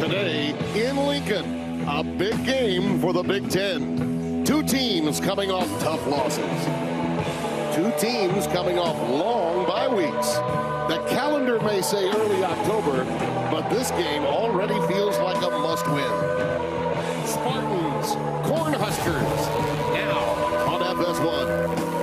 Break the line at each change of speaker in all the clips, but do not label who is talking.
Today in Lincoln, a big game for the Big Ten. Two teams coming off tough losses. Two teams coming off long bye weeks. The calendar may say early October, but this game already feels like a must-win. Spartans, Cornhuskers, now on FS1.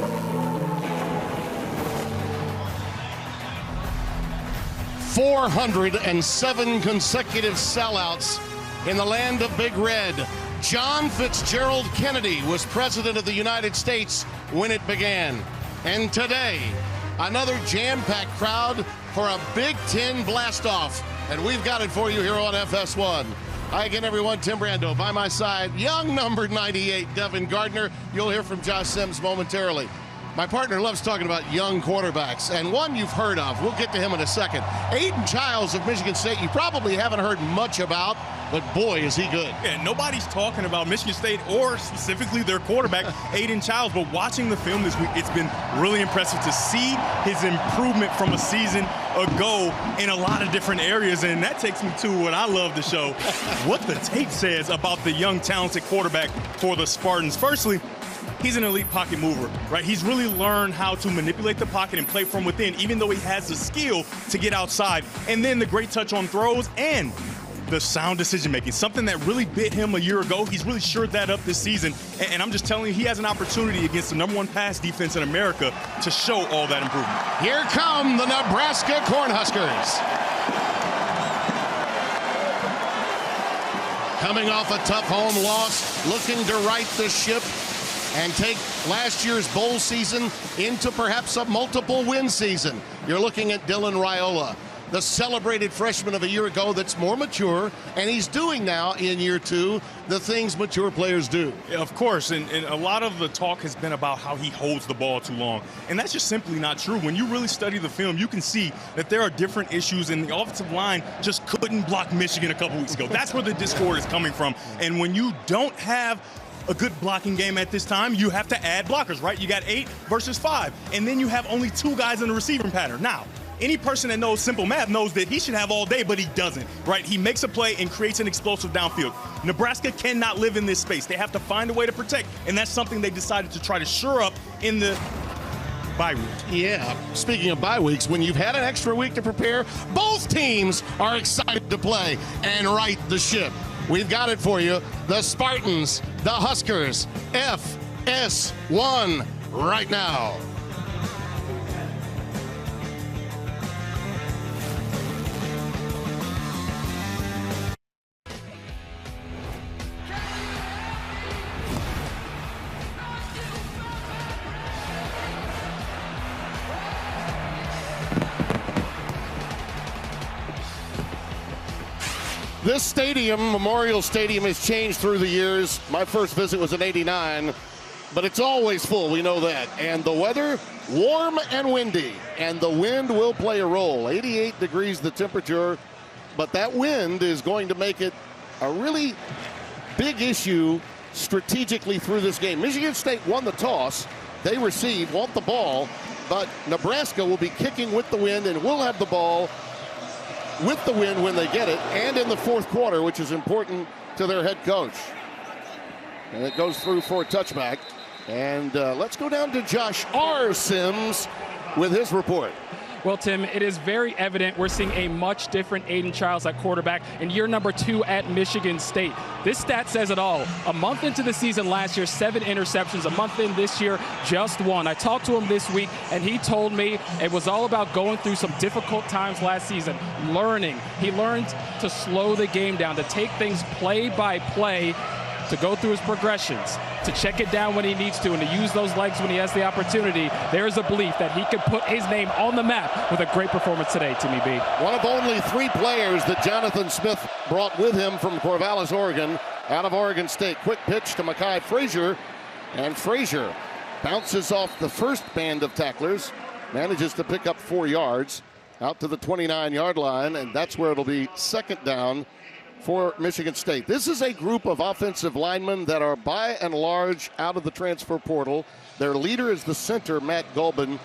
"407 consecutive sellouts in the land of Big Red. John Fitzgerald Kennedy was president of the United States when it began. And today, another jam-packed crowd for a Big Ten blast-off. And we've got it for you here on FS1. Hi again, everyone. Tim Brando by my side. Young number 98, Devin Gardner. You'll hear from Josh Sims momentarily. My partner loves talking about young quarterbacks, and one you've heard of. We'll get to him in a second. Aiden Childs of Michigan State, you probably haven't heard much about, but boy, is he good.
Yeah, nobody's talking about Michigan State or specifically their quarterback, Aiden Childs, but watching the film this week, it's been really impressive to see his improvement from a season ago in a lot of different areas, and that takes me to what I love to show, what the tape says about the young, talented quarterback for the Spartans. Firstly, he's an elite pocket mover, right? He's really learned how to manipulate the pocket and play from within, even though he has the skill to get outside. And then the great touch on throws and the sound decision-making, something that really bit him a year ago. He's really shored that up this season. And I'm just telling you, he has an opportunity against the #1 pass defense in America to show all that improvement.
Here come the Nebraska Cornhuskers. Coming off a tough home loss, looking to right the ship and take last year's bowl season into perhaps a multiple win season. You're looking at Dylan Raiola, the celebrated freshman of a year ago that's more mature, and he's doing now in year two the things mature players do.
Yeah, of course, and a lot of the talk has been about how he holds the ball too long, and that's just simply not true. When you really study the film, you can see that there are different issues, and the offensive line just couldn't block Michigan a couple weeks ago. That's where the discord is coming from, and when you don't have a good blocking game at this time, you have to add blockers, right? You got 8 versus 5, and then you have only 2 guys in the receiving pattern. Now, any person that knows simple math knows that he should have all day, but he doesn't, right? He makes a play and creates an explosive downfield. Nebraska cannot live in this space. They have to find a way to protect, and that's something they decided to try to shore up in the bye week.
Yeah, speaking of bye weeks, when you've had an extra week to prepare, both teams are excited to play and right the ship. We've got it for you. The Spartans, the Huskers, FS1 right now. This stadium, Memorial Stadium, has changed through the years. My first visit was in '89, but it's always full, we know that. And the weather, warm and windy, and the wind will play a role. 88 degrees the temperature, but that wind is going to make it a really big issue strategically through this game. Michigan State won the toss. They receive, want the ball, but Nebraska will be kicking with the wind and will have the ball with the win when they get it, and in the fourth quarter, which is important to their head coach. And it goes through for a touchback. And let's go down to Josh R. Sims with his report.
Well, Tim, it is very evident we're seeing a much different Aiden Childs at quarterback in year number 2 at Michigan State. This stat says it all. A month into the season last year, 7 interceptions. A month in this year, just 1. I talked to him this week, and he told me it was all about going through some difficult times last season, learning. He learned to slow the game down, to take things play by play, to go through his progressions, to check it down when he needs to, and to use those legs when he has the opportunity. There is a belief that he could put his name on the map with a great performance today, Timmy B.
One of only 3 players that Jonathan Smith brought with him from Corvallis, Oregon, out of Oregon State. Quick pitch to Mekhi Frazier, and Frazier bounces off the first band of tacklers, manages to pick up 4 yards out to the 29-yard line, and that's where it'll be second down for Michigan State. This is a group of offensive linemen that are by and large out of the transfer portal. Their leader is the center, Matt Gulbin.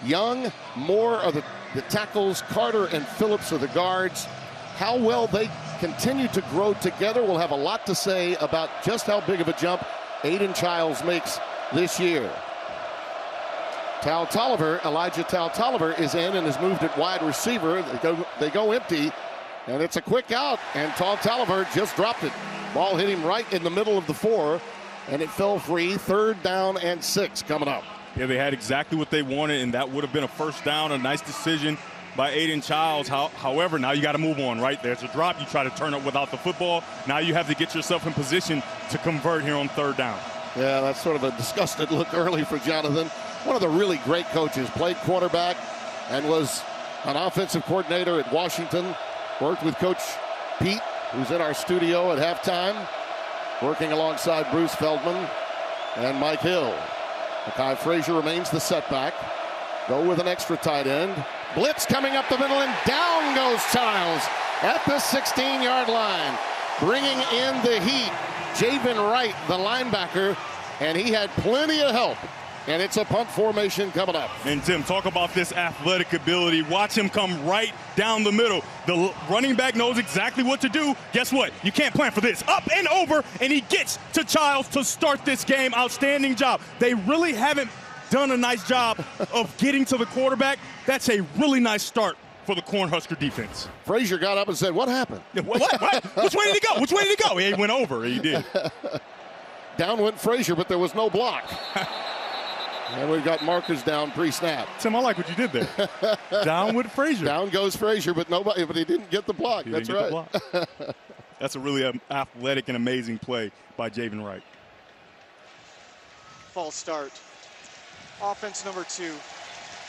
Young, Moore are the tackles, Carter and Phillips are the guards. how well they continue to grow together will have a lot to say about just how big of a jump Aiden Childs makes this year. Elijah Tolliver is in and is moved at wide receiver. They go empty, and it's a quick out, and Tolliver just dropped it. Ball hit him right in the middle of the 4, and it fell free. 3rd down and 6 coming up.
Yeah, they had exactly what they wanted, and that would have been a first down, a nice decision by Aiden Childs. However, now you got to move on, right? There's a drop. You try to turn it without the football. Now you have to get yourself in position to convert here on 3rd down.
Yeah, that's sort of a disgusted look early for Jonathan. One of the really great coaches, played quarterback and was an offensive coordinator at Washington. Worked with Coach Pete, who's in our studio at halftime, working alongside Bruce Feldman and Mike Hill. Mekhi Frazier remains the setback. Go with an extra tight end. Blitz coming up the middle, and down goes Childs at the 16-yard line. Bringing in the heat, Javen Wright, the linebacker, and he had plenty of help. And it's a punt formation coming up.
And Tim, talk about this athletic ability. Watch him come right down the middle. The running back knows exactly what to do. Guess what? You can't plan for this. Up and over, and he gets to Childs to start this game. Outstanding job. They really haven't done a nice job of getting to the quarterback. That's a really nice start for the Cornhusker defense.
Frazier got up and said, "What happened?"
What? Which way did he go? Which way did he go? He went over. He did.
Down went Frazier, but there was no block. And we've got markers down pre-snap.
Tim, I like what you did there. Down with Frazier.
Down goes Frazier, but he didn't get the block. That's right.
That's a really athletic and amazing play by Javen Wright.
False start. Offense number 2.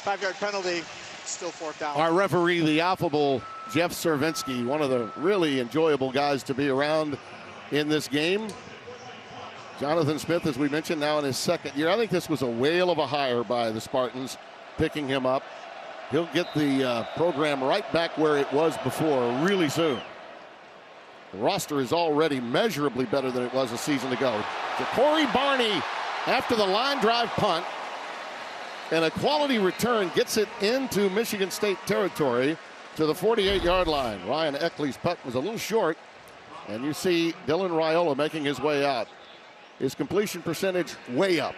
5-yard penalty. Still 4th down.
Our referee, the affable Jeff Cervinsky, one of the really enjoyable guys to be around in this game. Jonathan Smith, as we mentioned, now in his 2nd year. I think this was a whale of a hire by the Spartans, picking him up. He'll get the program right back where it was before really soon. The roster is already measurably better than it was a season ago. Corey Barney, after the line drive punt, and a quality return, gets it into Michigan State territory to the 48-yard line. Ryan Eckley's putt was a little short, and you see Dylan Raiola making his way out. His completion percentage way up.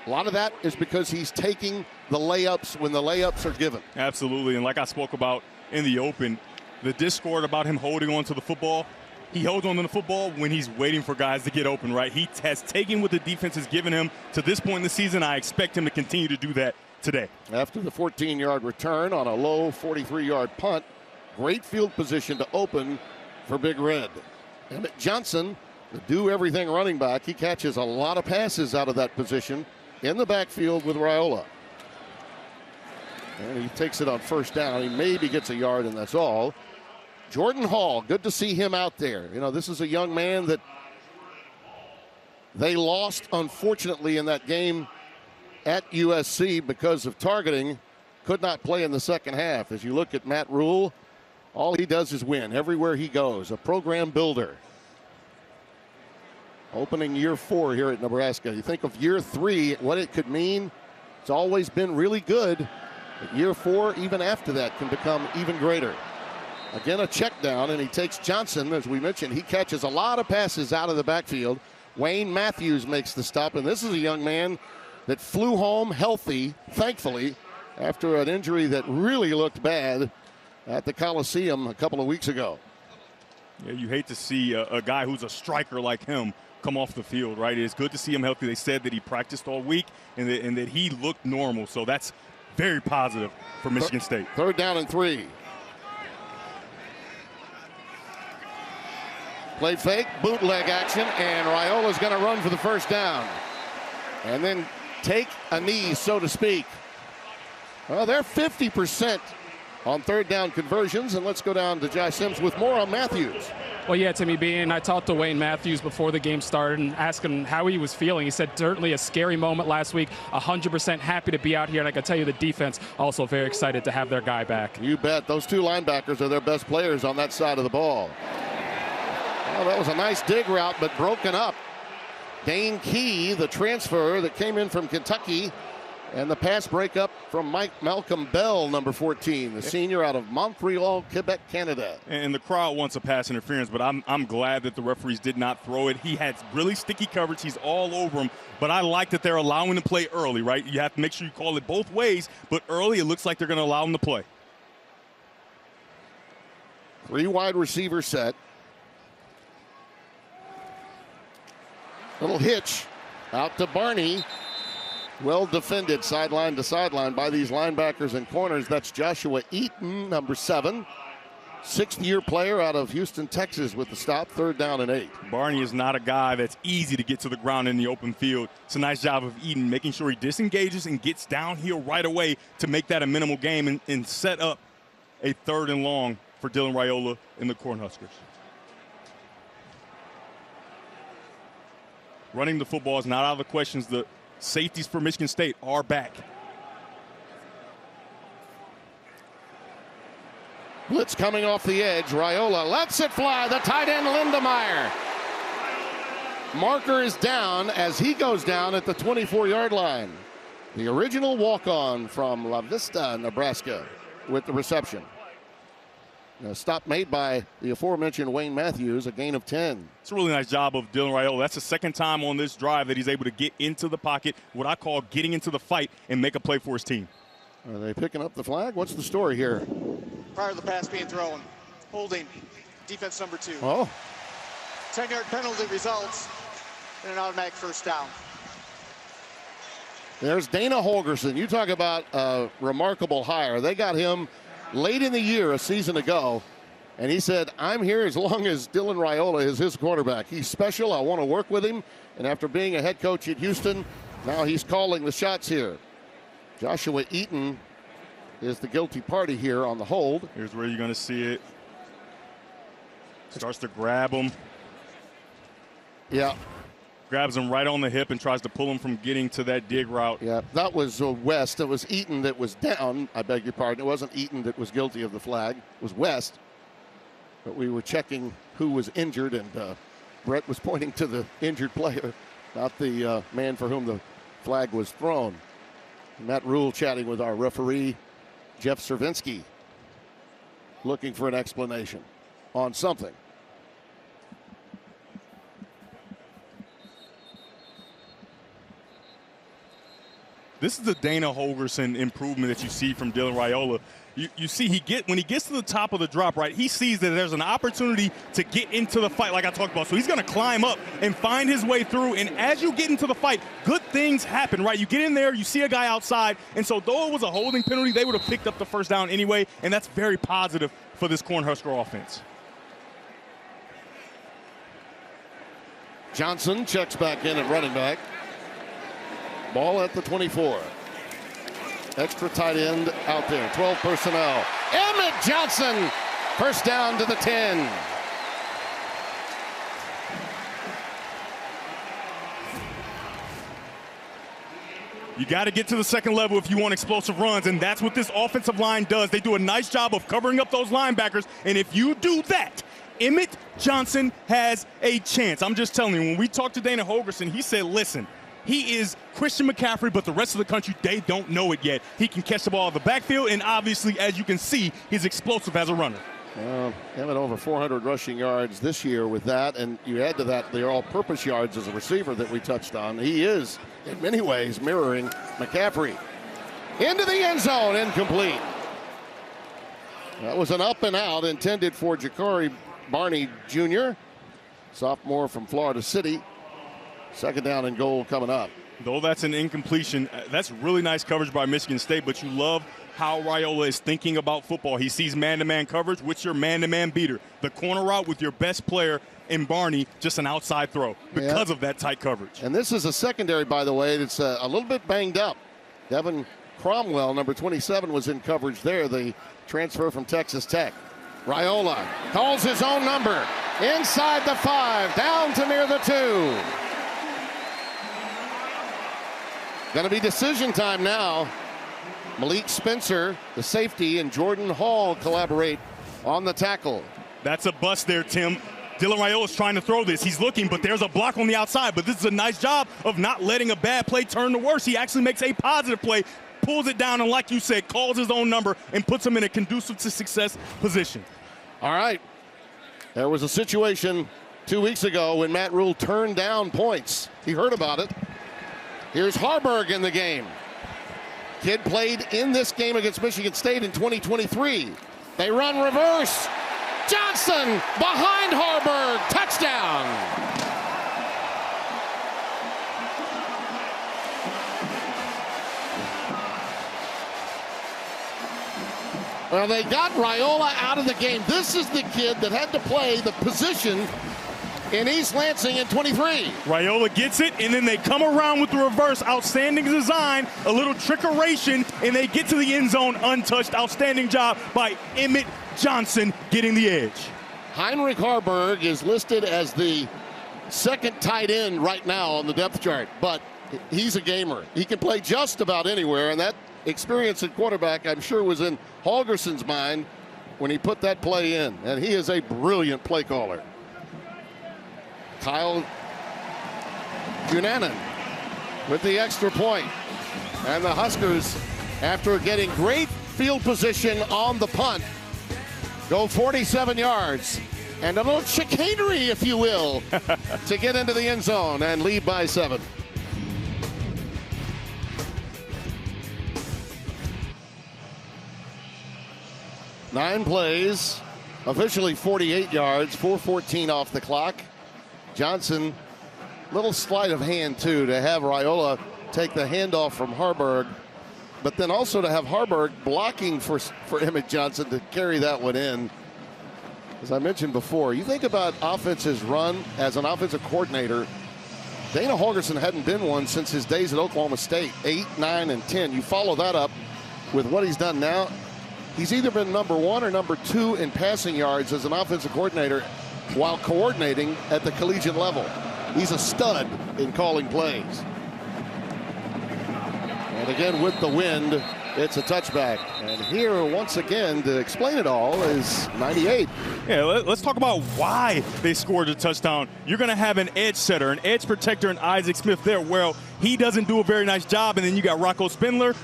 A lot of that is because he's taking the layups when the layups are given.
Absolutely, and like I spoke about in the open, the discord about him holding on to the football, he holds on to the football when he's waiting for guys to get open, right? He has taken what the defense has given him to this point in the season. I expect him to continue to do that today. After
the 14-yard return on a low 43-yard punt, great field position to open for Big Red. Emmett Johnson, the do-everything running back, he catches a lot of passes out of that position in the backfield with Raiola. And he takes it on 1st down. He maybe gets a yard, and that's all. Jordan Hall, good to see him out there. You know, this is a young man that they lost, unfortunately, in that game at USC because of targeting. Could not play in the 2nd half. As you look at Matt Rule, all he does is win everywhere he goes. A program builder. Opening year 4 here at Nebraska. You think of year 3, what it could mean. It's always been really good. But year 4, even after that, can become even greater. Again, a check down, and he takes Johnson. As we mentioned, he catches a lot of passes out of the backfield. Wayne Matthews makes the stop, and this is a young man that flew home healthy, thankfully, after an injury that really looked bad at the Coliseum a couple of weeks ago.
Yeah, you hate to see a guy who's a striker like him come off the field, right? It's good to see him healthy. They said that he practiced all week and that he looked normal, so that's very positive for Michigan State.
3rd down and 3. Play fake, bootleg action, and Raiola's going to run for the 1st down. And then take a knee, so to speak. Well, they're 50% on 3rd down conversions, and let's go down to Josh Sims with more on Matthews.
Well, yeah, Timmy B, and I talked to Wayne Matthews before the game started and asked him how he was feeling. He said certainly a scary moment last week, 100% happy to be out here, and I can tell you the defense also very excited to have their guy back.
You bet. Those 2 linebackers are their best players on that side of the ball. Well, that was a nice dig route, but broken up. Dane Key, the transfer that came in from Kentucky, And the pass breakup from Malcolm Bell, number 14, the senior out of Montreal, Quebec, Canada.
And the crowd wants a pass interference, but I'm glad that the referees did not throw it. He had really sticky coverage. He's all over him. But I like that they're allowing him to play early, right? You have to make sure you call it both ways, but early it looks like they're going to allow him to play.
3 wide receiver set. Little hitch out to Barney. Well defended sideline to sideline by these linebackers and corners. That's Joshua Eaton, number 7. 6th-year player out of Houston, Texas with the stop, 3rd down and 8.
Barney is not a guy that's easy to get to the ground in the open field. It's a nice job of Eaton making sure he disengages and gets downhill right away to make that a minimal game and set up a 3rd and long for Dylan Raiola and the Cornhuskers. Running the football is not out of the questions. The safeties for Michigan State are back.
Blitz coming off the edge. Raiola lets it fly. The tight end, Lindemeyer. Marker is down as he goes down at the 24-yard line. The original walk-on from La Vista, Nebraska, with the reception. A stop made by the aforementioned Wayne Matthews, a gain of 10.
It's a really nice job of Dylan Raiola. That's the 2nd time on this drive that he's able to get into the pocket, what I call getting into the fight and make a play for his team.
Are they picking up the flag? What's the story here?
Prior to the pass being thrown, holding defense number 2.
Oh.
10-yard penalty results in an automatic 1st down.
There's Dana Holgerson. You talk about a remarkable hire. They got him late in the year, a season ago, and he said, I'm here as long as Dylan Raiola is his quarterback. He's special. I want to work with him. And after being a head coach at Houston, now he's calling the shots here. Joshua Eaton is the guilty party here on the hold.
Here's where you're going to see it. Starts to grab him.
Yeah.
Grabs him right on the hip and tries to pull him from getting to that dig route.
Yeah, that was West. It was Eaton that was down. I beg your pardon. It wasn't Eaton that was guilty of the flag. It was West. But we were checking who was injured, and Brett was pointing to the injured player, not the man for whom the flag was thrown. Matt Rule chatting with our referee, Jeff Cervinsky, looking for an explanation on something.
This is the Dana Holgerson improvement that you see from Dylan Raiola. You see when he gets to the top of the drop, right, he sees that there's an opportunity to get into the fight like I talked about. So he's going to climb up and find his way through. And as you get into the fight, good things happen, right? You get in there, you see a guy outside. And so though it was a holding penalty, they would have picked up the 1st down anyway. And that's very positive for this Cornhusker offense.
Johnson checks back in at running back. Ball at the 24. Extra tight end out there. 12 personnel. Emmett Johnson. 1st down to the 10.
You got to get to the 2nd level if you want explosive runs, and that's what this offensive line does. They do a nice job of covering up those linebackers, and if you do that, Emmett Johnson has a chance. I'm just telling you, when we talked to Dana Holgerson, he said, listen, he is Christian McCaffrey, but the rest of the country, they don't know it yet. He can catch the ball in the backfield, and obviously, as you can see, he's explosive as a runner.
Having over 400 rushing yards this year with that, and you add to that the all-purpose yards as a receiver that we touched on. He is, in many ways, mirroring McCaffrey. Into the end zone, incomplete. That was an up and out intended for Ja'Cory Barney Jr., sophomore from Florida City. 2nd down and goal coming up.
Though that's an incompletion, that's really nice coverage by Michigan State, but you love how Raiola is thinking about football. He sees man-to-man coverage with your man-to-man beater. The corner route with your best player in Barney, just an outside throw because of that tight coverage.
And this is a secondary, by the way, that's a little bit banged up. Devin Cromwell, number 27, was in coverage there, the transfer from Texas Tech. Raiola calls his own number. Inside the 5, down to near the 2. Going to be decision time now. Malik Spencer, the safety, and Jordan Hall collaborate on the tackle.
That's a bust there, Tim. Dylan Raiola's trying to throw this. He's looking, but there's a block on the outside. But this is a nice job of not letting a bad play turn to worse. He actually makes a positive play, pulls it down, and like you said, calls his own number and puts him in a conducive to success position.
All right. There was a situation 2 weeks ago when Matt Rule turned down points. He heard about it. Here's Harburg in the game. Kid played in this game against Michigan State in 2023. They run reverse. Johnson behind Harburg. Touchdown. Well, they got Raiola out of the game. This is the kid that had to play the position in East Lansing in 23.
Raiola gets it, and then they come around with the reverse. Outstanding design, a little trickeration, and they get to the end zone untouched. Outstanding job by Emmett Johnson getting the edge.
Heinrich Harburg is listed as the second tight end right now on the depth chart, but he's a gamer. He can play just about anywhere, and that experience at quarterback, I'm sure, was in Holgerson's mind when he put that play in, and he is a brilliant play caller. Kyle Cunanan with the extra point. And the Huskers, after getting great field position on the punt, go 47 yards and a little chicanery, if you will, to get into the end zone and lead by 7. Nine plays, officially 48 yards, 4:14 off the clock. Johnson, little sleight of hand, too, to have Raiola take the handoff from Harburg, but then also to have Harburg blocking for Emmett Johnson to carry that one in. As I mentioned before, you think about offenses run as an offensive coordinator. Dana Holgerson hadn't been one since his days at Oklahoma State, 8, 9, and 10. You follow that up with what he's done now. He's either been number 1 or number 2 in passing yards as an offensive coordinator while coordinating at the collegiate level. He's a stud in calling plays. And again, with the wind, it's a touchback. And here, once again, to explain it all is 98.
Yeah, let's talk about why they scored a touchdown. You're going to have an edge setter, an edge protector in Isaac Smith there. Well, he doesn't do a very nice job. And then you got Rocco Spindler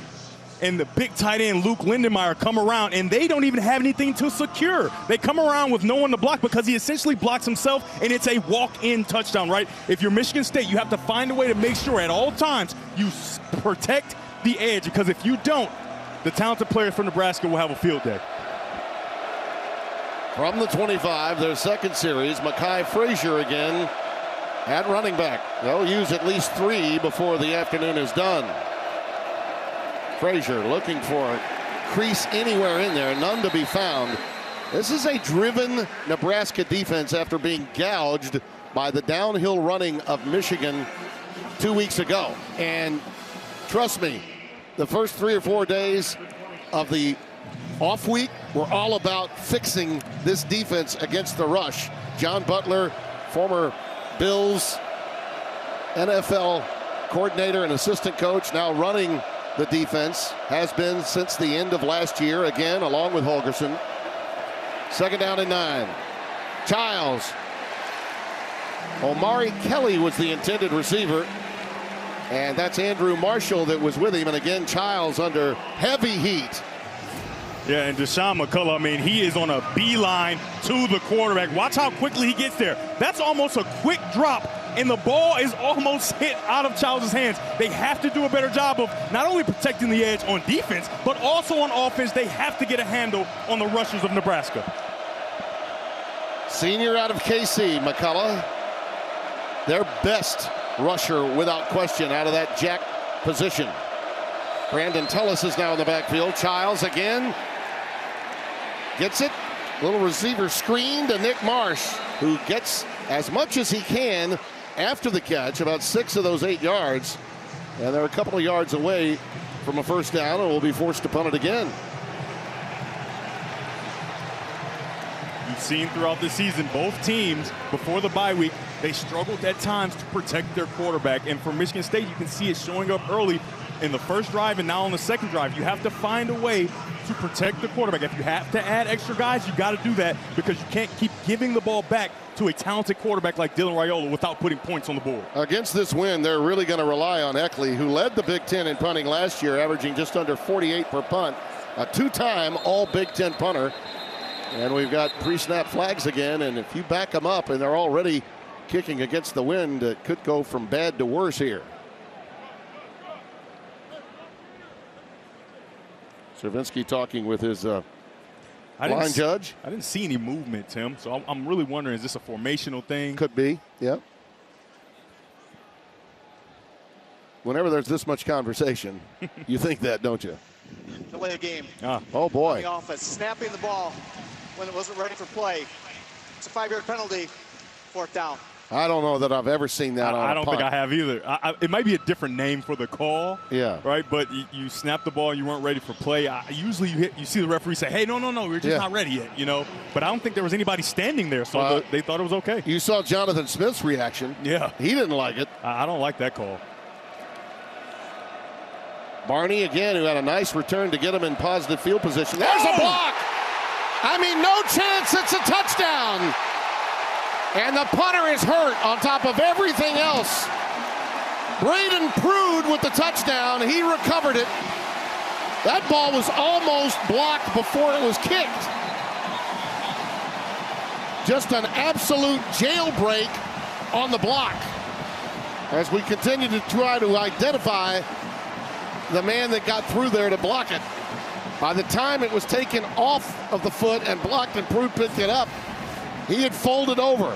and the big tight end Luke Lindenmeyer come around, and they don't even have anything to secure. They come around with no one to block because he essentially blocks himself, and it's a walk-in touchdown, right? If you're Michigan State, you have to find a way to make sure at all times you protect the edge, because if you don't, the talented players from Nebraska will have a field day.
From the 25, their second series, Mekhi Frazier again at running back. They'll use at least 3 before the afternoon is done. Frazier looking for a crease anywhere in there, none to be found. This is a driven Nebraska defense after being gouged by the downhill running of Michigan 2 weeks ago. And trust me, the first 3 or 4 days of the off week were all about fixing this defense against the rush. John Butler, former Bills NFL coordinator and assistant coach, now running the defense, has been since the end of last year, again, along with Holgerson. Second down and 9. Childs. Omari Kelly was the intended receiver. And that's Andrew Marshall that was with him. And again, Childs under heavy heat.
Yeah, and Deshaun McCullough, I mean, he is on a beeline to the quarterback. Watch how quickly he gets there. That's almost a quick drop, and the ball is almost hit out of Childs' hands. They have to do a better job of not only protecting the edge on defense, but also on offense. They have to get a handle on the rushers of Nebraska.
Senior out of KC, McCullough. Their best rusher, without question, out of that jack position. Brandon Tullis is now in the backfield. Childs again. Gets it. Little receiver screen to Nick Marsh, who gets as much as he can after the catch, about 6 of those 8 yards. And they're a couple of yards away from a first down and will be forced to punt it again.
You've seen throughout the season, both teams, before the bye week, they struggled at times to protect their quarterback. And for Michigan State, you can see it showing up early in the first drive and now on the second drive. You have to find a way to protect the quarterback. If you have to add extra guys, you got to do that because you can't keep giving the ball back to a talented quarterback like Dylan Raiola without putting points on the board.
Against this win, they're really going to rely on Eckley, who led the Big Ten in punting last year, averaging just under 48 per punt, a two-time All-Big Ten punter. And we've got pre-snap flags again, and if you back them up and they're already kicking against the wind, it could go from bad to worse here. Cervinsky talking with his line judge.
I didn't see any movement, Tim, so I'm really wondering, is this a formational thing?
Could be, yeah. Whenever there's this much conversation, you think that, don't you?
Delay the game.
Oh, boy.
The offense snapping the ball when it wasn't ready for play. It's a 5-yard penalty, 4th down.
I don't know that I've ever seen that on a
I don't
punt.
think I have either. It might be a different name for the call.
Yeah.
Right, but you snapped the ball, you weren't ready for play. Usually you see the referee say, hey, no, we're just not ready yet, you know. But I don't think there was anybody standing there, so they thought it was okay.
You saw Jonathan Smith's reaction.
Yeah.
He didn't like it.
I don't like that call.
Barney again, who had a nice return to get him in positive field position. There's a block. I mean, no chance it's a touchdown. And the punter is hurt on top of everything else. Braden Prude with the touchdown. He recovered it. That ball was almost blocked before it was kicked. Just an absolute jailbreak on the block. As we continue to try to identify the man that got through there to block it. By the time it was taken off of the foot and blocked and Prude picked it up, he had folded over.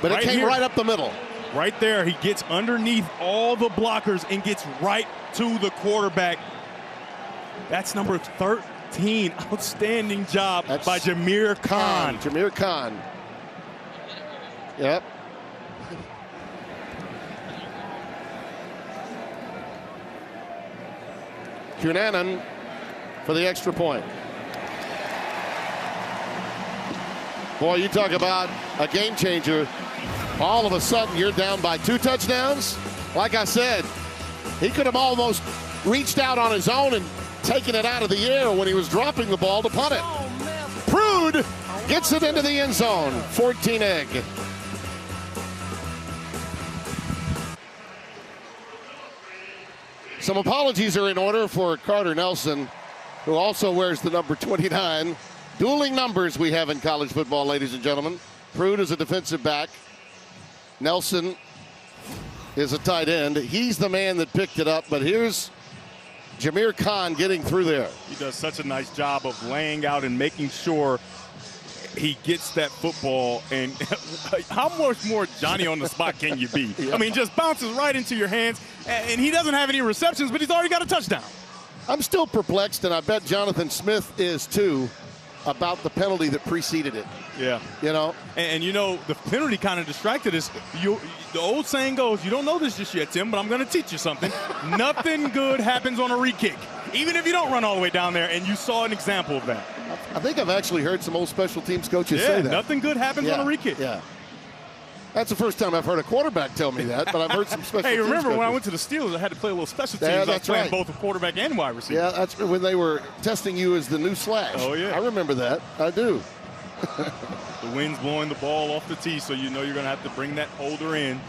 But it came right up the middle.
Right there, he gets underneath all the blockers and gets right to the quarterback. That's number 13. Outstanding job by Jameer Khan.
Jameer Khan. Yep. Cunanan for the extra point. Boy, you talk about a game changer. All of a sudden, you're down by 2 touchdowns. Like I said, he could have almost reached out on his own and taken it out of the air when he was dropping the ball to punt it. Prude gets it into the end zone. 14-egg. Some apologies are in order for Carter Nelson, who also wears the number 29. Dueling numbers we have in college football, ladies and gentlemen. Prude is a defensive back. Nelson is a tight end. He's the man that picked it up, but here's Jameer Khan getting through there.
He does such a nice job of laying out and making sure he gets that football. And how much more Johnny on the spot can you be? I mean, just bounces right into your hands, and he doesn't have any receptions, but he's already got a touchdown.
I'm still perplexed, and I bet Jonathan Smith is too, about the penalty that preceded it.
Yeah.
You know?
And you know, the penalty kind of distracted us. The old saying goes, you don't know this just yet, Tim, but I'm going to teach you something. Nothing good happens on a re-kick, even if you don't run all the way down there, and you saw an example of that.
I think I've actually heard some old special teams coaches say that.
Nothing good happens on a re-kick.
Yeah. That's the first time I've heard a quarterback tell me that, but I've heard some special teams
remember
coaches.
when I went to the Steelers, I had to play a little special teams.
Yeah,
I was playing both a quarterback and wide receiver.
Yeah, that's when they were testing you as the new Slash.
Oh, yeah.
I remember that. I do.
The wind's blowing the ball off the tee, so you know you're going to have to bring that holder in.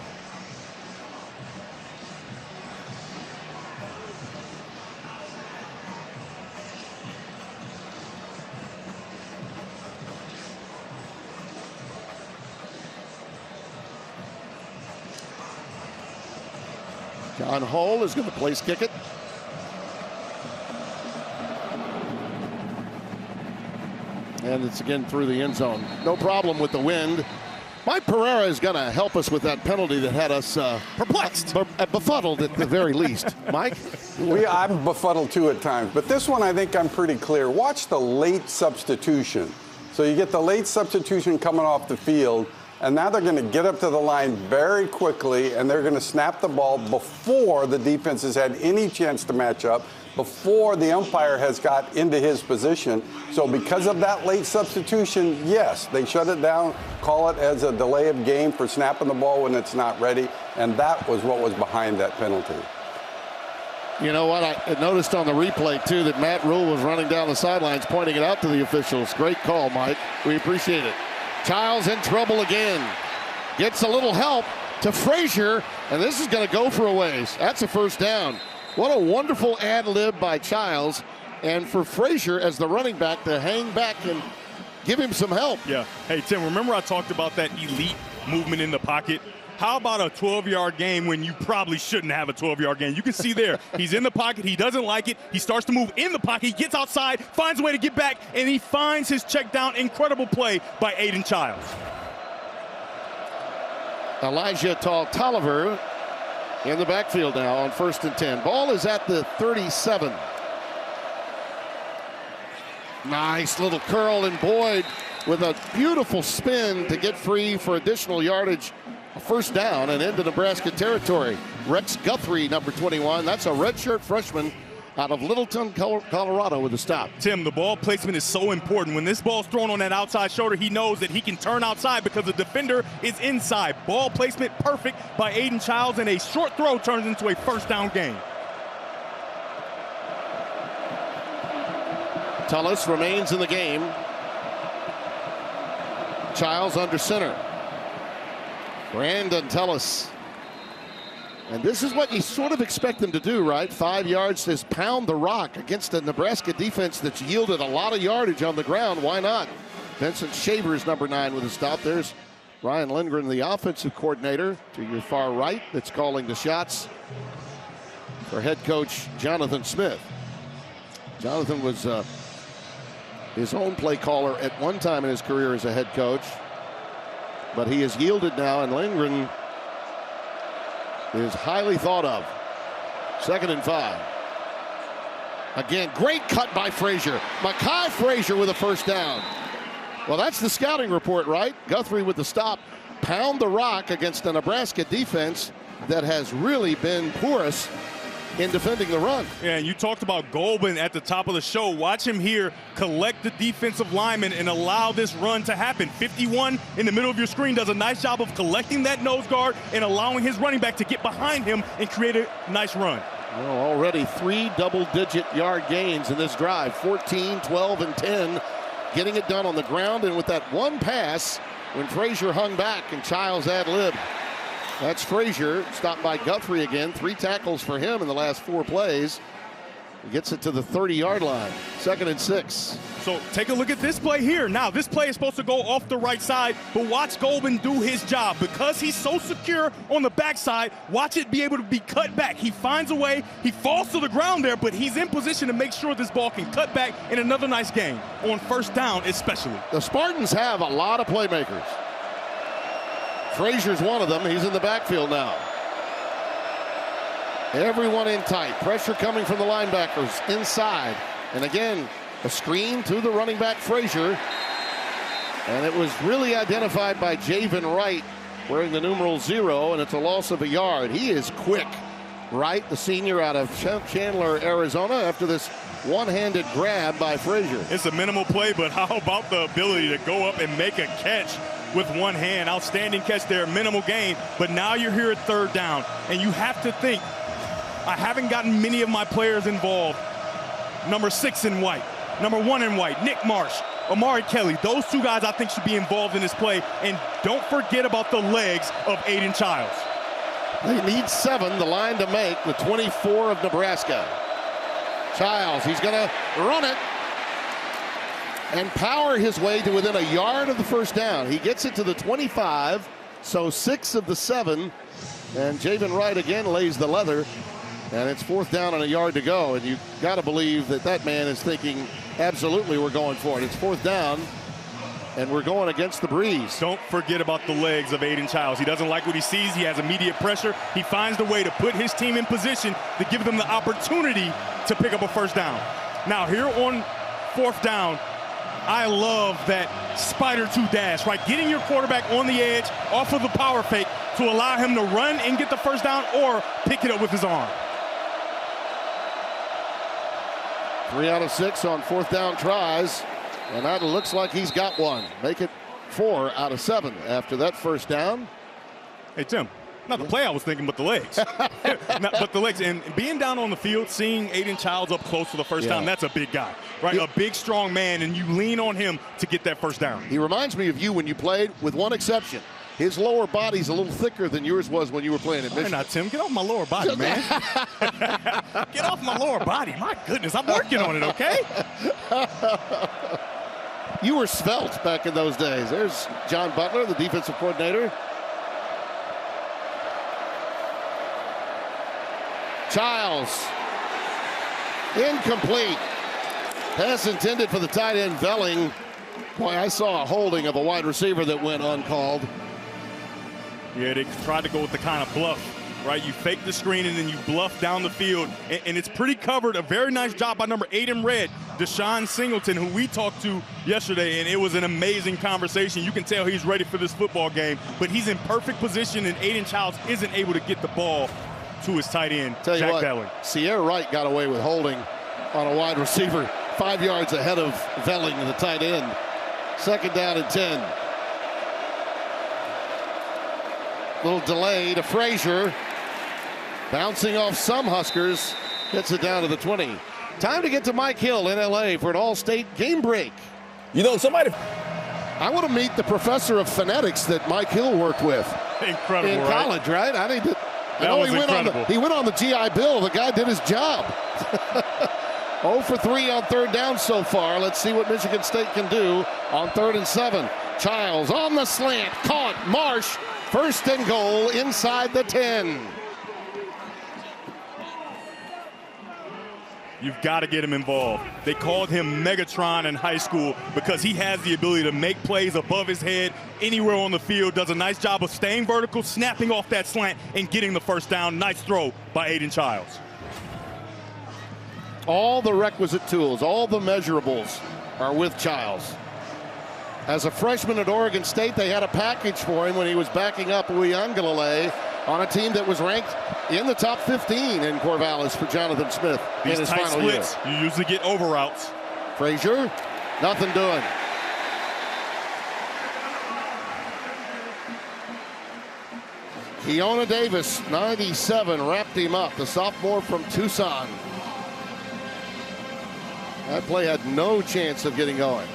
John Hull is going to place kick it. And it's again through the end zone. No problem with the wind. Mike Pereira is going to help us with that penalty that had us
perplexed,
befuddled at the very least. Mike?
I'm befuddled too at times, but this one I think I'm pretty clear. Watch the late substitution. So you get the late substitution coming off the field, and now they're going to get up to the line very quickly, and they're going to snap the ball before the defense has had any chance to match up, before the umpire has got into his position. So because of that late substitution, yes, they shut it down, call it as a delay of game for snapping the ball when it's not ready, and that was what was behind that penalty.
You know what? I noticed on the replay, too, that Matt Rule was running down the sidelines, pointing it out to the officials. Great call, Mike. We appreciate it. Childs in trouble again. Gets a little help to Frazier, and this is going to go for a ways. That's a first down. What a wonderful ad-lib by Childs, and for Frazier as the running back to hang back and give him some help.
Yeah. Hey, Tim, remember I talked about that elite movement in the pocket? How about a 12-yard gain when you probably shouldn't have a 12-yard gain? You can see there, he's in the pocket, he doesn't like it, he starts to move in the pocket, he gets outside, finds a way to get back, and he finds his check down. Incredible play by Aiden Childs.
Elijah Tolliver in the backfield now on 1st and 10. Ball is at the 37. Nice little curl, and Boyd with a beautiful spin to get free for additional yardage. A first down and into Nebraska territory. Rex Guthrie, number 21. That's a redshirt freshman out of Littleton, Colorado, with a stop.
Tim, the ball placement is so important. When this ball's thrown on that outside shoulder, he knows that he can turn outside because the defender is inside. Ball placement perfect by Aiden Childs, and a short throw turns into a first down gain.
Tullis remains in the game. Childs under center. Brandon Tullis. And this is what you sort of expect them to do, right? 5 yards, just pound the rock against a Nebraska defense that's yielded a lot of yardage on the ground. Why not? Vincent Shavers, number 9, with a stop. There's Ryan Lindgren, the offensive coordinator, to your far right, that's calling the shots for head coach Jonathan Smith. Jonathan was his own play caller at one time in his career as a head coach, but he has yielded now, and Lindgren is highly thought of. 2nd and 5. Again, great cut by Frazier. Mekhi Frazier with a first down. Well, that's the scouting report, right? Guthrie with the stop. Pound the rock against a Nebraska defense that has really been porous in defending the run.
Yeah, and you talked about Golban at the top of the show. Watch him here collect the defensive lineman and allow this run to happen. 51 in the middle of your screen does a nice job of collecting that nose guard and allowing his running back to get behind him and create a nice run.
Well, already 3 double-digit yard gains in this drive. 14, 12, and 10. Getting it done on the ground, and with that one pass when Frazier hung back and Childs ad-lib. That's Frazier, stopped by Guthrie again. 3 tackles for him in the last 4 plays. He gets it to the 30-yard line. 2nd and 6.
So take a look at this play here. Now, this play is supposed to go off the right side, but watch Golban do his job. Because he's so secure on the backside, watch it be able to be cut back. He finds a way. He falls to the ground there, but he's in position to make sure this ball can cut back in another nice game, on first down especially.
The Spartans have a lot of playmakers. Frazier's one of them. He's in the backfield now. Everyone in tight. Pressure coming from the linebackers inside. And again, a screen to the running back, Frazier. And it was really identified by Javen Wright, wearing the numeral 0, and it's a loss of a yard. He is quick. Wright, the senior out of Chandler, Arizona, after this one-handed grab by Frazier.
It's a minimal play, but how about the ability to go up and make a catch with one hand? Outstanding catch there, minimal gain, but now you're here at 3rd down, and you have to think, I haven't gotten many of my players involved. Number 6 in white, number 1 in white, Nick Marsh, Amari Kelly. Those 2 guys I think should be involved in this play, and don't forget about the legs of Aiden Childs.
They need 7, the line to make, the 24 of Nebraska. Childs, he's going to run it and power his way to within a yard of the first down. He gets it to the 25, so 6 of the 7. And Javen Wright again lays the leather, and it's 4th down and a yard to go. And you got to believe that that man is thinking, absolutely, we're going for it. It's 4th down, and we're going against the breeze.
Don't forget about the legs of Aiden Childs. He doesn't like what he sees. He has immediate pressure. He finds the way to put his team in position to give them the opportunity to pick up a first down. Now, here on 4th down, I love that spider 2 dash, right? Getting your quarterback on the edge off of the power fake to allow him to run and get the first down or pick it up with his arm.
3 out of 6 on 4th down tries, and that looks like he's got one. Make it 4 out of 7 after that first down.
Hey, Tim, Not the play I was thinking, but the legs. But the legs. And being down on the field, seeing Aiden Childs up close for the first time, that's a big guy, right? A big, strong man, and you lean on him to get that first down.
He reminds me of you when you played, with one exception. His lower body's a little thicker than yours was when you were playing at Michigan.
Now, Tim, get off my lower body, man. Get off my lower body. My goodness, I'm working on it, okay?
You were svelte back in those days. There's John Butler, the defensive coordinator. Childs. Incomplete. Pass intended for the tight end, Velling. Boy, I saw a holding of a wide receiver that went uncalled.
Yeah, they tried to go with the kind of bluff, right? You fake the screen and then you bluff down the field, and it's pretty covered. A very nice job by number 8 in red, Deshaun Singleton, who we talked to yesterday, and it was an amazing conversation. You can tell he's ready for this football game, but he's in perfect position, and Aiden Childs isn't able to get the ball to his tight end, Jack Velling.
Sierra Wright got away with holding on a wide receiver 5 yards ahead of Velling, the tight end. 2nd down and 10. Little delay to Frazier. Bouncing off some Huskers. Gets it down to the 20. Time to get to Mike Hill in LA for an all-state game break.
You know, somebody...
I want to meet the professor of phonetics that Mike Hill worked with.
Incredible,
in college, right? I need to.
That was incredible.
He went on the GI Bill. The guy did his job. 0 for 3 on 3rd down so far. Let's see what Michigan State can do on 3rd and 7. Childs on the slant. Caught. Marsh. 1st and goal inside the 10.
You've got to get him involved. They called him Megatron in high school because he has the ability to make plays above his head anywhere on the field, does a nice job of staying vertical, snapping off that slant, and getting the 1st down. Nice throw by Aiden Childs.
All the requisite tools, all the measurables are with Childs. As a freshman at Oregon State, they had a package for him when he was backing up Uiagalelei on a team that was ranked in the top 15 in Corvallis for Jonathan Smith in his
tight
final
splits,
year.
you usually get over routes.
Frazier, nothing doing. Keona Davis, 97, wrapped him up, the sophomore from Tucson. That play had no chance of getting going.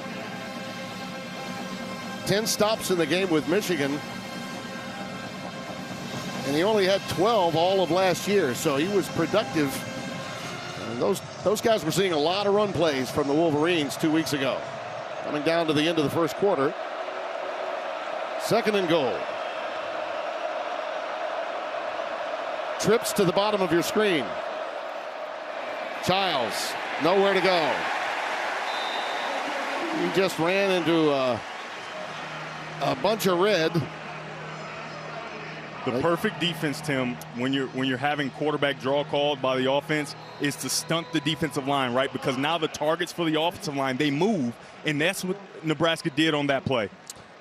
10 stops in the game with Michigan, and he only had 12 all of last year, so he was productive. And those guys were seeing a lot of run plays from the Wolverines 2 weeks ago. Coming down to the end of the 1st quarter. 2nd and goal. Trips to the bottom of your screen. Childs, nowhere to go. He just ran into a bunch of red.
The perfect defense, Tim, when you're having quarterback draw called by the offense, is to stunt the defensive line, right? Because now the targets for the offensive line, they move, and that's what Nebraska did on that play.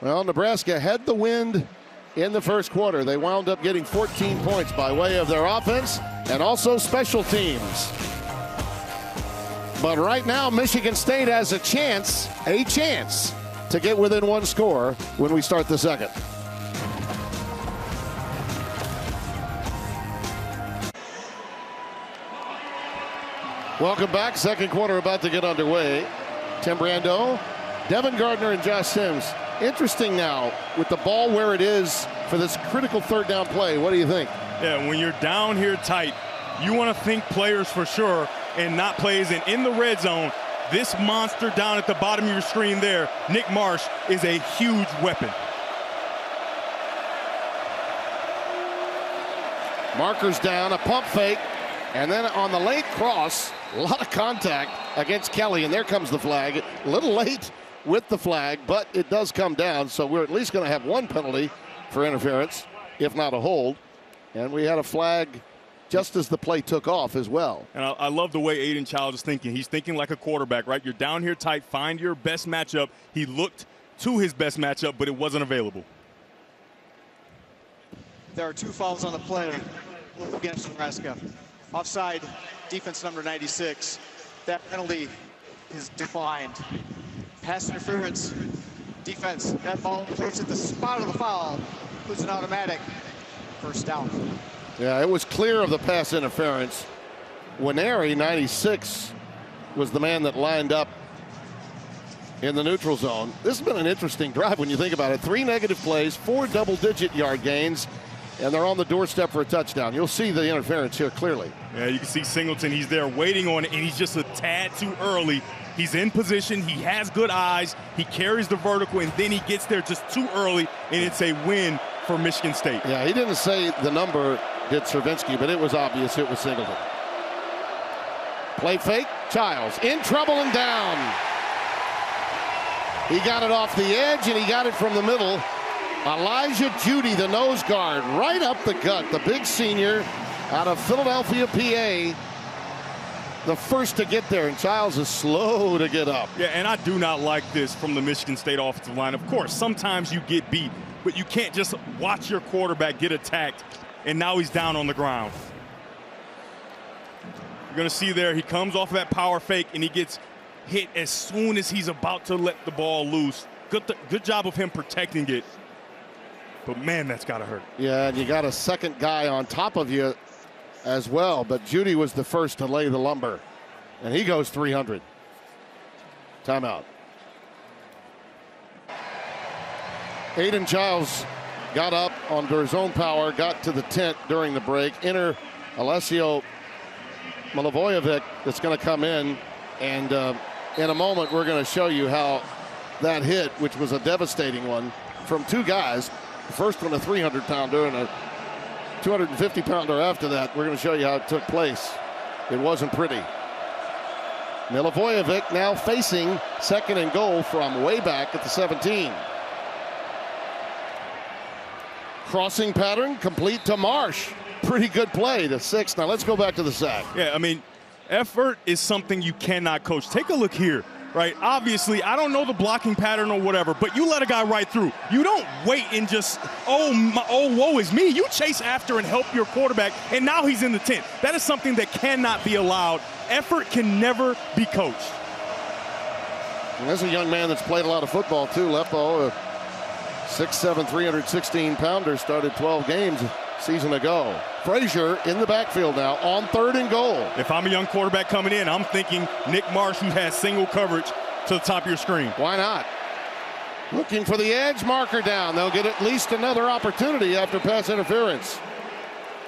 Well, Nebraska had the wind in the 1st quarter. They wound up getting 14 points by way of their offense and also special teams. But right now, Michigan State has a chance to get within 1 score when we start the 2nd. Welcome back. 2nd quarter about to get underway. Tim Brando, Devin Gardner, and Josh Sims. Interesting now with the ball where it is for this critical 3rd down play. What do you think?
Yeah, when you're down here tight, you want to think players for sure and not plays. And in the red zone, this monster down at the bottom of your screen there, Nick Marsh, is a huge weapon.
Markers down, a pump fake, and then on the late cross, a lot of contact against Kelly, and there comes the flag. A little late with the flag, but it does come down, so we're at least going to have 1 penalty for interference, if not a hold. And we had a flag just as the play took off as well.
And I love the way Aiden Childs is thinking. He's thinking like a quarterback, right? You're down here tight, find your best matchup. He looked to his best matchup, but it wasn't available.
There are 2 fouls on the play against Nebraska. Offside, defense number 96. That penalty is declined. Pass interference, defense. That ball plays at the spot of the foul. Who's an automatic. first down.
Yeah, it was clear of the pass interference. Winery, 96, was the man that lined up in the neutral zone. This has been an interesting drive when you think about it. 3 negative plays, 4 double-digit yard gains, and they're on the doorstep for a touchdown. You'll see the interference here clearly.
Yeah, you can see Singleton. He's there waiting on it, and he's just a tad too early. He's in position. He has good eyes. He carries the vertical, and then he gets there just too early, and it's a win for Michigan State.
Yeah, he didn't say the number, did Cervinsky, but it was obvious it was Singleton. Play fake. Childs in trouble and down. He got it off the edge, and he got it from the middle. Elijah Judy, the nose guard, right up the gut. The big senior out of Philadelphia, PA. The first to get there, and Childs is slow to get up.
Yeah, and I do not like this from the Michigan State offensive line. Of course, sometimes you get beat, but you can't just watch your quarterback get attacked, and now he's down on the ground. You're going to see there, he comes off that power fake, and he gets hit as soon as he's about to let the ball loose. Good job of him protecting it. But, man, that's got to hurt.
Yeah, and you got a second guy on top of you as well. But Judy was the first to lay the lumber. And he goes 300. Timeout. Aiden Childs got up under his own power, got to the tent during the break. Enter Alessio Milivojevic that's going to come in. And in a moment, we're going to show you how that hit, which was a devastating one, from 2 guys. The first one, a 300-pounder, and a 250-pounder after that. We're going to show you how it took place. It wasn't pretty. Milivojevic now facing second and goal from way back at the 17. Crossing pattern complete to Marsh. Pretty good play, the 6. Now let's go back to the sack.
Yeah, I mean, effort is something you cannot coach. Take a look here. Right, obviously, I don't know the blocking pattern or whatever, but you let a guy right through. You don't wait and just, woe is me. You chase after and help your quarterback, and now he's in the tent. That is something that cannot be allowed. Effort can never be coached.
And there's a young man that's played a lot of football, too. Lepo, a 6'7", 316-pounder, started 12 games a season ago. Frazier in the backfield now on 3rd and goal.
If I'm a young quarterback coming in, I'm thinking Nick Marsh, who has single coverage to the top of your screen.
Why not? Looking for the edge marker down. They'll get at least another opportunity after pass interference.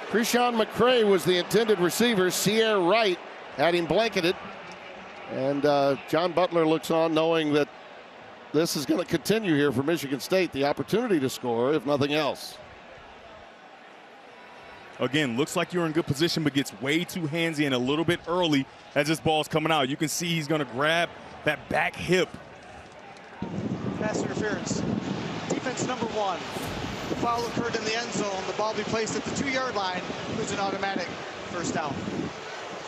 Krishan McCray was the intended receiver. Sierra Wright had him blanketed. And John Butler looks on knowing that this is going to continue here for Michigan State. The opportunity to score, if nothing else.
Again, looks like you're in good position, but gets way too handsy and a little bit early as this ball's coming out. You can see he's going to grab that back hip.
Pass interference. Defense number 1. The foul occurred in the end zone. The ball be placed at the 2-yard line. It's an automatic first down.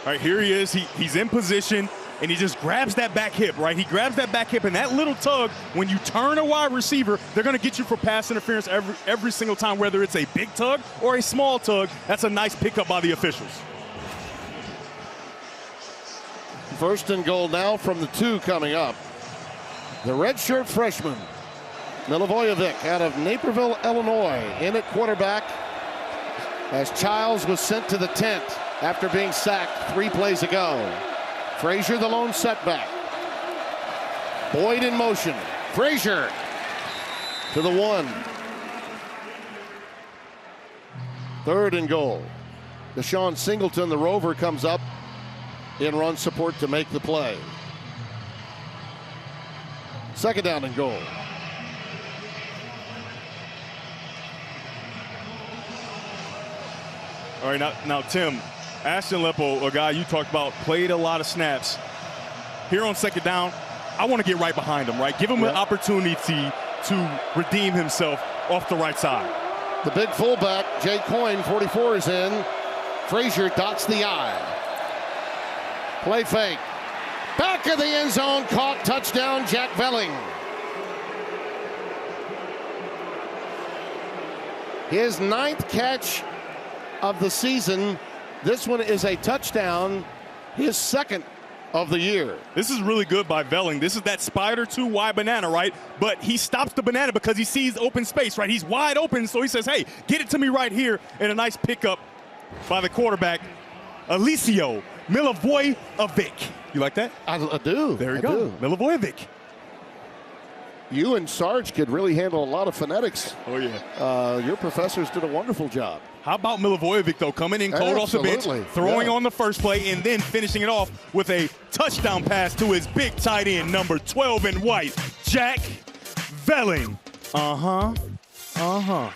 All right, here he is. He's in position, and he just grabs that back hip, right? He grabs that back hip, and that little tug, when you turn a wide receiver, they're going to get you for pass interference every single time, whether it's a big tug or a small tug. That's a nice pickup by the officials.
First and goal now from the 2 coming up. The redshirt freshman, Milivojevic, out of Naperville, Illinois, in at quarterback as Childs was sent to the tent after being sacked 3 plays ago. Frazier, the lone setback. Boyd in motion. Frazier to the 1. 3rd and goal. Deshaun Singleton, the rover, comes up in run support to make the play. 2nd down and goal.
All right, now Tim, Ashton Lepo, a guy you talked about, played a lot of snaps. Here on 2nd down, I want to get right behind him, right? Give him an opportunity to redeem himself off the right side.
The big fullback, Jay Coyne, 44, is in. Frazier dots the I. Play fake. Back of the end zone, caught, touchdown, Jack Velling. His 9th catch of the season. This one is a touchdown, his 2nd of the year.
This is really good by Velling. This is that spider 2-wide banana, right? But he stops the banana because he sees open space, right? He's wide open, so he says, hey, get it to me right here. And a nice pickup by the quarterback, Alicio Milivojevic. You like that?
I do.
There you go. Milivojevic.
You and Sarge could really handle a lot of phonetics.
Oh, yeah.
Your professors did a wonderful job.
How about Milivojevic, though, coming in cold off the bench, throwing on the first play, and then finishing it off with a touchdown pass to his big tight end, number 12 in white, Jack Velling. Uh-huh. Uh-huh.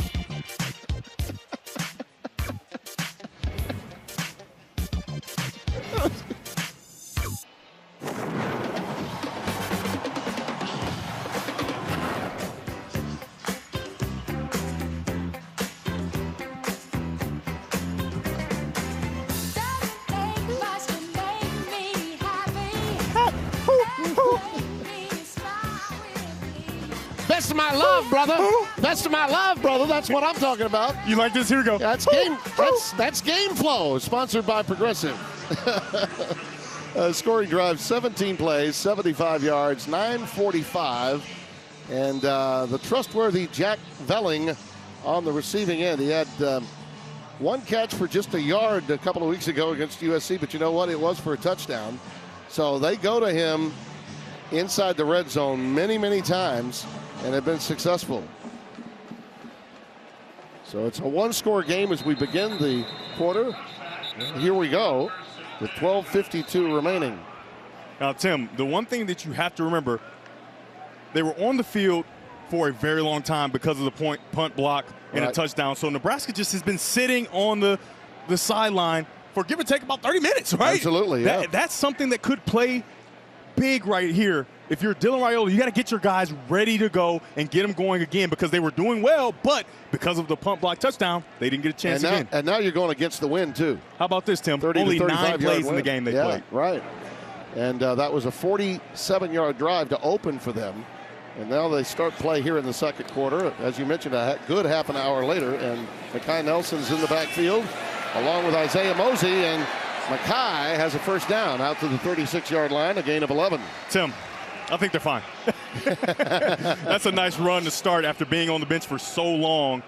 Best of my love, brother. Best of my love, brother. That's what I'm talking about.
You like this? Here we go.
That's game flow. Sponsored by Progressive. Scoring drive, 17 plays, 75 yards, 9:45, and the trustworthy Jack Velling on the receiving end. He had one catch for just a yard a couple of weeks ago against USC, but you know what? It was for a touchdown. So they go to him inside the red zone many, many times and have been successful. So it's a one-score game as we begin the quarter. Here we go with 12:52 remaining.
Now, Tim, the one thing that you have to remember, they were on the field for a very long time because of the punt block and a touchdown. So Nebraska just has been sitting on the sideline for give or take about 30 minutes, right?
Absolutely, yeah.
That's something that could play big right here. If you're Dylan Raiola, you got to get your guys ready to go and get them going again because they were doing well, but because of the punt block touchdown, they didn't get a chance again.
And now you're going against the wind, too.
How about this, Tim? Only 9 plays in the game they played.
Right. And that was a 47-yard drive to open for them. And now they start play here in the second quarter. As you mentioned, a good half an hour later, and Mekhi Nelson's in the backfield along with Isaiah Mosey, and Mekhi has a first down out to the 36-yard line, a gain of 11.
Tim, I think they're fine. That's a nice run to start after being on the bench for so long.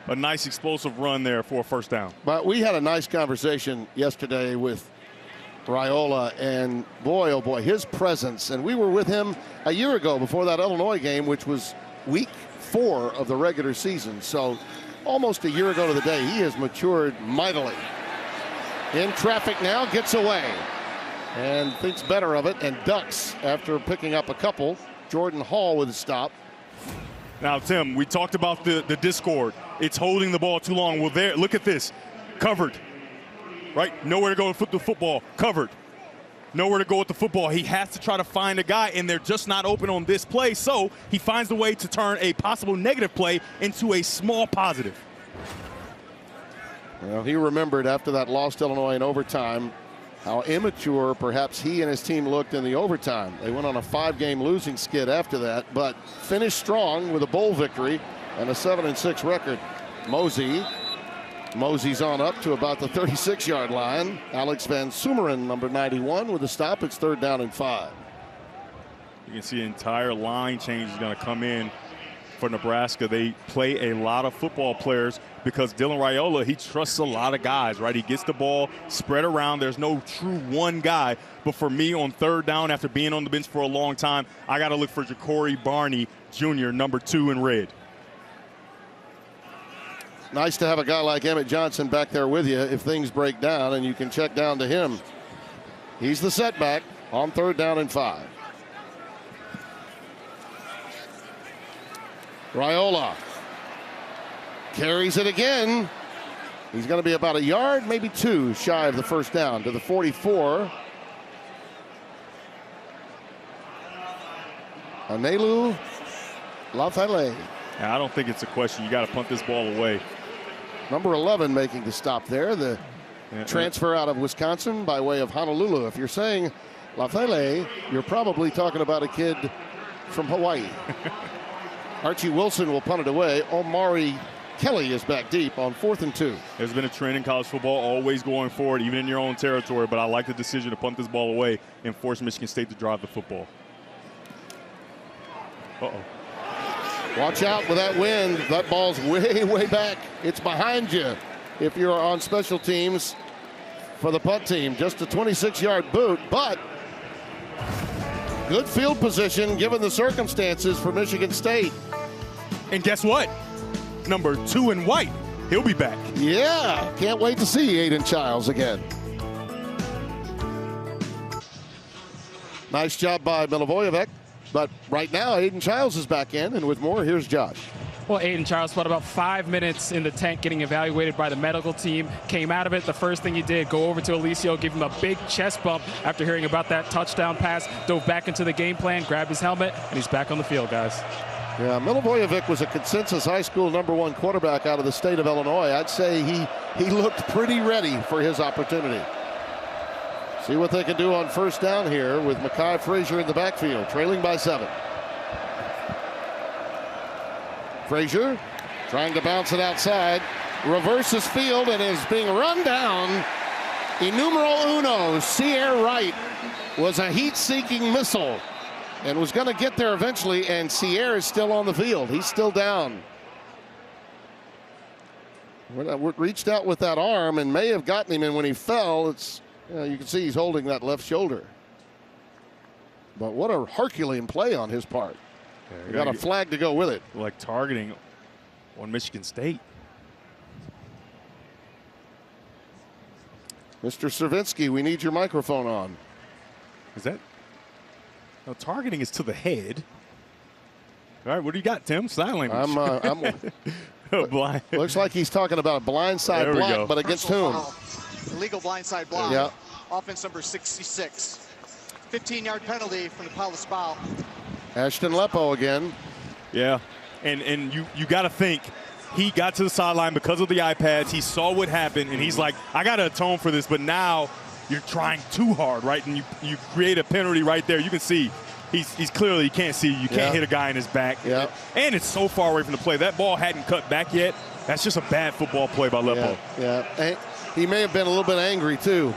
A nice explosive run there for a first down.
But we had a nice conversation yesterday with Raiola, and boy, oh boy, his presence. And we were with him a year ago before that Illinois game, which was week 4 of the regular season. So almost a year ago to the day, he has matured mightily. In traffic now, gets away and thinks better of it and ducks after picking up a couple. Jordan Hall with a stop.
Now, Tim, we talked about the discord. It's holding the ball too long. Well, there, look at this. Covered. Right? Nowhere to go with the football. Covered. Nowhere to go with the football. He has to try to find a guy, and they're just not open on this play. So he finds a way to turn a possible negative play into a small positive.
Well, he remembered after that loss to Illinois in overtime how immature perhaps he and his team looked in the overtime. They went on a 5-game losing skid after that, but finished strong with a bowl victory and a 7-6 record. Mosey's on up to about the 36-yard line. Alex Van Sumeren, number 91, with a stop. It's 3rd down and 5.
You can see an entire line change is going to come in for Nebraska. They play a lot of football players because Dylan Raiola, he trusts a lot of guys, right? He gets the ball spread around. There's no true one guy. But for me, on 3rd down, after being on the bench for a long time, I got to look for Ja'Cory Barney Jr., number 2 in red.
Nice to have a guy like Emmett Johnson back there with you if things break down, and you can check down to him. He's the setback on 3rd down and 5. Raiola carries it again. He's going to be about a yard, maybe 2 shy of the first down to the 44. Anelu Lafayette.
Now, I don't think it's a question. You got to punt this ball away.
Number 11 making the stop there. The transfer out of Wisconsin by way of Honolulu. If you're saying Lafayette, you're probably talking about a kid from Hawaii. Archie Wilson will punt it away. Omari Kelly is back deep on 4th and 2.
There's been a trend in college football, always going forward, even in your own territory, but I like the decision to punt this ball away and force Michigan State to drive the football. Uh-oh.
Watch out with that wind. That ball's way, way back. It's behind you if you're on special teams for the punt team. Just a 26-yard boot, but good field position given the circumstances for Michigan State.
And guess what? Number 2 in white. He'll be back.
Yeah, can't wait to see Aiden Childs again. Nice job by Milivojevic. But right now, Aiden Childs is back in, and with more, here's Josh.
Well, Aiden Childs spent about 5 minutes in the tent getting evaluated by the medical team. Came out of it. The first thing he did, go over to Alicio, give him a big chest bump after hearing about that touchdown pass, dove back into the game plan, grabbed his helmet, and he's back on the field, guys.
Yeah, Milivojevic was a consensus high school #1 quarterback out of the state of Illinois. I'd say he looked pretty ready for his opportunity. See what they can do on first down here with Mekhi Frazier in the backfield, trailing by 7. Frazier trying to bounce it outside, reverses field and is being run down. In numero uno, Sierra Wright was a heat-seeking missile and was going to get there eventually, and Sierra is still on the field. He's still down. Reached out with that arm and may have gotten him, and when he fell, you can see he's holding that left shoulder. But what a Herculean play on his part. Yeah, got a flag to go with it.
Like targeting on Michigan State.
Mr. Cervinsky, we need your microphone on.
Is that? No, targeting is to the head. All right, what do you got, Tim? Sign language.
I'm blind. Looks like he's talking about a blindside block, but against whom?
Illegal blindside block.
Yeah.
Offense number 66. 15-yard penalty from the Paulus foul.
Ashton Lepo again.
Yeah, and you got to think he got to the sideline because of the iPads. He saw what happened, and he's like, I got to atone for this. But now you're trying too hard, right? And you create a penalty right there. You can see he's clearly, you can't see. You can't hit a guy in his back.
Yeah.
And it's so far away from the play. That ball hadn't cut back yet. That's just a bad football play by Lepo.
Yeah. And he may have been a little bit angry, too,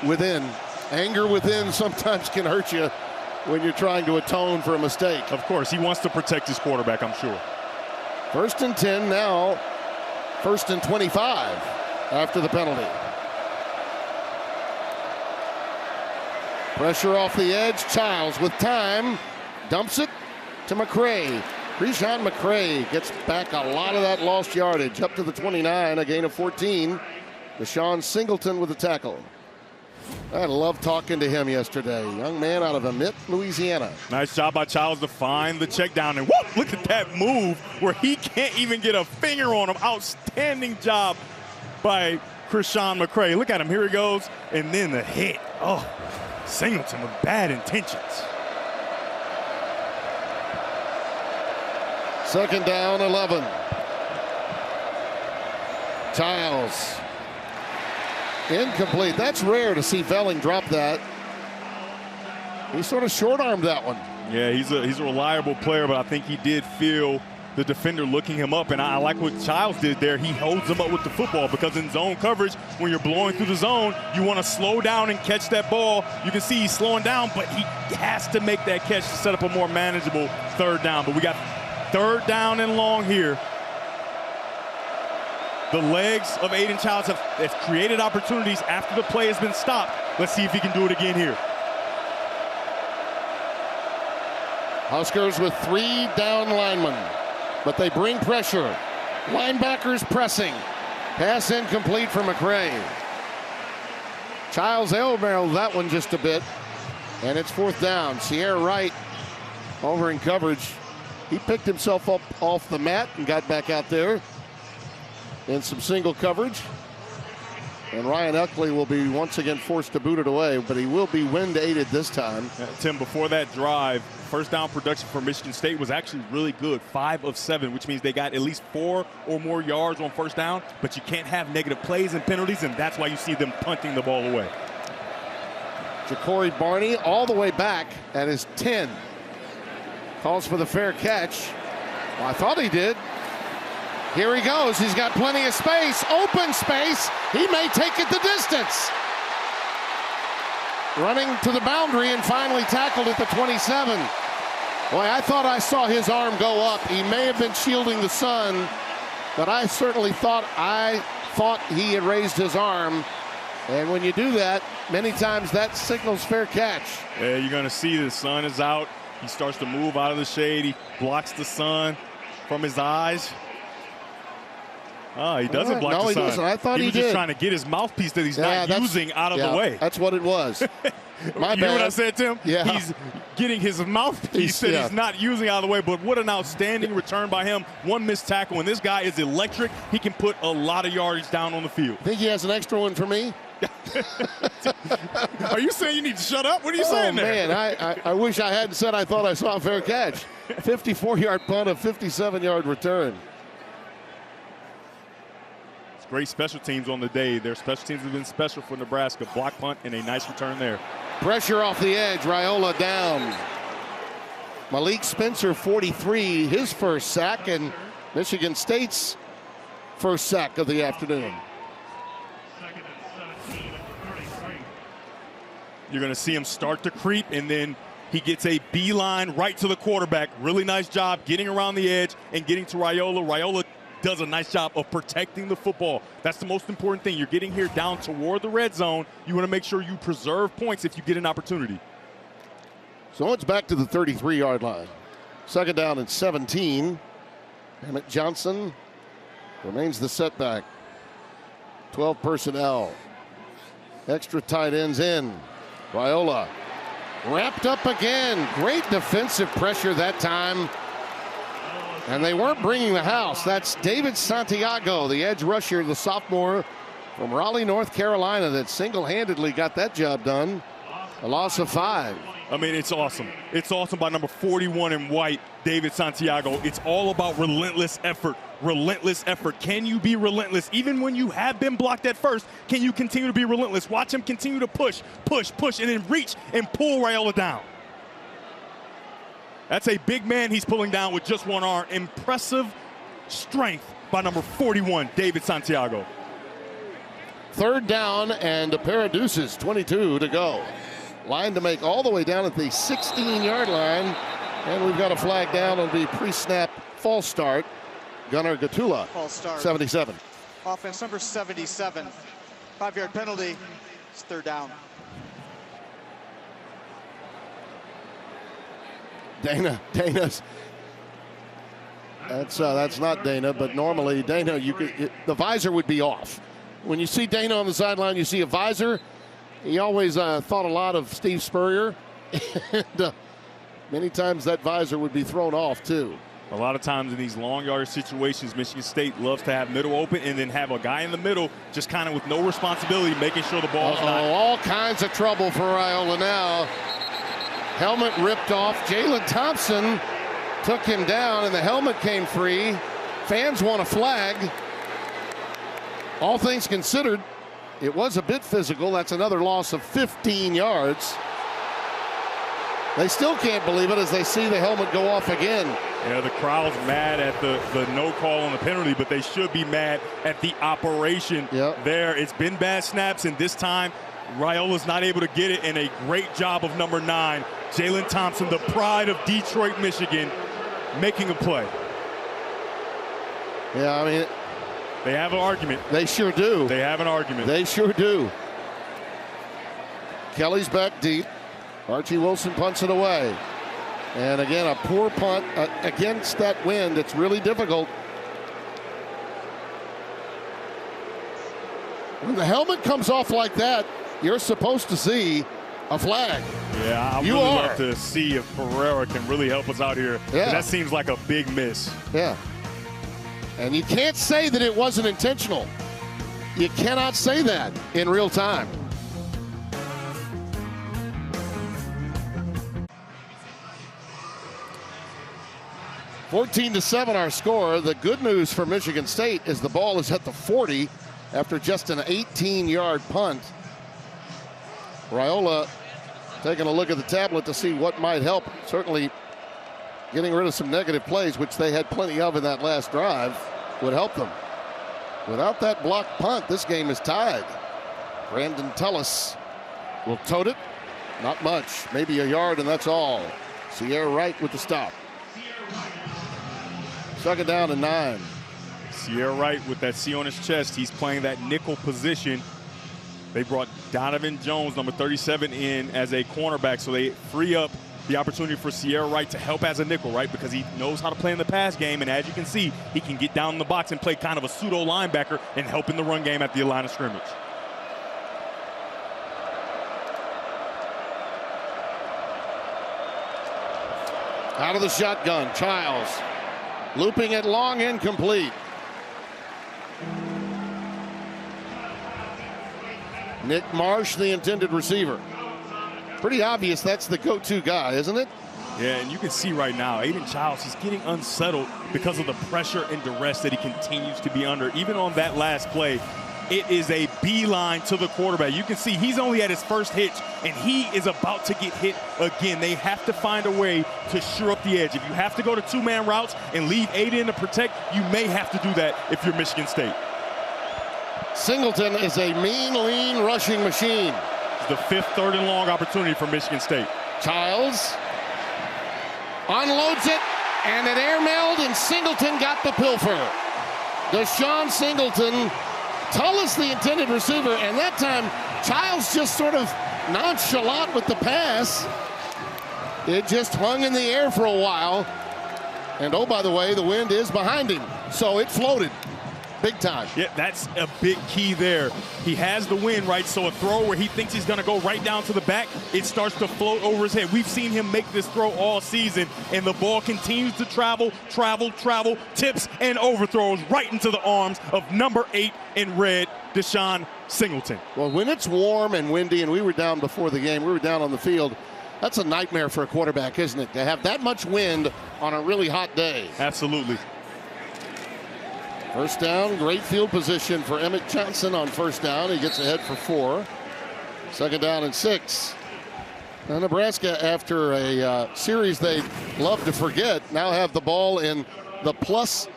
within. Anger within sometimes can hurt you when you're trying to atone for a mistake.
Of course, he wants to protect his quarterback, I'm sure.
1st and 10 now, 1st and 25 after the penalty. Pressure off the edge. Childs with time. Dumps it to McCray. Krishan McCray gets back a lot of that lost yardage. Up to the 29, a gain of 14. Deshaun Singleton with the tackle. I love talking to him yesterday. Young man out of Emmett, Louisiana.
Nice job by Childs to find the check down. And whoop, look at that move where he can't even get a finger on him. Outstanding job by Krishan McCray. Look at him. Here he goes. And then the hit. Oh, Singleton with bad intentions.
2nd down, 11. Childs. Incomplete. That's rare to see Velling drop that. He sort of short-armed that one.
Yeah, he's a reliable player, but I think he did feel the defender looking him up, and I like what Childs did there. He holds him up with the football because in zone coverage, when you're blowing through the zone, you want to slow down and catch that ball. You can see he's slowing down, but he has to make that catch to set up a more manageable 3rd down. But we got 3rd down and long here. The legs of Aiden Childs have created opportunities after the play has been stopped. Let's see if he can do it again here.
Huskers with 3 down linemen, but they bring pressure. Linebackers pressing. Pass incomplete for McCray. Childs elbowed that one just a bit, and it's 4th down. Sierra Wright over in coverage. He picked himself up off the mat and got back out there in some single coverage. And Ryan Uckley will be once again forced to boot it away, but he will be wind aided this time.
Tim, before that drive, 1st down production for Michigan State was actually really good, 5 of 7, which means they got at least 4 or more yards on 1st down, but you can't have negative plays and penalties, and that's why you see them punting the ball away.
Ja'Cory Barney all the way back at his 10. Calls for the fair catch. Well, I thought he did. Here he goes. He's got plenty of space, open space. He may take it the distance. Running to the boundary and finally tackled at the 27. Boy, I thought I saw his arm go up. He may have been shielding the sun, but I certainly thought he had raised his arm. And when you do that, many times that signals fair catch.
Yeah, you're going to see the sun is out. He starts to move out of the shade. He blocks the sun from his eyes. Oh, he doesn't block the sun.
No, he doesn't. I thought he
was
did.
just trying to get his mouthpiece that he's not using out of the way.
That's what it was. My
you
bad.
hear what I said, Tim?
Yeah.
He's getting his mouthpiece that he's not using out of the way, but what an outstanding return by him. One missed tackle, and this guy is electric. He can put a lot of yardage down on the field.
Think he has an extra one for me?
Are you saying you need to shut up? What are you saying there?
Man, I wish I hadn't said I thought I saw a fair catch. 54-yard punt, a 57-yard return.
It's great special teams on the day. Their special teams have been special for Nebraska. Block punt and a nice return there.
Pressure off the edge. Raiola down. Malik Spencer, 43, his first sack, and Michigan State's first sack of the afternoon.
You're going to see him start to creep, and then he gets a beeline right to the quarterback. Really nice job getting around the edge and getting to Raiola. Raiola does a nice job of protecting the football. That's the most important thing. You're getting here down toward the red zone. You want to make sure you preserve points if you get an opportunity.
So it's back to the 33-yard line. Second down and 17. Emmett Johnson remains the setback. 12 personnel. Extra tight ends in. Raiola wrapped up again. Great defensive pressure that time. And they weren't bringing the house. That's David Santiago, the edge rusher, the sophomore from Raleigh, North Carolina, that single-handedly got that job done. A loss of 5.
I mean, it's awesome. It's awesome by number 41 in white, David Santiago. It's all about relentless effort. Relentless effort. Can you be relentless? Even when you have been blocked at first, can you continue to be relentless? Watch him continue to push, and then reach and pull Raiola down. That's a big man he's pulling down with just one arm. Impressive strength by number 41, David Santiago.
Third down and a pair of deuces, 22 to go. Line to make all the way down at the 16-yard line. And we've got a flag down on the pre-snap false start. Gunnar Gatula,
False start.
77.
Offense number 77. 5-yard penalty. It's third down.
Dana's. That's not Dana, but normally Dana, the visor would be off. When you see Dana on the sideline, you see a visor. He always thought a lot of Steve Spurrier, and many times that visor would be thrown off too.
A lot of times in these long yardage situations, Michigan State loves to have middle open and then have a guy in the middle just kind of with no responsibility, making sure the ball's not.
All kinds of trouble for Raiola now. Helmet ripped off. Jalen Thompson took him down, and the helmet came free. Fans want a flag. All things considered, it was a bit physical. That's another loss of 15 yards. They still can't believe it as they see the helmet go off again.
Yeah, the crowd's mad at the no call on the penalty, but they should be mad at the operation there. It's been bad snaps, and this time Raiola's not able to get it, and a great job of number 9, Jalen Thompson, the pride of Detroit, Michigan, making a play.
Yeah, I mean,
they have an argument.
They sure do.
They have an argument.
They sure do. Kelly's back deep. Archie Wilson punts it away. And again, a poor punt against that wind. It's really difficult. When the helmet comes off like that, you're supposed to see a flag.
Yeah, I really love to see if Pereira can really help us out here.
Yeah.
That seems like a big miss.
Yeah. And you can't say that it wasn't intentional. You cannot say that in real time. (14-7) our score. The good news for Michigan State is the ball is at the 40 after just an 18-yard punt. Raiola taking a look at the tablet to see what might help. Certainly getting rid of some negative plays, which they had plenty of in that last drive. would help them. Without that blocked punt, this game is tied. Brandon Tullis will tote it. Not much, maybe a yard, and that's all. Sierra Wright with the stop. 2nd down and 9.
Sierra Wright with that C on his chest. He's playing that nickel position. They brought Donovan Jones, number 37, in as a cornerback, so they free up the opportunity for Sierra Wright to help as a nickel, right? Because he knows how to play in the pass game, and as you can see, he can get down in the box and play kind of a pseudo linebacker and help in the run game at the line of scrimmage.
Out of the shotgun, Childs. Looping it long, incomplete. Nick Marsh, the intended receiver. Pretty obvious that's the go-to guy, isn't it?
Yeah, and you can see right now, Aiden Childs, he's getting unsettled because of the pressure and duress that he continues to be under. Even on that last play, it is a beeline to the quarterback. You can see he's only at his first hitch, and he is about to get hit again. They have to find a way to shore up the edge. If you have to go to two-man routes and leave Aiden to protect, you may have to do that if you're Michigan State.
Singleton is a mean, lean rushing machine.
It's the 5th 3rd and long opportunity for Michigan State.
Childs unloads it, and it airmailed, and Singleton got the pilfer. Deshaun Singleton, Tullis the intended receiver, and that time Childs just sort of nonchalant with the pass. It just hung in the air for a while. And oh, by the way, the wind is behind him, so it floated big time.
Yeah, that's a big key there. He has the wind, right? So a throw where he thinks he's going to go right down to the back, it starts to float over his head. We've seen him make this throw all season, and the ball continues to travel, tips and overthrows right into the arms of number 8 in red, Deshaun Singleton.
Well, when it's warm and windy, and we were down before the game, we were down on the field, that's a nightmare for a quarterback, isn't it? To have that much wind on a really hot day.
Absolutely.
First down, great field position for Emmett Johnson on first down. He gets ahead for 4. 2nd down and 6. Now Nebraska, after a series they love to forget, now have the ball in the plus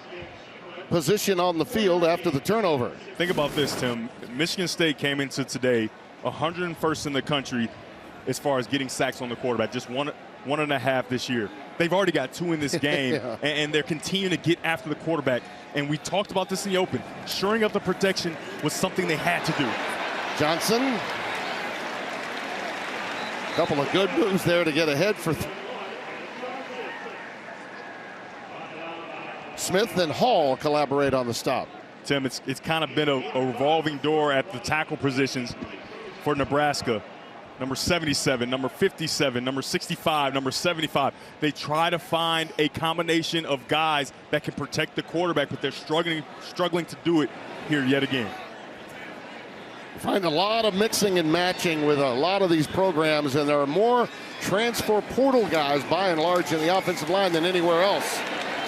position on the field after the turnover.
Think about this, Tim. Michigan State came into today 101st in the country as far as getting sacks on the quarterback, just one and a half this year. They've already got 2 in this game,
yeah.
and they're continuing to get after the quarterback. And we talked about this in the open. Shoring up the protection was something they had to do.
Johnson. A couple of good moves there to get ahead for Smith and Hall collaborate on the stop.
Tim, it's kind of been a revolving door at the tackle positions for Nebraska. Number 77, number 57, number 65, number 75. They try to find a combination of guys that can protect the quarterback, but they're struggling to do it here yet again.
You find a lot of mixing and matching with a lot of these programs, and there are more transfer portal guys by and large in the offensive line than anywhere else.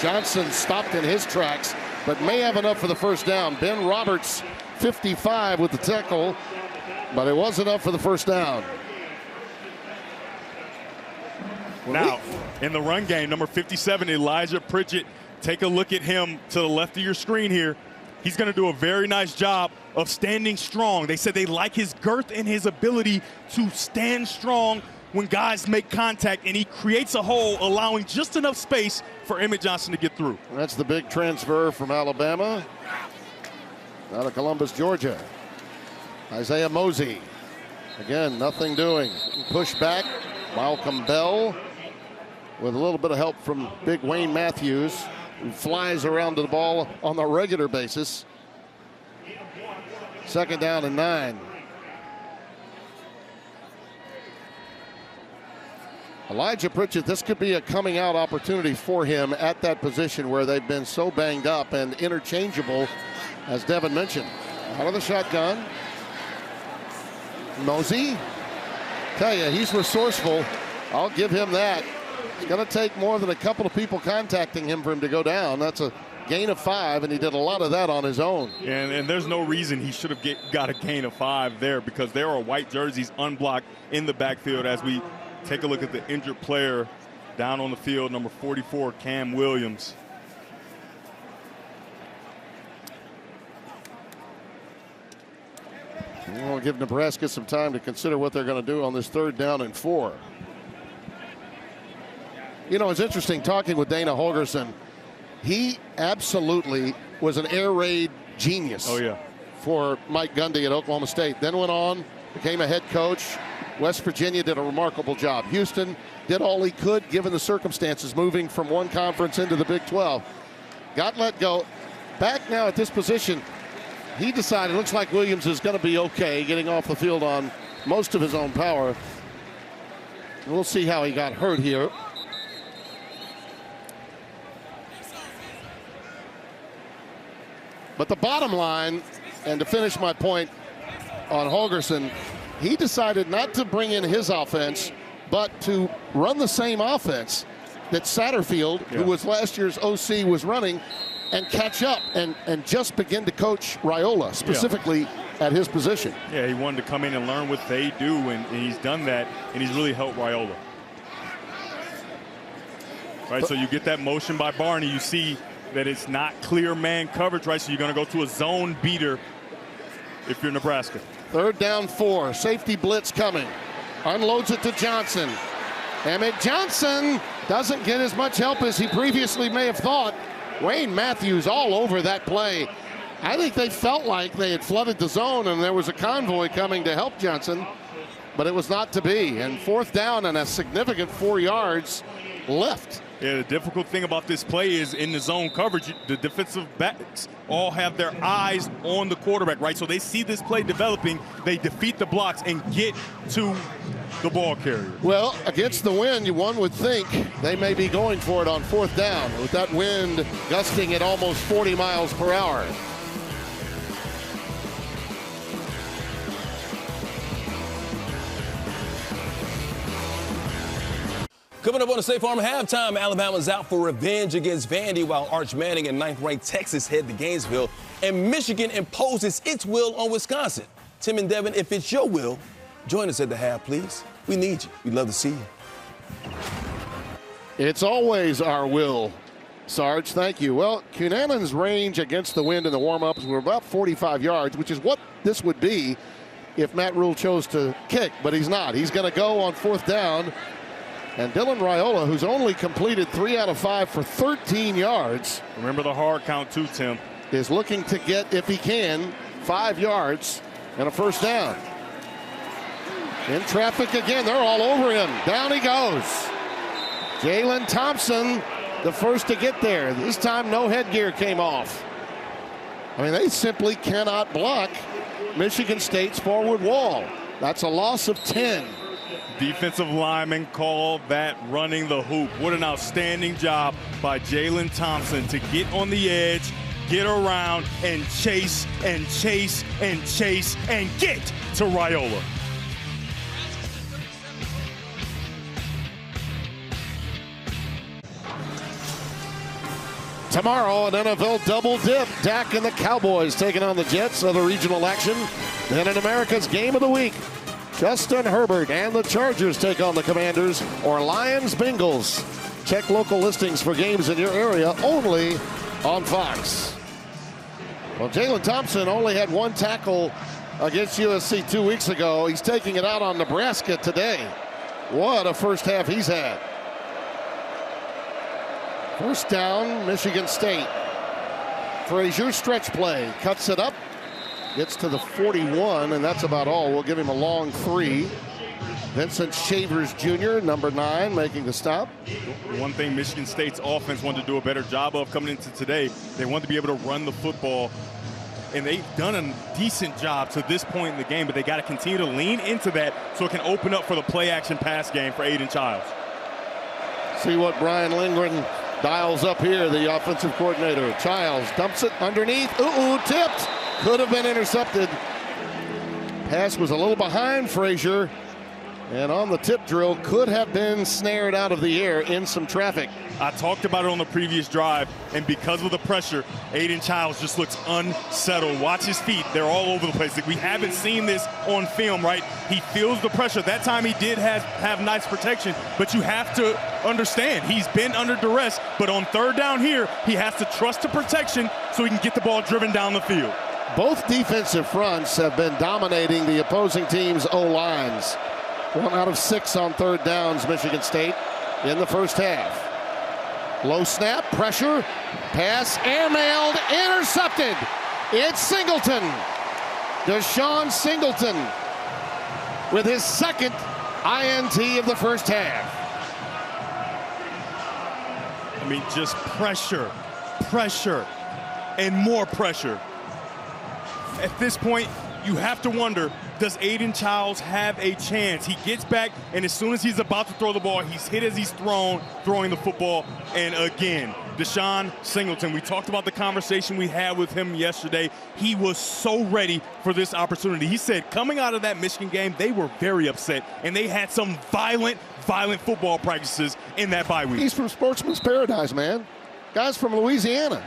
Johnson stopped in his tracks, but may have enough for the first down. Ben Roberts, 55 with the tackle, but it was enough for the first down.
Now, in the run game, number 57, Elijah Pritchett. Take a look at him to the left of your screen here. He's going to do a very nice job of standing strong. They said they like his girth and his ability to stand strong when guys make contact, and he creates a hole, allowing just enough space for Emmett Johnson to get through.
That's the big transfer from Alabama out of Columbus, Georgia. Isaiah Mosey. Again, nothing doing. Push back. Malcolm Bell with a little bit of help from big Wayne Matthews, who flies around to the ball on a regular basis. 2nd down and 9. Elijah Pritchett, this could be a coming out opportunity for him at that position where they've been so banged up and interchangeable, as Devin mentioned. Out of the shotgun. Mosey. Tell you, he's resourceful. I'll give him that. It's going to take more than a couple of people contacting him for him to go down. That's a gain of 5, and he did a lot of that on his own.
And there's no reason he should have got a gain of 5 there, because there are white jerseys unblocked in the backfield as we take a look at the injured player down on the field, number 44, Cam Williams.
We'll give Nebraska some time to consider what they're going to do on this 3rd down and 4. You know, it's interesting talking with Dana Holgorsen. He absolutely was an air raid genius.
Oh, yeah.
For Mike Gundy at Oklahoma State. Then went on, became a head coach. West Virginia did a remarkable job. Houston did all he could given the circumstances, moving from one conference into the Big 12. Got let go. Back now at this position, he decided, looks like Williams is going to be okay getting off the field on most of his own power. We'll see how he got hurt here. But the bottom line, and to finish my point on Holgorsen, he decided not to bring in his offense, but to run the same offense that Satterfield, who was last year's OC, was running, and catch up and just begin to coach Raiola, specifically at his position.
Yeah, he wanted to come in and learn what they do, and he's done that, and he's really helped Raiola. Right, so you get that motion by Barney. You see that it's not clear man coverage, right? So you're going to go to a zone beater if you're Nebraska.
3rd down 4, safety blitz coming. Unloads it to Johnson. Emmett Johnson doesn't get as much help as he previously may have thought. Wayne Matthews all over that play. I think they felt like they had flooded the zone and there was a convoy coming to help Johnson, but it was not to be. And 4th down and a significant 4 yards left.
Yeah, the difficult thing about this play is in the zone coverage, the defensive backs all have their eyes on the quarterback, right? So they see this play developing, they defeat the blocks and get to the ball carrier.
Well, against the wind, one would think they may be going for it on 4th down with that wind gusting at almost 40 miles per hour.
Coming up on the State Farm halftime, Alabama's out for revenge against Vandy while Arch Manning and 9th-ranked Texas head to Gainesville, and Michigan imposes its will on Wisconsin. Tim and Devin, if it's your will, join us at the half, please. We need you. We'd love to see you.
It's always our will, Sarge. Thank you. Well, Cunanan's range against the wind in the warm-ups were about 45 yards, which is what this would be if Matt Rule chose to kick, but he's not. He's going to go on 4th down. And Dylan Raiola, who's only completed 3 out of 5 for 13 yards.
Remember the hard count too, Tim.
Is looking to get, if he can, 5 yards and a 1st down. In traffic again, they're all over him. Down he goes. Jalen Thompson, the first to get there. This time no headgear came off. I mean, they simply cannot block Michigan State's forward wall. That's a loss of 10.
Defensive lineman called that running the hoop. What an outstanding job by Jalen Thompson to get on the edge, get around, and chase and chase and chase and get to Raiola.
Tomorrow, an NFL double dip. Dak and the Cowboys taking on the Jets. Other regional action. Then in America's Game of the Week, Justin Herbert and the Chargers take on the Commanders, or Lions-Bengals. Check local listings for games in your area only on Fox. Well, Jalen Thompson only had 1 tackle against USC 2 weeks ago. He's taking it out on Nebraska today. What a first half he's had. 1st down, Michigan State. Frazier stretch play, cuts it up. Gets to the 41, and that's about all. We'll give him a long 3. Vincent Shavers Jr., number 9, making the stop.
One thing Michigan State's offense wanted to do a better job of coming into today, they wanted to be able to run the football, and they've done a decent job to this point in the game, but they got to continue to lean into that so it can open up for the play-action pass game for Aiden Childs.
See what Brian Lindgren dials up here, the offensive coordinator. Childs dumps it underneath. Ooh, tipped. Could have been intercepted. Pass was a little behind Frazier, and on the tip drill could have been snared out of the air in some traffic.
I talked about it on the previous drive, and because of the pressure, Aiden Childs just looks unsettled. Watch his feet. They're all over the place. Like, we haven't seen this on film, right? He feels the pressure. That time he did have nice protection, but you have to understand he's been under duress, but on 3rd down here, he has to trust the protection so he can get the ball driven down the field.
Both defensive fronts have been dominating the opposing team's O-lines. 1 out of 6 on third downs, Michigan State, in the first half. Low snap, pressure, pass, airmailed, intercepted. It's Singleton. Deshaun Singleton with his second INT of the first half.
I mean, just pressure, pressure, and more pressure. At this point, you have to wonder, does Aiden Childs have a chance? He gets back, and as soon as he's about to throw the ball, he's hit as he's throwing the football. And again, Deshaun Singleton, we talked about the conversation we had with him yesterday. He was so ready for this opportunity. He said coming out of that Michigan game, they were very upset, and they had some violent football practices in that bye week.
He's from Sportsman's Paradise, man. Guy's from Louisiana.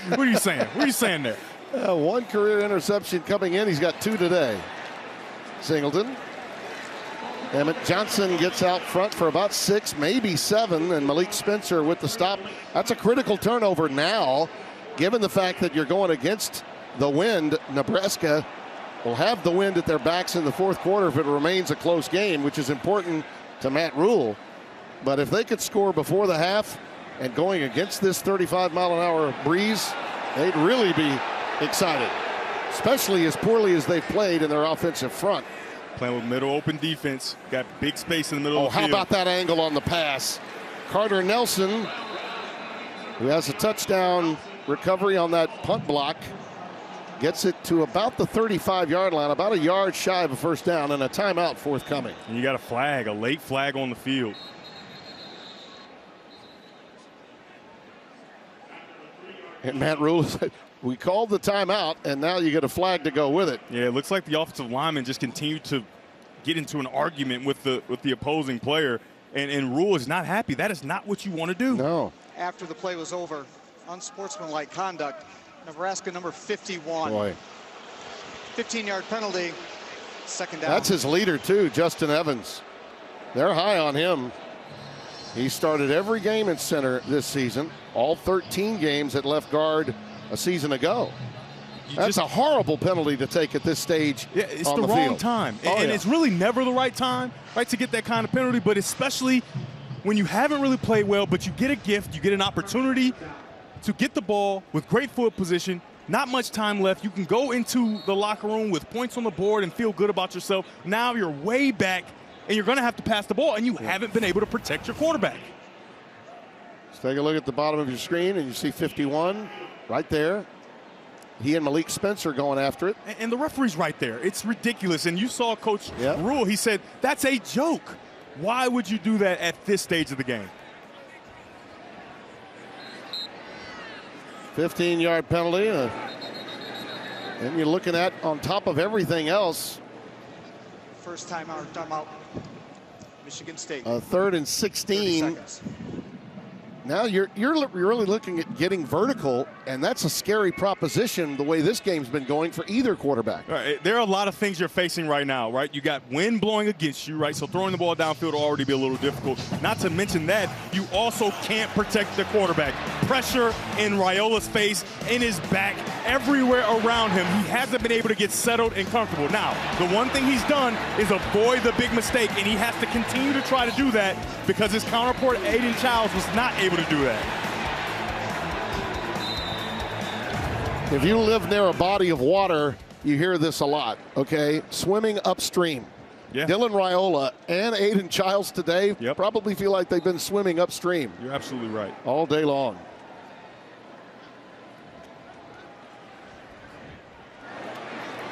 What are you saying? What are you saying there?
1 career interception coming in. He's got 2 today. Singleton. Emmett Johnson gets out front for about 6, maybe 7, and Malik Spencer with the stop. That's a critical turnover now, given the fact that you're going against the wind. Nebraska will have the wind at their backs in the fourth quarter if it remains a close game, which is important to Matt Rule. But if they could score before the half and going against this 35-mile-an-hour breeze, they'd really be excited, especially as poorly as they've played in their offensive front.
Playing with middle open defense, got big space in the middle of the
how
field.
about that angle on the pass? Carter Nelson, who has a touchdown recovery on that punt block, gets it to about the 35-yard line, about a yard shy of a first down, and a timeout forthcoming.
And you got a flag, a late flag on the field.
And Matt Rule said, we called the timeout, and now you get a flag to go with it.
Yeah, it looks like the offensive lineman just continued to get into an argument with the opposing player, and Rule is not happy. That is not what you want to do.
No.
After the play was over, unsportsmanlike conduct. Nebraska number 51.
Boy.
15-yard penalty, second down.
That's his leader, too, Justin Evans. They're high on him. He started every game in center this season, all 13 games at left guard a season ago. That's a horrible penalty to take at this stage.
Yeah, it's
on
the
the
wrong
field.
time. And it's really never the right time, right, to get that kind of penalty, but especially when you haven't really played well, but you get a gift, you get an opportunity to get the ball with great foot position, not much time left. You can go into the locker room with points on the board and feel good about yourself. Now you're way back, and you're going to have to pass the ball, and you haven't been able to protect your quarterback.
Let's take a look at the bottom of your screen, and you see 51 right there. He and Malik Spencer going after it.
And the referee's right there. It's ridiculous. And you saw Coach Rule. He said, that's a joke. Why would you do that at this stage of the game?
15-yard penalty. And you're looking at, on top of everything else,
First timeout, Michigan State.
3rd and 16. Now you're really looking at getting vertical, and that's a scary proposition the way this game's been going for either quarterback.
All right, there are a lot of things you're facing right now, right? You got wind blowing against you, right? So throwing the ball downfield will already be a little difficult. Not to mention that you also can't protect the quarterback. Pressure in Raiola's face, in his back, everywhere around him. He hasn't been able to get settled and comfortable. Now, the one thing he's done is avoid the big mistake, and he has to continue to try to do that because his counterpart, Aiden Childs, was not able to do that.
If you live near a body of water, you hear this a lot, okay? Swimming upstream.
Yeah.
Dylan Raiola and Aiden Childs today probably feel like they've been swimming upstream.
You're absolutely right.
All day long.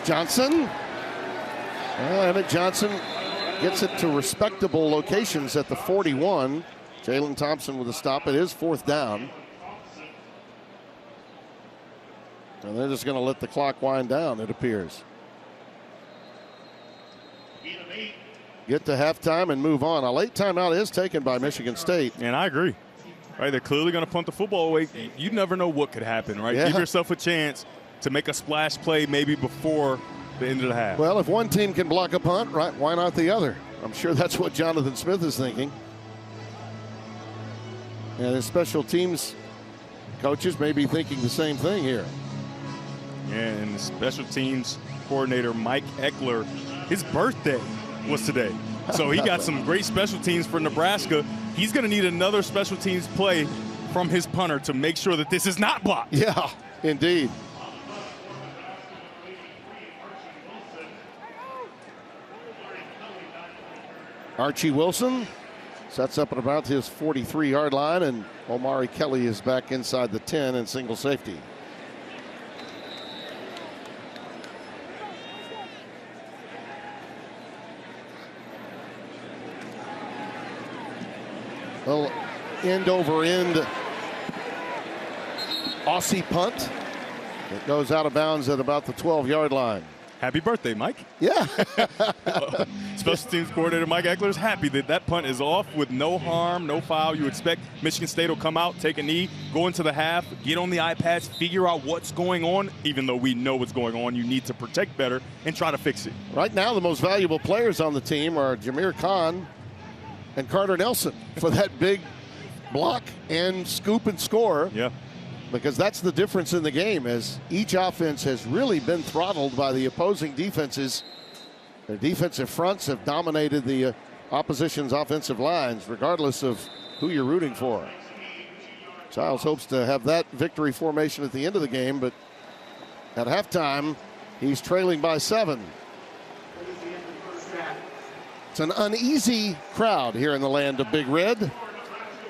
Johnson. Well, Emmett Johnson gets it to respectable locations at the 41. Jalen Thompson with a stop. It is 4th down. And they're just going to let the clock wind down, it appears. Get to halftime and move on. A late timeout is taken by Michigan State.
And I agree. Right, they're clearly going to punt the football away. You never know what could happen, right?
Yeah.
Give yourself a chance to make a splash play maybe before the end of the half.
Well, if one team can block a punt, right, why not the other? I'm sure that's what Jonathan Smith is thinking. And his special teams coaches may be thinking the same thing here.
And the special teams coordinator, Mike Eckler, his birthday was today. So he got some great special teams for Nebraska. He's going to need another special teams play from his punter to make sure that this is not blocked.
Yeah, indeed. Archie Wilson sets up at about his 43-yard line, and Omari Kelly is back inside the 10 in single safety. Well, end over end Aussie punt. It goes out of bounds at about the 12-yard line.
Happy birthday, Mike.
Yeah.
Special teams coordinator Mike Eckler is happy that that punt is off with no harm, no foul. You expect Michigan State will come out, take a knee, go into the half, get on the iPads, figure out what's going on. Even though we know what's going on, you need to protect better and try to fix it.
Right now, the most valuable players on the team are Jameer Khan and Carter Nelson for that big block and scoop and score.
Yeah.
Because that's the difference in the game, as each offense has really been throttled by the opposing defenses. Their defensive fronts have dominated the opposition's offensive lines, regardless of who you're rooting for. Childs hopes to have that victory formation at the end of the game, but at halftime, he's trailing by 7. It's an uneasy crowd here in the land of Big Red.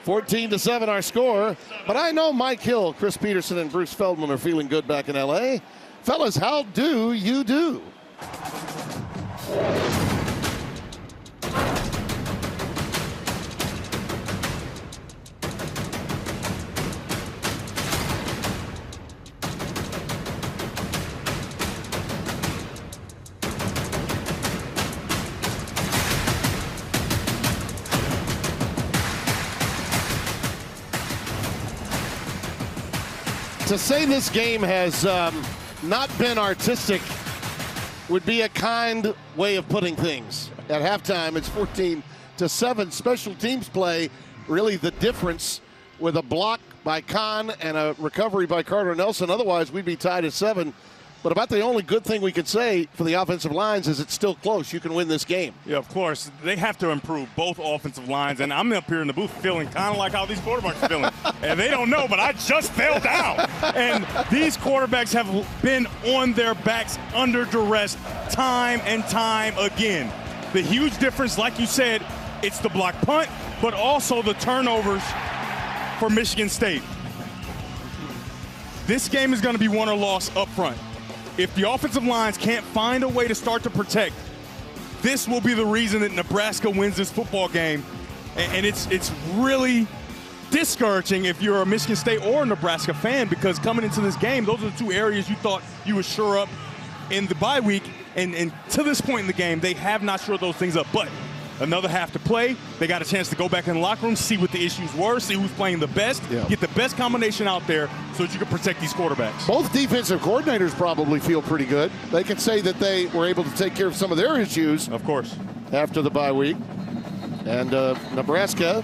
14-7 our score, but I know Mike Hill, Chris Peterson, and Bruce Feldman are feeling good back in LA. Fellas, how do you do? To say this game has not been artistic would be a kind way of putting things. At halftime, it's 14-7. Special teams play really the difference with a block by Khan and a recovery by Carter Nelson. Otherwise, we'd be tied at 7. But about the only good thing we could say for the offensive lines is it's still close. You can win this game.
Yeah, of course. They have to improve both offensive lines. And I'm up here in the booth feeling kind of like how these quarterbacks are feeling. And they don't know, but I just fell down. And these quarterbacks have been on their backs under duress time and time again. The huge difference, like you said, it's the block punt, but also the turnovers for Michigan State. This game is going to be won or lost up front. If the offensive lines can't find a way to start to protect, this will be the reason that Nebraska wins this football game. And it's really discouraging if you're a Michigan State or a Nebraska fan, because coming into this game, those are the two areas you thought you would shore up in the bye week. And to this point in the game, they have not shored those things up. But another half to play. They got a chance to go back in the locker room, see what the issues were, see who's playing the best, get the best combination out there so that you can protect these quarterbacks.
Both defensive coordinators probably feel pretty good. They can say that they were able to take care of some of their issues.
Of course.
After the bye week. And Nebraska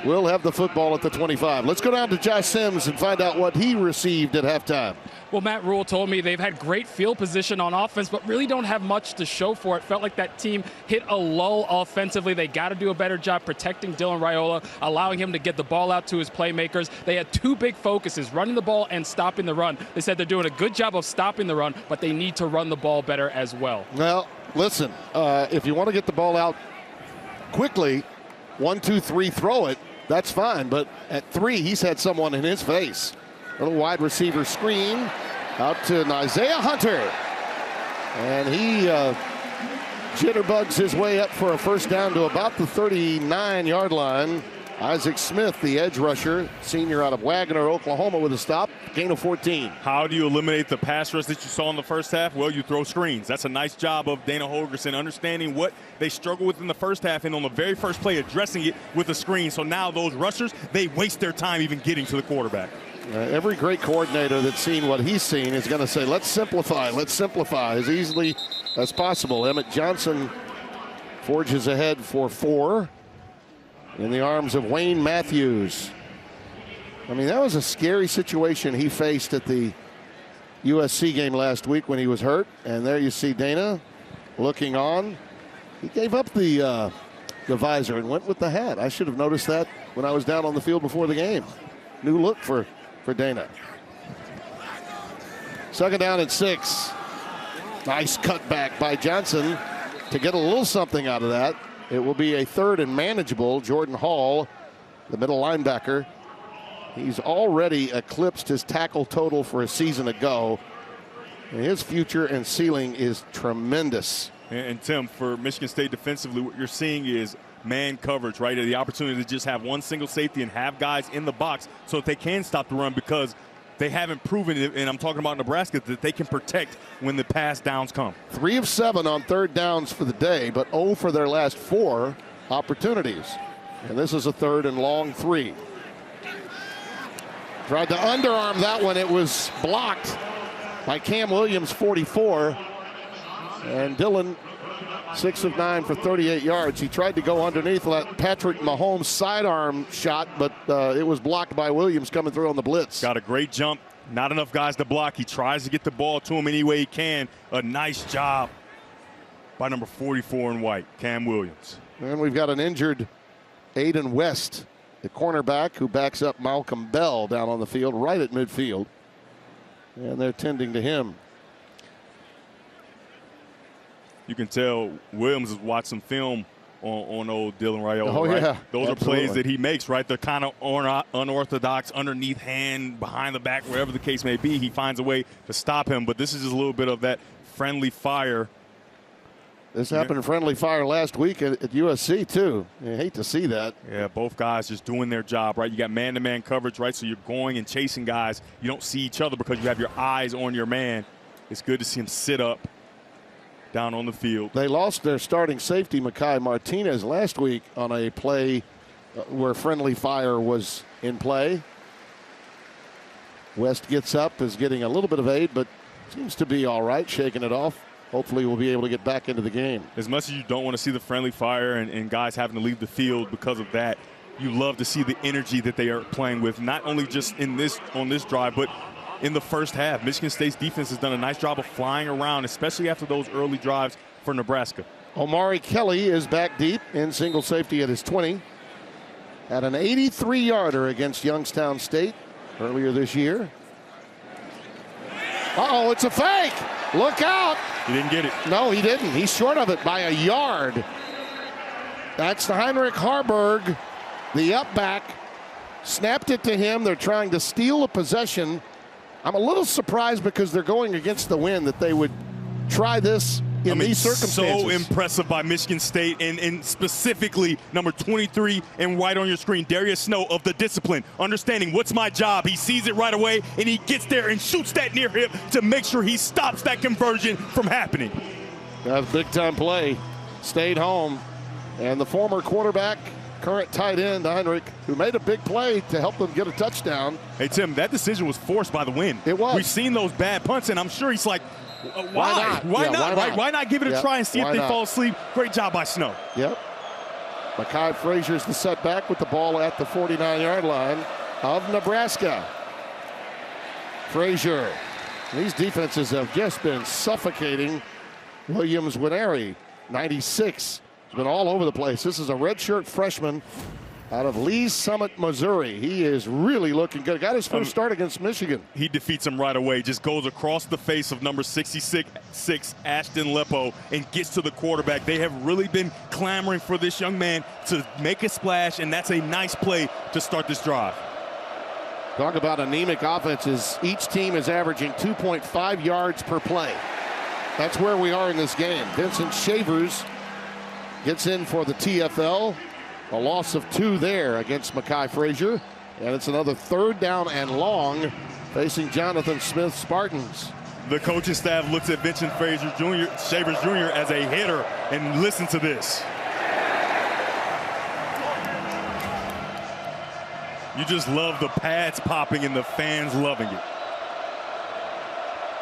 will have the football at the 25. Let's go down to Josh Sims and find out what he received at halftime.
Well, Matt Rule told me they've had great field position on offense, but really don't have much to show for it. Felt like that team hit a lull offensively. They got to do a better job protecting Dylan Raiola, allowing him to get the ball out to his playmakers. They had two big focuses, running the ball and stopping the run. They said they're doing a good job of stopping the run, but they need to run the ball better as well.
Well, listen, if you want to get the ball out quickly, 1, 2, 3, throw it, that's fine. But at 3, he's had someone in his face. Little wide receiver screen out to Isaiah Hunter. And he jitterbugs his way up for a first down to about the 39-yard line. Isaac Smith, the edge rusher, senior out of Wagoner, Oklahoma, with a stop, gain of 14.
How do you eliminate the pass rush that you saw in the first half? Well, you throw screens. That's a nice job of Dana Holgorsen understanding what they struggled with in the first half, and on the very first play addressing it with a screen. So now those rushers, they waste their time even getting to the quarterback.
Every great coordinator that's seen what he's seen is going to say, let's simplify as easily as possible. Emmett Johnson forges ahead for 4 in the arms of Wayne Matthews. I mean, that was a scary situation he faced at the USC game last week when he was hurt. And there you see Dana looking on. He gave up the visor and went with the hat. I should have noticed that when I was down on the field before the game. New look for Dana. Second down and 6. Nice cutback by Johnson to get a little something out of that. It will be a third and manageable. Jordan Hall, the middle linebacker, he's already eclipsed his tackle total for a season ago. And his future and ceiling is tremendous.
And Tim, for Michigan State defensively, what you're seeing is man coverage, right? The opportunity to just have one single safety and have guys in the box so that they can stop the run, because they haven't proven it, and I'm talking about Nebraska, that they can protect when the pass downs come.
3 of 7 on third downs for the day, but 0 for their last 4 opportunities. And this is a third and long 3. Tried to underarm that one. It was blocked by Cam Williams, 44. And Dillon, 6 of 9 for 38 yards. He tried to go underneath that Patrick Mahomes sidearm shot, but it was blocked by Williams coming through on the blitz.
Got a great jump. Not enough guys to block. He tries to get the ball to him any way he can. A nice job by number 44 in white, Cam Williams.
And we've got an injured Aiden West, the cornerback, who backs up Malcolm Bell down on the field right at midfield. And they're tending to him.
You can tell Williams has watched some film on old Dylan Raiola.
Oh,
right?
yeah.
Those
Absolutely.
are plays that he makes, right? They're kind of unorthodox, underneath hand, behind the back, wherever the case may be. He finds a way to stop him, but this is just a little bit of that friendly fire.
This happened in friendly fire last week at USC, too. You hate to see that.
Yeah, both guys just doing their job, right? You got man-to-man coverage, right? So you're going and chasing guys. You don't see each other because you have your eyes on your man. It's good to see him sit up down on the field.
They lost their starting safety, Mekhi Martinez, last week on a play where friendly fire was in play. West gets up, is getting a little bit of aid, but seems to be all right, shaking it off. Hopefully we'll be able to get back into the game.
As much as you don't want to see the friendly fire and guys having to leave the field because of that, you love to see the energy that they are playing with, not only just on this drive, but in the first half. Michigan State's defense has done a nice job of flying around, especially after those early drives for Nebraska.
Omari Kelly is back deep in single safety at his 20. Had an 83-yarder against Youngstown State earlier this year. Uh-oh, it's a fake. Look out.
He didn't get it.
No, he didn't. He's short of it by a yard. That's the Heinrich Harburg, the up back. Snapped it to him. They're trying to steal a possession. I'm a little surprised because they're going against the wind that they would try this in these circumstances.
So impressive by Michigan State, and specifically number 23 and white on your screen, Darius Snow, of the discipline, understanding what's my job. He sees it right away, and he gets there and shoots that near hip to make sure he stops that conversion from happening.
That's a big-time play. Stayed home. And the former quarterback, current tight end, Heinrich, who made a big play to help them get a touchdown.
Hey, Tim, that decision was forced by the wind.
It was.
We've seen those bad punts, and I'm sure he's like,
Why not?
Why
Yeah,
not?
why
Right?
not?
Why not give it a
Yep.
try and see if
Why
they
not?
fall asleep? Great job by Snow.
Yep. Mekhi Frazier's the setback with the ball at the 49-yard line of Nebraska. Frazier. These defenses have just been suffocating Williams-Winery. 96. He's been all over the place. This is a redshirt freshman out of Lee's Summit, Missouri. He is really looking good. Got his first start against Michigan.
He defeats him right away, just goes across the face of number 66, Ashton Lepo, and gets to the quarterback. They have really been clamoring for this young man to make a splash, and that's a nice play to start this drive.
Talk about anemic offenses. Each team is averaging 2.5 yards per play. That's where we are in this game. Vincent Shavers gets in for the TFL. A loss of 2 there against Mekhi Frazier. And it's another third down and long facing Jonathan Smith Spartans.
The coaching staff looks at Vincent Shavers Jr. as a hitter, and listen to this. You just love the pads popping and the fans loving it.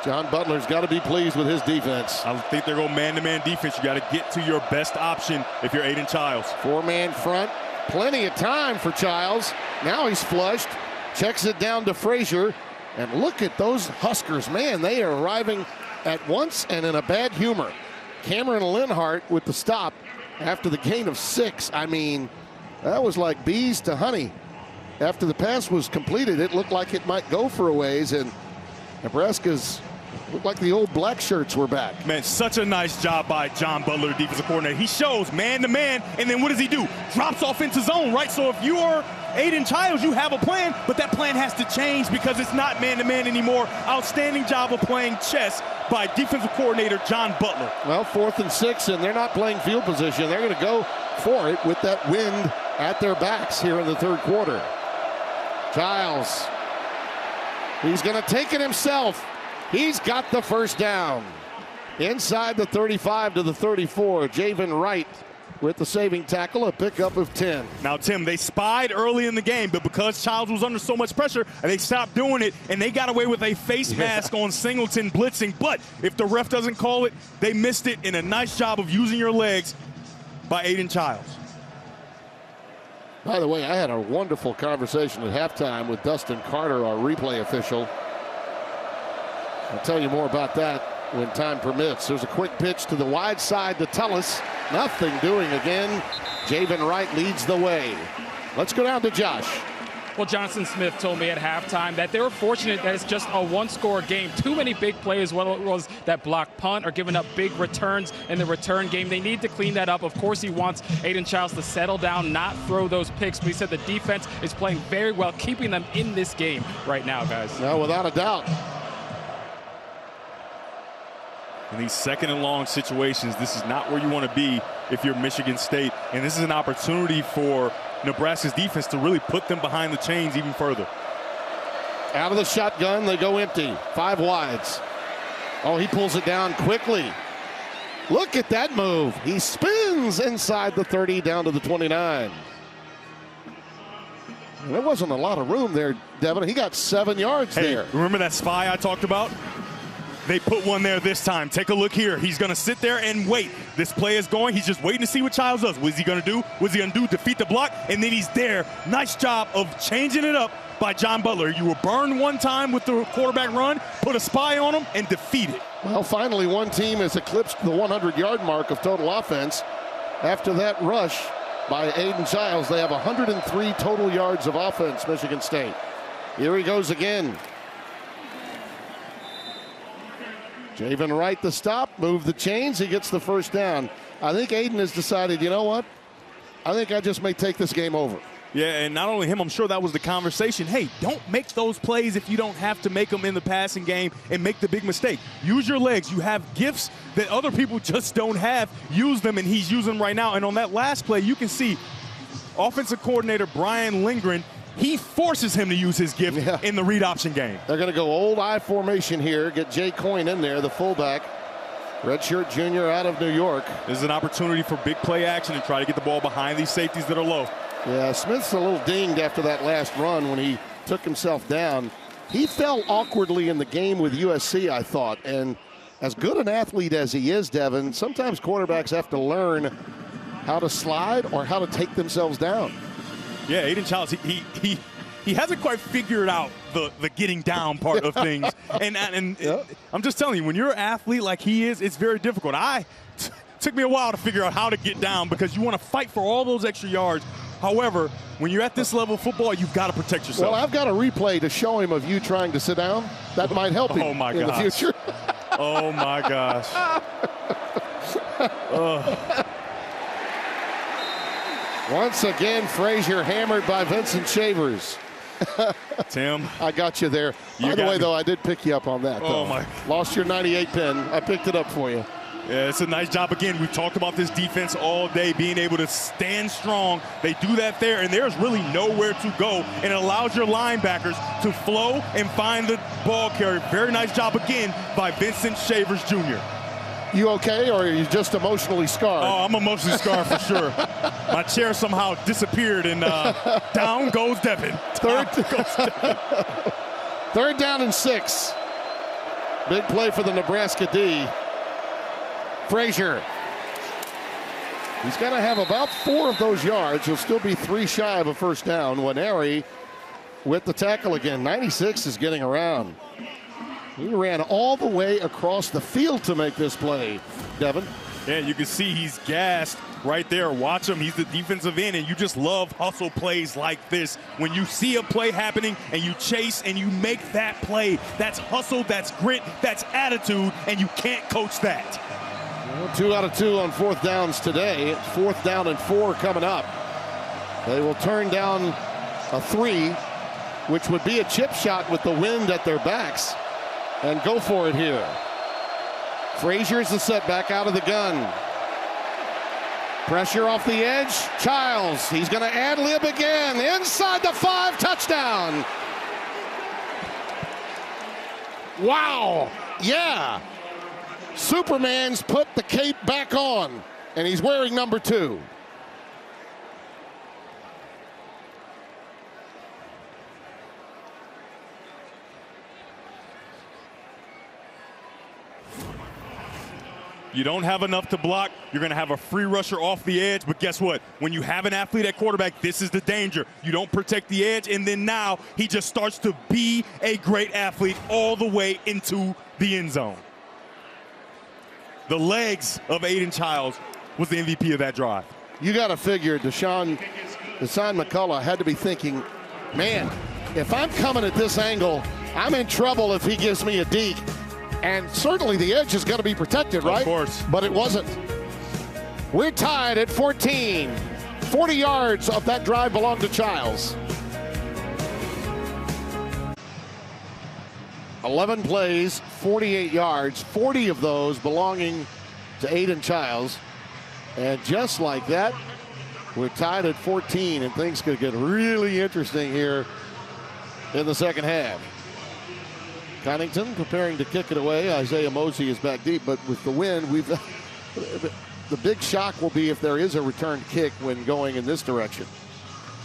John Butler's got to be pleased with his defense.
I think they're going man-to-man defense. You got to get to your best option if you're Aiden Childs.
4-man front. Plenty of time for Childs. Now he's flushed. Checks it down to Frazier. And look at those Huskers. Man, they are arriving at once and in a bad humor. Cameron Linhart with the stop after the gain of 6. I mean, that was like bees to honey. After the pass was completed, it looked like it might go for a ways, and Nebraska's looked like the old black shirts were back.
Man, such a nice job by John Butler, the defensive coordinator. He shows man-to-man, and then what does he do? Drops off into zone, right? So if you are Aiden Childs, you have a plan, but that plan has to change because it's not man-to-man anymore. Outstanding job of playing chess by defensive coordinator John Butler.
Well, 4th and 6, and they're not playing field position. They're going to go for it with that wind at their backs here in the 3rd quarter. Childs, he's going to take it himself. He's got the first down. Inside the 35 to the 34, Javen Wright with the saving tackle, a pickup of 10.
Now, Tim, they spied early in the game, but because Childs was under so much pressure, they stopped doing it, and they got away with a face mask on Singleton blitzing. But if the ref doesn't call it, they missed it in a nice job of using your legs by Aiden Childs.
By the way, I had a wonderful conversation at halftime with Dustin Carter, our replay official. I'll tell you more about that when time permits. There's a quick pitch to the wide side to Tullis. Nothing doing again. Javen Wright leads the way. Let's go down to Josh.
Well, Jonathan Smith told me at halftime that they were fortunate that it's just a one-score game. Too many big plays, whether it was that block punt or giving up big returns in the return game. They need to clean that up. Of course, he wants Aiden Childs to settle down, not throw those picks. But he said the defense is playing very well, keeping them in this game right now, guys.
No, without a doubt.
In these 2nd and long situations, this is not where you want to be if you're Michigan State. And this is an opportunity for Nebraska's defense to really put them behind the chains even further.
Out of the shotgun, they go empty. 5 wides. Oh, he pulls it down quickly. Look at that move. He spins inside the 30 down to the 29. There wasn't a lot of room there, Devin. He got 7 yards there.
Remember that spy I talked about? They put one there this time. Take a look here. He's going to sit there and wait. This play is going. He's just waiting to see what Childs does. What is he going to do? What's he going to do? Defeat the block, and then he's there. Nice job of changing it up by John Butler. You were burned one time with the quarterback run, put a spy on him, and defeat it.
Well, finally, one team has eclipsed the 100-yard mark of total offense. After that rush by Aiden Childs, they have 103 total yards of offense, Michigan State. Here he goes again. Javen Wright the stop, move the chains, he gets the first down. I think Aiden has decided, you know what? I think I just may take this game over.
Yeah, and not only him, I'm sure that was the conversation. Hey, don't make those plays if you don't have to make them in the passing game and make the big mistake. Use your legs. You have gifts that other people just don't have. Use them, and he's using them right now. And on that last play, you can see offensive coordinator Brian Lindgren, he forces him to use his gift in the read option game.
They're going to go old I formation here, get Jay Coyne in there, the fullback. Redshirt junior out of New York.
This is an opportunity for big play action and try to get the ball behind these safeties that are low.
Yeah, Smith's a little dinged after that last run when he took himself down. He fell awkwardly in the game with USC, I thought. And as good an athlete as he is, Devin, sometimes quarterbacks have to learn how to slide or how to take themselves down.
Yeah, Aiden Childs, he hasn't quite figured out the getting down part of things. and I'm just telling you, when you're an athlete like he is, it's very difficult. Took me a while to figure out how to get down because you want to fight for all those extra yards. However, when you're at this level of football, you've got to protect yourself.
Well, I've got a replay to show him of you trying to sit down. That might help him in the future.
Oh, my gosh.
Once again, Frazier hammered by Vincent Shavers.
Tim.
I got you there. By the way, though, I did pick you up on that.
Oh, my.
Lost your 98 pin. I picked it up for you.
Yeah, it's a nice job. Again, we've talked about this defense all day, being able to stand strong. They do that there, and there's really nowhere to go, and it allows your linebackers to flow and find the ball carrier. Very nice job again by Vincent Shavers Jr.
You okay, or are you just emotionally scarred?
Oh, I'm emotionally scarred for sure. My chair somehow disappeared, and down goes Devin.
Third down and 6. Big play for the Nebraska D. Frazier. He's got to have about 4 of those yards. He'll still be 3 shy of a first down. Nwaneri with the tackle again. 96 is getting around. He ran all the way across the field to make this play, Devin.
Yeah, you can see he's gassed right there. Watch him. He's the defensive end, and you just love hustle plays like this. When you see a play happening and you chase and you make that play, that's hustle, that's grit, that's attitude, and you can't coach that.
Well, 2 out of 2 on 4th downs today. 4th down and 4 coming up. They will turn down a 3, which would be a chip shot with the wind at their backs, and go for it here. Frazier's the setback out of the gun. Pressure off the edge. Childs, he's going to ad-lib again. Inside the 5, touchdown. Wow. Yeah. Superman's put the cape back on, and he's wearing number 2.
You don't have enough to block. You're going to have a free rusher off the edge. But guess what? When you have an athlete at quarterback, this is the danger. You don't protect the edge, and then now he just starts to be a great athlete all the way into the end zone. The legs of Aiden Childs was the MVP of that drive.
You got to figure Deshaun McCullough had to be thinking, man, if I'm coming at this angle, I'm in trouble if he gives me a deke. And certainly the edge is going to be protected, right?
Of course.
But it wasn't. We're tied at 14. 40 yards of that drive belonged to Childs. 11 plays, 48 yards, 40 of those belonging to Aiden Childs. And just like that, we're tied at 14, and things could get really interesting here in the second half. Connington preparing to kick it away. Isaiah Mosey is back deep, but with the wind, the big shock will be if there is a return kick when going in this direction,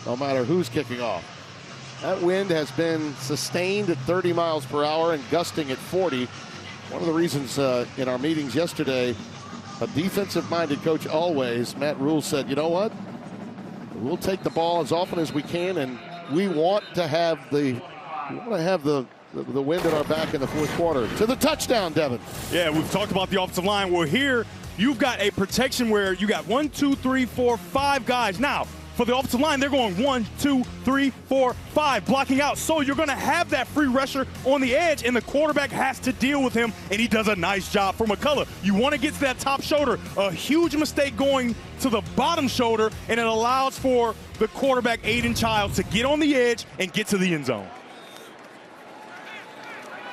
no matter who's kicking off. That wind has been sustained at 30 miles per hour and gusting at 40. One of the reasons in our meetings yesterday, a defensive-minded coach always, Matt Rule, said, you know what? We'll take the ball as often as we can, and we want to have the wind at our back in the fourth quarter. To the touchdown, Devin.
Yeah, we've talked about the offensive line. Well, here you've got a protection where you got 1, 2, 3, 4, 5 guys. Now, for the offensive line, they're going 1, 2, 3, 4, 5, blocking out. So you're going to have that free rusher on the edge, and the quarterback has to deal with him, and he does a nice job for McCullough. You want to get to that top shoulder. A huge mistake going to the bottom shoulder, and it allows for the quarterback, Aiden Childs, to get on the edge and get to the end zone.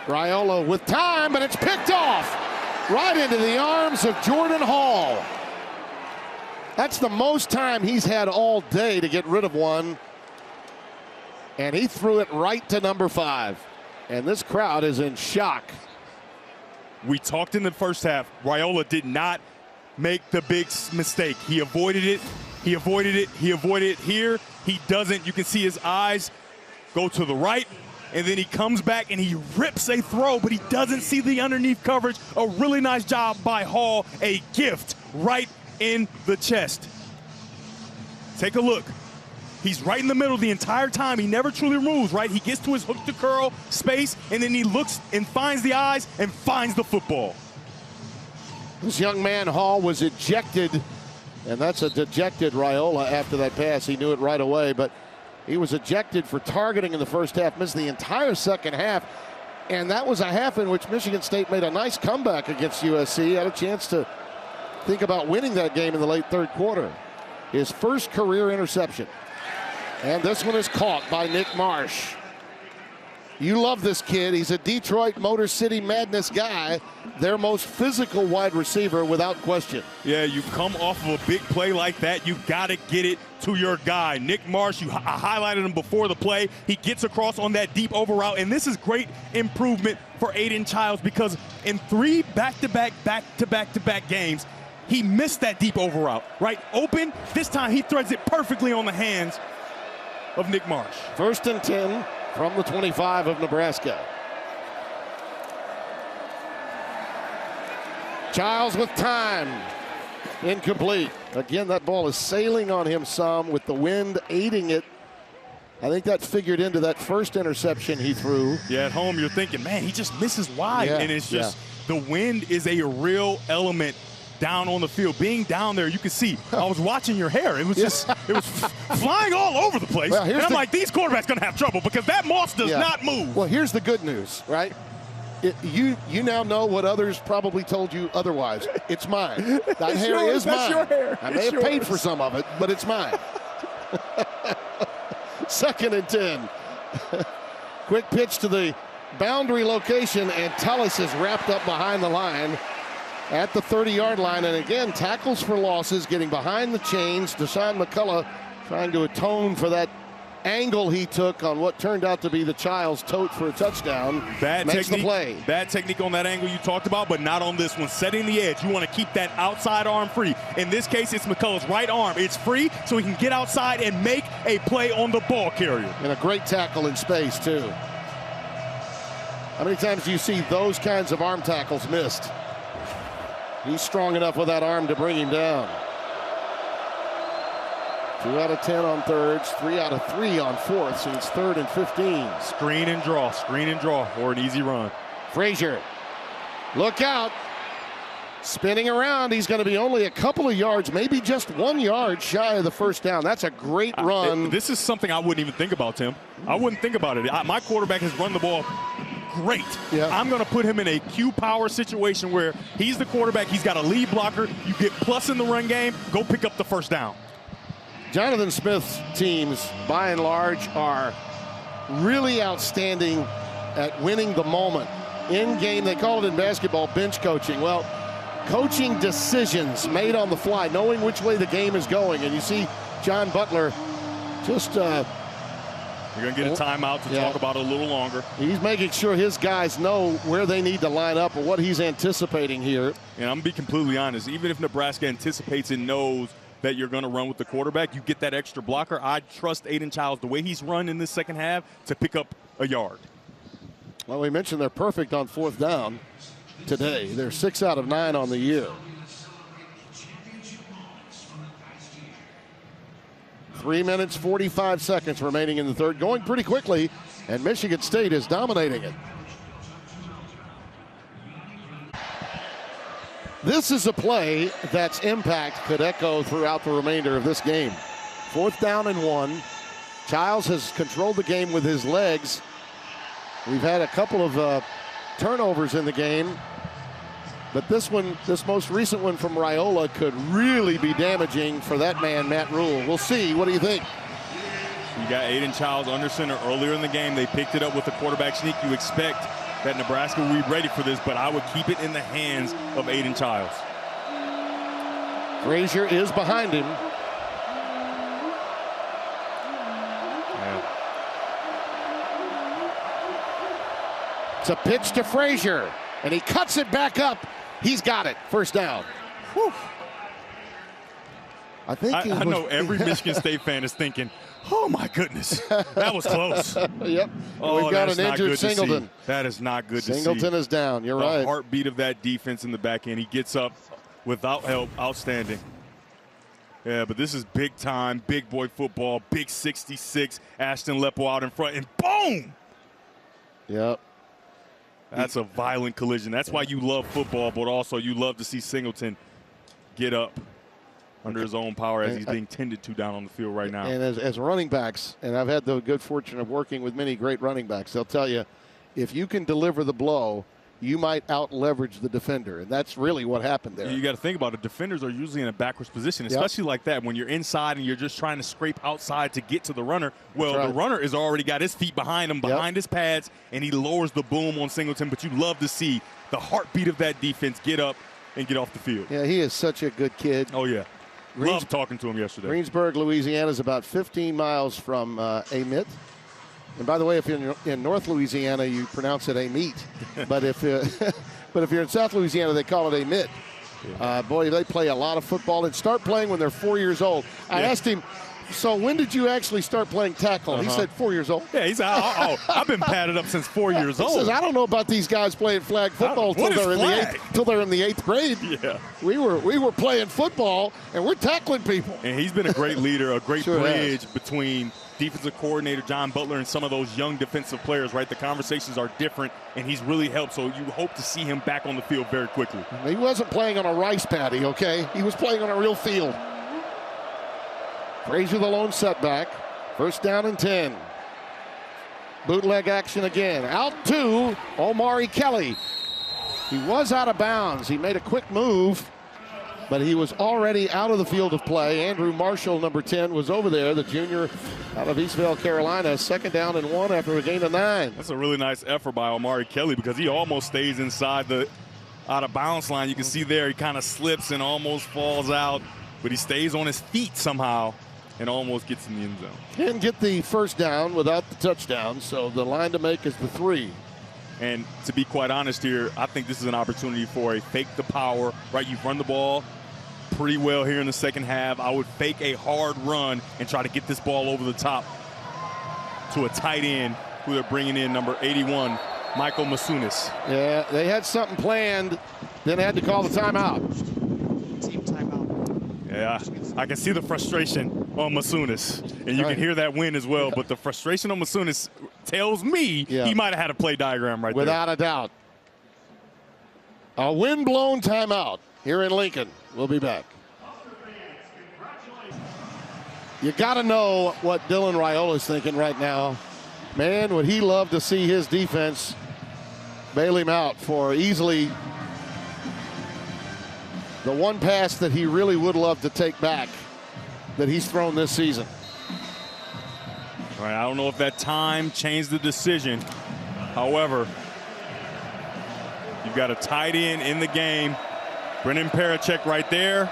Raiola with time, but it's picked off right into the arms of Jordan Hall. That's the most time he's had all day to get rid of one. And he threw it right to number 5. And this crowd is in shock.
We talked in the first half. Raiola did not make the big mistake. He avoided it. He avoided it. He avoided it here. He doesn't. You can see his eyes go to the right. And then he comes back and he rips a throw, but he doesn't see the underneath coverage. A really nice job by Hall. A gift right in the chest. Take a look. He's right in the middle the entire time. He never truly moves, right? He gets to his hook to curl space, and then he looks and finds the eyes and finds the football.
This young man, Hall, was ejected, and that's a dejected Raiola after that pass. He knew it right away, but he was ejected for targeting in the first half, missed the entire second half, and that was a half in which Michigan State made a nice comeback against USC, had a chance to think about winning that game in the late third quarter. His first career interception. And this one is caught by Nick Marsh. You love this kid. He's a Detroit Motor City Madness guy, their most physical wide receiver without question.
Yeah, you come off of a big play like that, you got to get it to your guy. Nick Marsh, I highlighted him before the play. He gets across on that deep over route, and this is great improvement for Aiden Childs because in 3 back-to-back games, he missed that deep over route, right? Open, this time he threads it perfectly on the hands of Nick Marsh.
1st and 10 from the 25 of Nebraska. Childs with time. Incomplete. Again, that ball is sailing on him some with the wind aiding it I think that figured into that first interception he threw.
Yeah, at home you're thinking, man, he just misses wide.
Yeah,
and it's just the wind is a real element down on the field. Being down there, you can see, I was watching your hair. It was just, it was flying all over the place.
Well,
and I'm like, these quarterbacks going to have trouble because that moss does not move.
Well, here's the good news, right? You now know what others probably told you otherwise. It's mine. That hair is mine.
Your hair.
I may have paid for some of it, but it's mine. 2nd and 10. Quick pitch to the boundary location, and Tullis is wrapped up behind the line at the 30-yard line. And again, tackles for losses, getting behind the chains. Deshaun McCullough trying to atone for that angle he took on what turned out to be the Child's tote for a touchdown. Makes the play.
Bad technique on that angle you talked about, but not on this one. Setting the edge, you want to keep that outside arm free. In this case, it's McCullough's right arm. It's free, so he can get outside and make a play on the ball carrier.
And a great tackle in space, too. How many times do you see those kinds of arm tackles missed? He's strong enough with that arm to bring him down. 2 out of 10 on thirds, 3 out of 3 on fourths, and it's 3rd and 15.
Screen and draw, or an easy run.
Frazier, look out. Spinning around, he's going to be only a couple of yards, maybe just 1 yard shy of the first down. That's a great run.
This is something I wouldn't even think about, Tim. I wouldn't think about it. My quarterback has run the ball great.
Yeah.
I'm going to put him in a Q power situation where he's the quarterback, he's got a lead blocker, you get plus in the run game, go pick up the first down.
Jonathan Smith's teams, by and large, are really outstanding at winning the moment. In game, they call it in basketball bench coaching. Well, coaching decisions made on the fly, knowing which way the game is going. And you see John Butler just
you're going to get a timeout to talk about it a little longer.
He's making sure his guys know where they need to line up or what he's anticipating here.
And I'm going to be completely honest. Even if Nebraska anticipates and knows that you're going to run with the quarterback, you get that extra blocker. I trust Aiden Childs, the way he's run in this second half, to pick up a yard.
Well, we mentioned they're perfect on 4th down today. They're 6 out of 9 on the year. 3 minutes, 45 seconds remaining in the third. Going pretty quickly, and Michigan State is dominating it. This is a play that's impact could echo throughout the remainder of this game. 4th down and 1. Childs has controlled the game with his legs. We've had a couple of turnovers in the game, but this most recent one from Raiola could really be damaging for that man, Matt Rule. We'll see. What do you think?
You got Aiden Childs under center earlier in the game. They picked it up with the quarterback sneak. You expect that Nebraska will be ready for this, but I would keep it in the hands of Aiden Childs.
Frazier is behind him. It's a pitch to Frazier, and he cuts it back up. He's got it. First down. Whew. I think
I know every Michigan State fan is thinking, oh my goodness, that was close.
Yep.
Oh,
we've got an injured Singleton.
That is not good to see.
Singleton is down. You're right.
The heartbeat of that defense in the back end. He gets up without help. Outstanding. Yeah, but this is big time, big boy football. Big 66. Ashton Lepo out in front, and boom!
Yep.
That's a violent collision. That's why you love football, but also you love to see Singleton get up under his own power as he's being tended to down on the field right now.
And as running backs, and I've had the good fortune of working with many great running backs, they'll tell you, if you can deliver the blow, you might out-leverage the defender. And that's really what happened there.
You got to think about it. Defenders are usually in a backwards position, especially like that. When you're inside and you're just trying to scrape outside to get to the runner, well, the runner has already got his feet behind him, behind his pads, and he lowers the boom on Singleton. But you love to see the heartbeat of that defense get up and get off the field.
Yeah, he is such a good kid.
Oh, yeah. Loved talking to him yesterday.
Greensburg, Louisiana is about 15 miles from Amite. And by the way, if you're in North Louisiana, you pronounce it Amite. but if you're in South Louisiana, they call it Amite. Boy, they play a lot of football and start playing when they're 4 years old. I asked him, so when did you actually start playing tackle? He said 4 years old.
Yeah, he said, I've been padded up since 4 years old.
He says, I don't know about these guys playing flag football until they're in the eighth grade.
Yeah.
We were playing football, and we're tackling people.
And he's been a great leader, a great bridge between defensive coordinator John Butler and some of those young defensive players, right? The conversations are different, and he's really helped. So you hope to see him back on the field very quickly.
He wasn't playing on a rice paddy, okay? He was playing on a real field. Frazier the lone setback. First down and 10. Bootleg action again. Out to Omari Kelly. He was out of bounds. He made a quick move, but he was already out of the field of play. Andrew Marshall, number 10, was over there, the junior out of Eastvale, Carolina. Second down and 1 after a gain of 9.
That's a really nice effort by Omari Kelly because he almost stays inside the out-of-bounds line. You can see there he kind of slips and almost falls out, but he stays on his feet somehow and almost gets in the end zone.
Can get the first down without the touchdown, so the line to make is the 3.
And to be quite honest here, I think this is an opportunity for a fake the power, right? You've run the ball pretty well here in the second half. I would fake a hard run and try to get this ball over the top to a tight end who they're bringing in, number 81, Michael Masunis.
Yeah, they had something planned, then had to call the timeout.
Team timeout.
Yeah, I can see the frustration on Masunis, and you can hear that win as well, but the frustration on Masunis tells me he might have had a play diagram right
without
there.
a doubt. A wind-blown timeout here in Lincoln. We'll be back. You got to know what Dylan Raiola's thinking right now. Man, would he love to see his defense bail him out for easily the one pass that he really would love to take back that he's thrown this season.
All right, I don't know if that time changed the decision. However, you've got a tight end in the game. Brennan Parachek right there.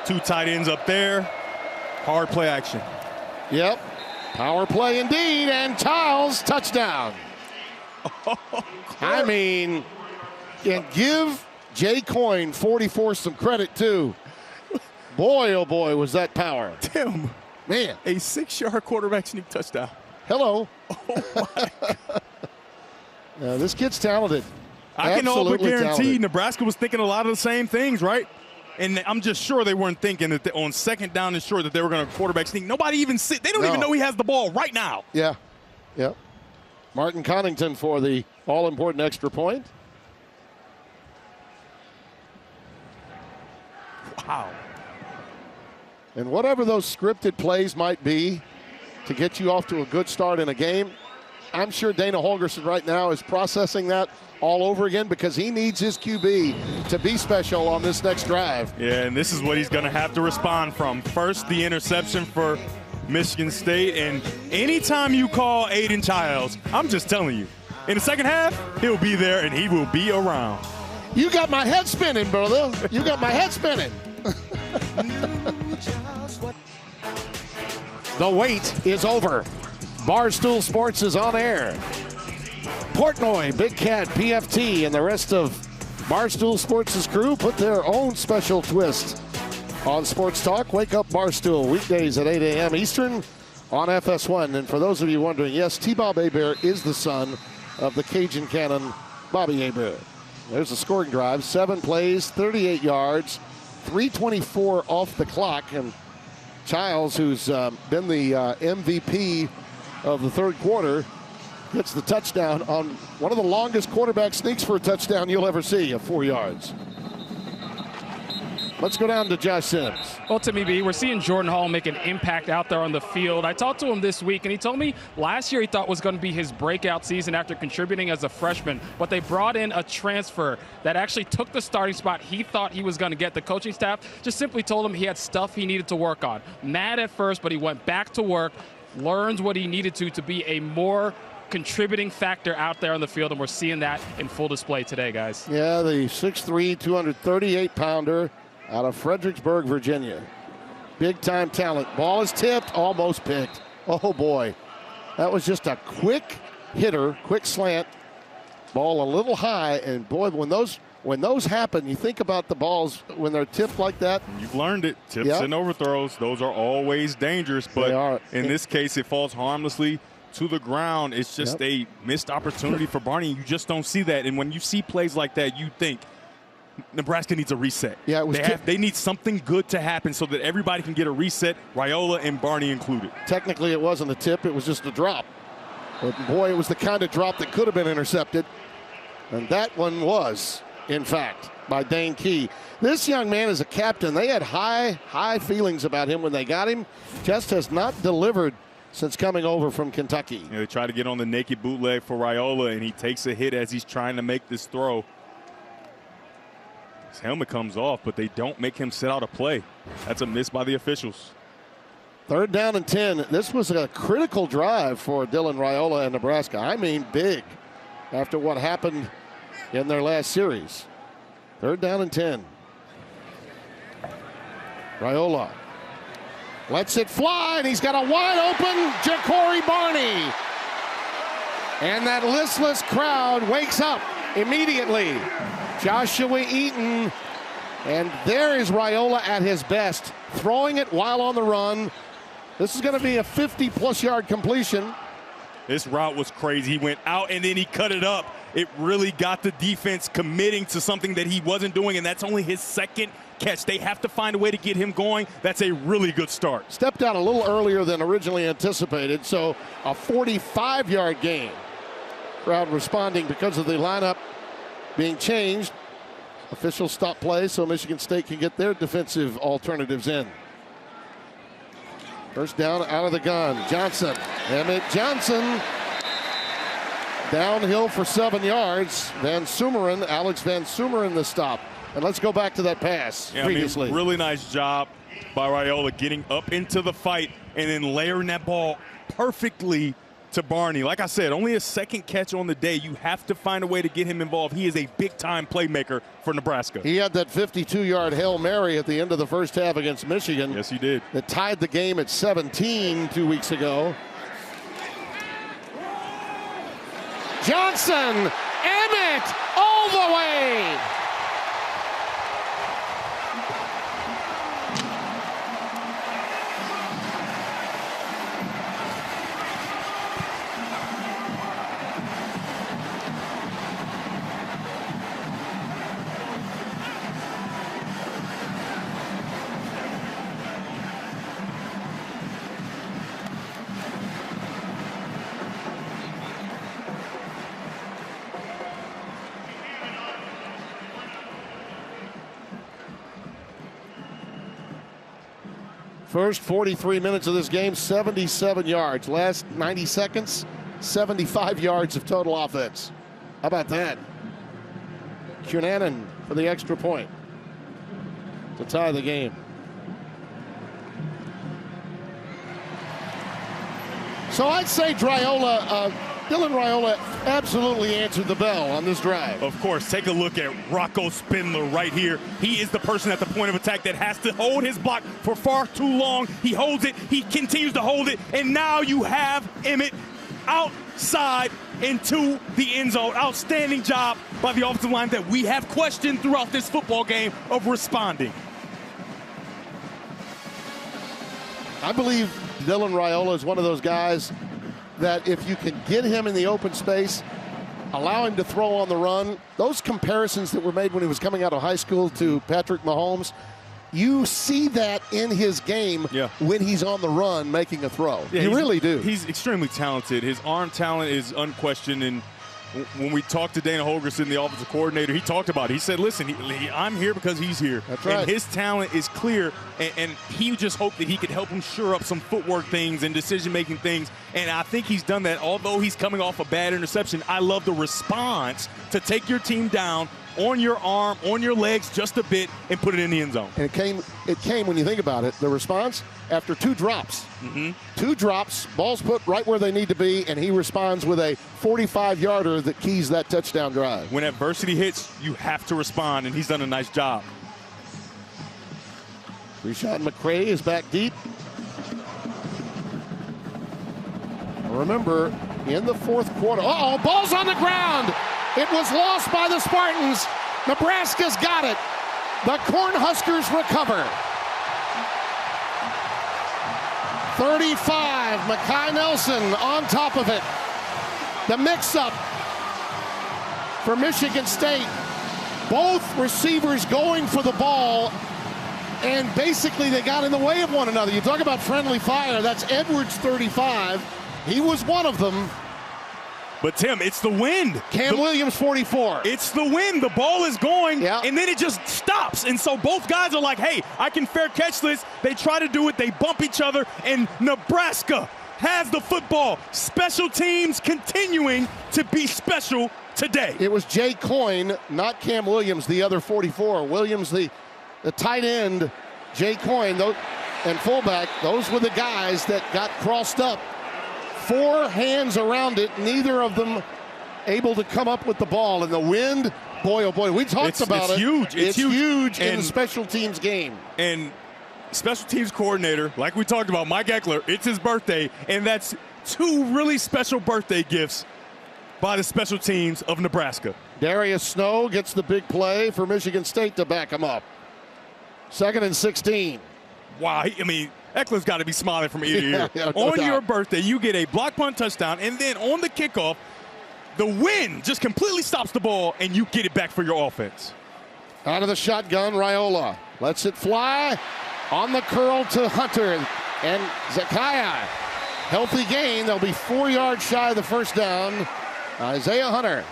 2 tight ends up there. Hard play action.
Yep. Power play indeed, and Childs touchdown. I mean, and give Jay Coyne 44 some credit too. Boy, oh boy, was that power.
Tim,
man,
a 6-yard quarterback sneak touchdown.
Hello.
Oh my God.
This kid's talented.
I can all but guarantee
talented.
Nebraska was thinking a lot of the same things, right? And I'm just sure they weren't thinking that on second down and short that they were going to quarterback sneak. Nobody even they don't even know he has the ball right now.
Yeah. Yep. Martin Connington for the all-important extra point.
Wow.
And whatever those scripted plays might be to get you off to a good start in a game, I'm sure Dana Holgerson right now is processing that all over again because he needs his QB to be special on this next drive.
Yeah, and this is what he's going to have to respond from. First, the interception for Michigan State, and anytime you call Aiden Childs, I'm just telling you, in the second half, he'll be there and he will be around.
You got my head spinning, brother. You got my head spinning. The wait is over. Barstool Sports is on air. Portnoy, Big Cat, PFT, and the rest of Barstool Sports' crew put their own special twist on Sports Talk. Wake Up Barstool, weekdays at 8 a.m. Eastern on FS1. And for those of you wondering, yes, T-Bob Hebert is the son of the Cajun Cannon, Bobby Hebert. There's a scoring drive, 7 plays, 38 yards, 3:24 off the clock. And Childs, who's been the MVP of the third quarter, gets the touchdown on one of the longest quarterback sneaks for a touchdown you'll ever see of 4 yards. Let's go down to Josh Sims.
Well, Timmy B, we're seeing Jordan Hall make an impact out there on the field. I talked to him this week, and he told me last year he thought was going to be his breakout season after contributing as a freshman, but they brought in a transfer that actually took the starting spot he thought he was going to get. The coaching staff just simply told him he had stuff he needed to work on. Mad at first, but he went back to work, learns what he needed to be a more contributing factor out there on the field, and we're seeing that in full display today, guys.
Yeah, the 6'3", 238-pounder out of Fredericksburg, Virginia. Big-time talent. Ball is tipped, almost picked. Oh, boy. That was just a quick hitter, quick slant. Ball a little high, and, boy, when those happen, you think about the balls when they're tipped like that.
You've learned it. Tips and overthrows, those are always dangerous, but in this case, it falls harmlessly to the ground. It's just a missed opportunity for Barney. You just don't see that. And when you see plays like that, you think, Nebraska needs a reset.
Yeah,
they need something good to happen so that everybody can get a reset, Raiola and Barney included.
Technically, it wasn't a tip. It was just a drop. But, boy, it was the kind of drop that could have been intercepted. And that one was, in fact, by Dane Key. This young man is a captain. They had high feelings about him when they got him. Just has not delivered since coming over from Kentucky.
Yeah, they try to get on the naked bootleg for Raiola, and he takes a hit as he's trying to make this throw. His helmet comes off, but they don't make him sit out a play. That's a miss by the officials.
3rd down and 10. This was a critical drive for Dylan Raiola and Nebraska. I mean big after what happened in their last series. 3rd down and 10. Raiola lets it fly, and he's got a wide open Ja'Cory Barney. And that listless crowd wakes up immediately. Joshua Eaton, and there is Raiola at his best, throwing it while on the run. This is going to be a 50-plus yard completion.
This route was crazy. He went out and then he cut it up. It really got the defense committing to something that he wasn't doing, and that's only his 2nd catch. They have to find a way to get him going. That's a really good start.
Stepped out a little earlier than originally anticipated, so a 45-yard gain. Crowd responding because of the lineup being changed. Officials stop play so Michigan State can get their defensive alternatives in. 1st down out of the gun. Johnson. Emmett Johnson. Downhill for 7 yards. Alex Van Sumeren the stop. And let's go back to that pass previously.
I mean, really nice job by Raiola getting up into the fight and then layering that ball perfectly to Barney. Like I said, only a 2nd catch on the day. You have to find a way to get him involved. He is a big-time playmaker for Nebraska.
He had that 52-yard Hail Mary at the end of the first half against Michigan.
Yes, he did.
That tied the game at 17 2 weeks ago. Johnson, Emmett, all the way. First 43 minutes of this game, 77 yards. Last 90 seconds, 75 yards of total offense. How about that? Cunanan for the extra point to tie the game. So I'd say Dylan Raiola absolutely answered the bell on this drive.
Of course, take a look at Rocco Spindler right here. He is the person at the point of attack that has to hold his block for far too long. He holds it, he continues to hold it, and now you have Emmett outside into the end zone. Outstanding job by the offensive line that we have questioned throughout this football game of responding.
I believe Dylan Raiola is one of those guys that if you can get him in the open space, allow him to throw on the run, those comparisons that were made when he was coming out of high school to Patrick Mahomes, you see that in his game when he's on the run making a throw. Yeah, you really do.
He's extremely talented. His arm talent is unquestioned, and when we talked to Dana Holgorsen, the offensive coordinator, he talked about it. He said, listen, I'm here because he's here.
That's right.
And his talent is clear, and he just hoped that he could help him shore up some footwork things and decision-making things, and I think he's done that. Although he's coming off a bad interception, I love the response to take your team down on your arm, on your legs just a bit, and put it in the end zone.
And it came when you think about it, the response after 2 drops. 2 drops, balls put right where they need to be, and he responds with a 45-yarder that keys that touchdown drive.
When adversity hits, you have to respond, and he's done a nice job.
Rashad McCray is back deep. Remember, in the 4th quarter, ball's on the ground. It was lost by the Spartans. Nebraska's got it. The Cornhuskers recover. 35, Mekhi Nelson on top of it. The mix-up for Michigan State. both receivers going for the ball, and basically they got in the way of one another. You talk about friendly fire. That's Edwards, 35. He was one of them.
But, Tim, it's the wind.
Cam Williams, 44.
It's the wind. The ball is going,
yeah,
and then it just stops. And so both guys are like, hey, I can fair catch this. They try to do it. They bump each other, and Nebraska has the football. Special teams continuing to be special today.
It was Jay Coyne, not Cam Williams, the other 44. Williams, the tight end, Jay Coyne, and fullback, those were the guys that got crossed up. 4 hands around it, neither of them able to come up with the ball. And the wind, boy, oh boy, we talked about it.
Huge.
It's huge in the special teams game.
And special teams coordinator, like we talked about, Mike Eckler, it's his birthday, and that's 2 really special birthday gifts by the special teams of Nebraska.
Darius Snow gets the big play for Michigan State to back him up. 2nd and 16.
Wow, I mean, Eckler's got to be smiling from ear to ear.
No
on
doubt.
your birthday, you get a block punt touchdown, and then on the kickoff, the wind just completely stops the ball, and you get it back for your offense.
Out of the shotgun, Raiola lets it fly. On the curl to Hunter and Zakiah. Healthy gain. They'll be 4 yards shy of the first down. Isaiah Hunter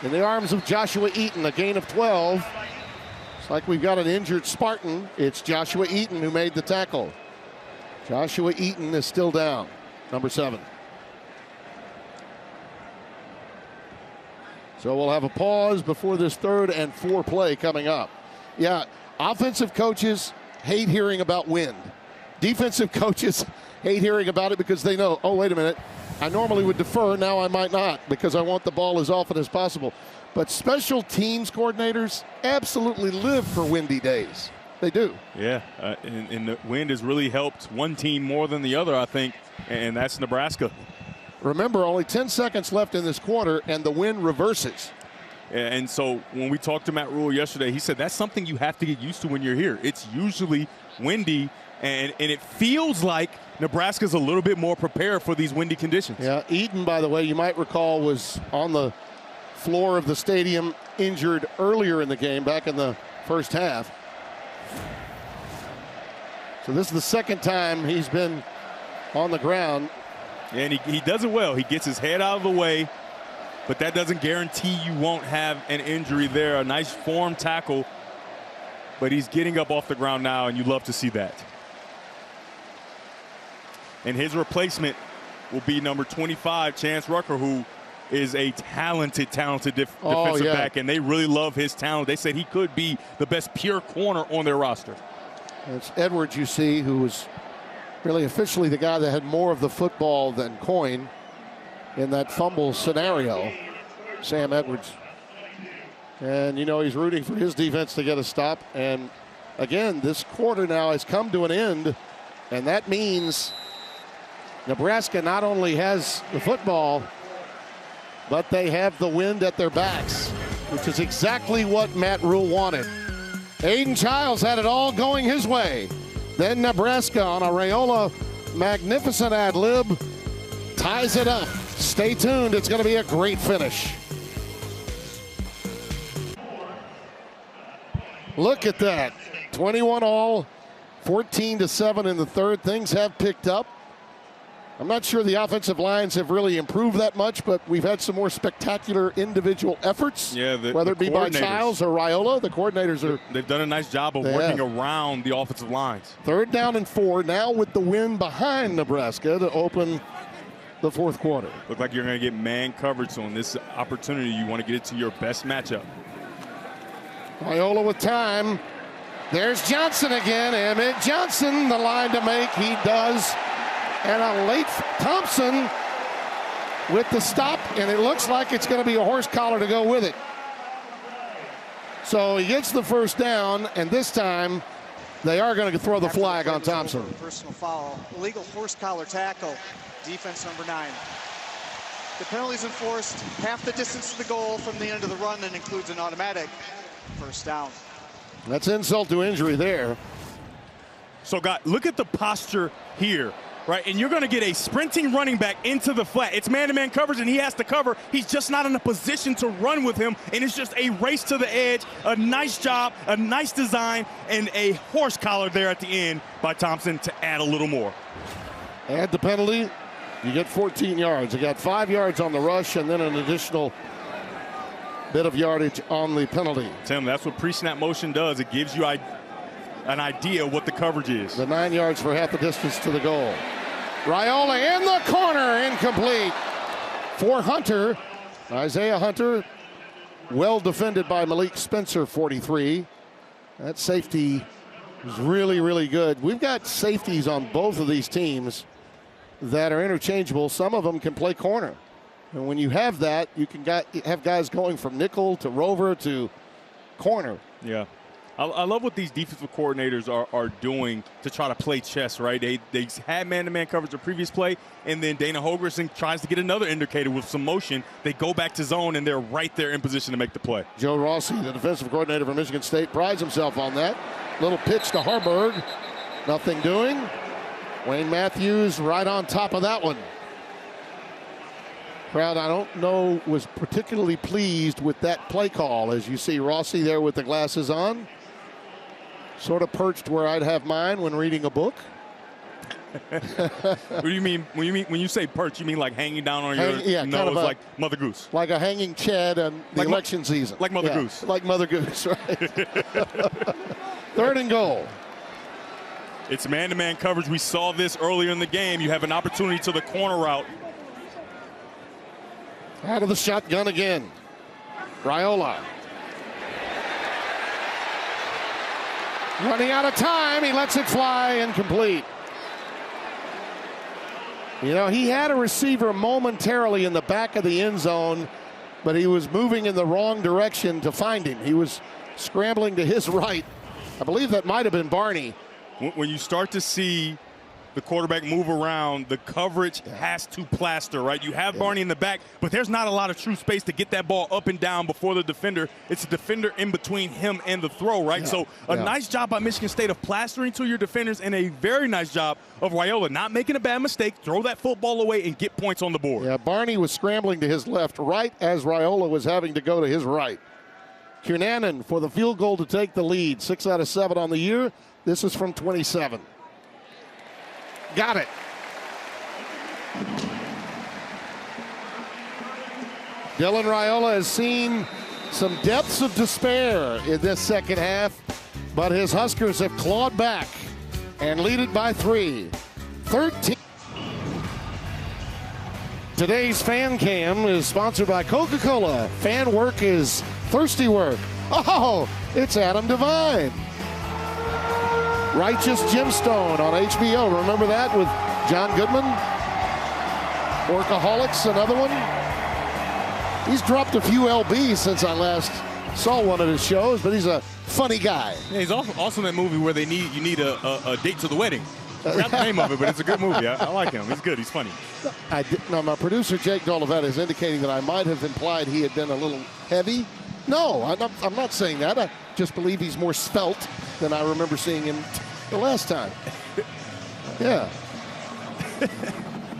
in the arms of Joshua Eaton, a gain of 12. It's like we've got an injured Spartan. It's Joshua Eaton who made the tackle. Joshua Eaton is still down, number 7. So we'll have a pause before this 3rd and 4 play coming up. Yeah, offensive coaches hate hearing about wind. Defensive coaches hate hearing about it because they know, oh, wait a minute, I normally would defer, now I might not because I want the ball as often as possible. But special teams coordinators absolutely live for windy days. They do.
Yeah, and the wind has really helped one team more than the other, I think, and that's Nebraska.
Remember, only 10 seconds left in this quarter, and the wind reverses.
And so when we talked to Matt Rule yesterday, he said that's something you have to get used to when you're here. It's usually windy, and it feels like Nebraska's a little bit more prepared for these windy conditions.
Yeah, Eaton, by the way, you might recall, was on the floor of the stadium injured earlier in the game, back in the first half. So this is the second time he's been on the ground.
And he does it well. He gets his head out of the way, but that doesn't guarantee you won't have an injury there. A nice form tackle, but he's getting up off the ground now, and you love to see that. And his replacement will be number 25, Chance Rucker, who is a talented defensive back, and they really love his talent. They said he could be the best pure corner on their roster.
It's Edwards, you see, who was really officially the guy that had more of the football than Coyne in that fumble scenario, Sam Edwards. And, you know, he's rooting for his defense to get a stop. And, again, this quarter now has come to an end, and that means Nebraska not only has the football, but they have the wind at their backs, which is exactly what Matt Rule wanted. Aiden Childs had it all going his way. Then Nebraska on a Raiola magnificent ad-lib ties it up. Stay tuned. It's going to be a great finish. Look at that. 21 all, 14-7 in the 3rd. Things have picked up. I'm not sure the offensive lines have really improved that much, but we've had some more spectacular individual efforts.
Yeah,
whether it be by Childs or Raiola, the coordinators
they've done a nice job of working around the offensive lines.
3rd down and 4 now with the win behind Nebraska to open the 4th quarter.
Look like you're going to get man coverage, so on this opportunity you want to get it to your best matchup.
Raiola with time. There's Johnson again. Emmett Johnson, the line to make. He does. And a late Thompson with the stop, and it looks like it's going to be a horse collar to go with it. So he gets the first down, and this time they are going to throw the flag on Thompson.
Personal foul, illegal horse collar tackle, defense number 9. The penalty's enforced half the distance to the goal from the end of the run and includes an automatic first down.
That's insult to injury there.
So, God, look at the posture here. right? And you're going to get a sprinting running back into the flat. It's man-to-man coverage, and he has to cover. He's just not in a position to run with him, and it's just a race to the edge. A nice job, a nice design, and a horse collar there at the end by Thompson to add a little more.
Add the penalty, you get 14 yards. You got 5 yards on the rush and then an additional bit of yardage on the penalty.
Tim, that's what pre-snap motion does. It gives you an idea what the coverage is.
The 9 yards for half the distance to the goal. Raiola in the corner, incomplete. For Hunter, Isaiah Hunter, well defended by Malik Spencer, 43. That safety was really, really good. We've got safeties on both of these teams that are interchangeable. Some of them can play corner. And when you have that, you can have guys going from nickel to rover to corner.
Yeah. I love what these defensive coordinators are doing to try to play chess, right? They had man-to-man coverage the previous play, and then Dana Holgorsen tries to get another indicator with some motion. They go back to zone, and they're right there in position to make the play.
Joe Rossi, the defensive coordinator for Michigan State, prides himself on that. Little pitch to Harburg. Nothing doing. Wayne Matthews right on top of that one. Crowd, I don't know, was particularly pleased with that play call. As you see Rossi there with the glasses on. Sort of perched where I'd have mine when reading a book.
What do you mean when you say perch? You mean like hanging down on your nose like Mother Goose?
Like a hanging Chad on the election season.
Like Mother Goose.
Like Mother Goose, right. 3rd and goal.
It's man-to-man coverage. We saw this earlier in the game. You have an opportunity to the corner route.
Out of the shotgun again. Raiola. Running out of time, he lets it fly, incomplete. You know, he had a receiver momentarily in the back of the end zone, but he was moving in the wrong direction to find him. He was scrambling to his right. I believe that might have been Barney.
When you start to see the quarterback move around, the coverage has to plaster, right? You have Barney in the back, but there's not a lot of true space to get that ball up and down before the defender. It's a defender in between him and the throw, right?
Yeah.
So a nice job by Michigan State of plastering to your defenders, and a very nice job of Raiola not making a bad mistake, throw that football away and get points on the board.
Yeah, Barney was scrambling to his left right as Raiola was having to go to his right. Cunanan for the field goal to take the lead. 6 out of 7 on the year. This is from 27. Got it. Dylan Raiola has seen some depths of despair in this second half, but his Huskers have clawed back and lead it by 3. 13. Today's Fan Cam is sponsored by Coca-Cola. Fan work is thirsty work. Oh, it's Adam Devine. Righteous Gemstone on HBO. Remember that with John Goodman? Workaholics, another one. He's dropped a few LBs since I last saw one of his shows, but he's a funny guy.
Yeah, he's also in that movie where you need a date to the wedding. I forgot the name of it, but it's a good movie. I like him. He's good. He's funny.
No, my producer, Jake Dolovett, is indicating that I might have implied he had been a little heavy. No, I'm not saying that. I just believe he's more svelte than I remember seeing him the last time. Yeah.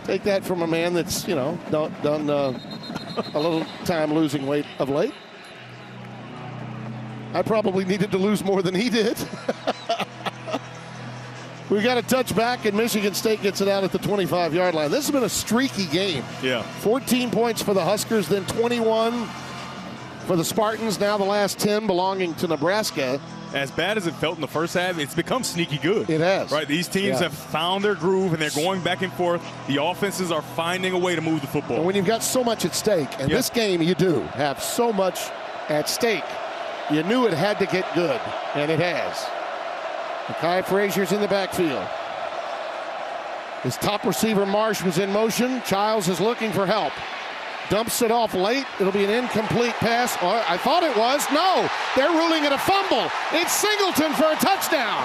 Take that from a man that's, done a little time losing weight of late. I probably needed to lose more than he did. We got a touch back, and Michigan State gets it out at the 25-yard line. This has been a streaky game.
Yeah.
14 points for the Huskers, then 21 for the Spartans. Now the last 10 belonging to Nebraska.
As bad as it felt in the first half, it's become sneaky good.
It has.
Right? These teams have found their groove, and they're going back and forth. The offenses are finding a way to move the football.
And when you've got so much at stake, and this game you do have so much at stake, you knew it had to get good, and it has. Kai Frazier's in the backfield. His top receiver, Marsh, was in motion. Childs is looking for help. Dumps it off late. It'll be an incomplete pass. Oh, I thought it was. No, they're ruling it a fumble. It's Singleton for a touchdown.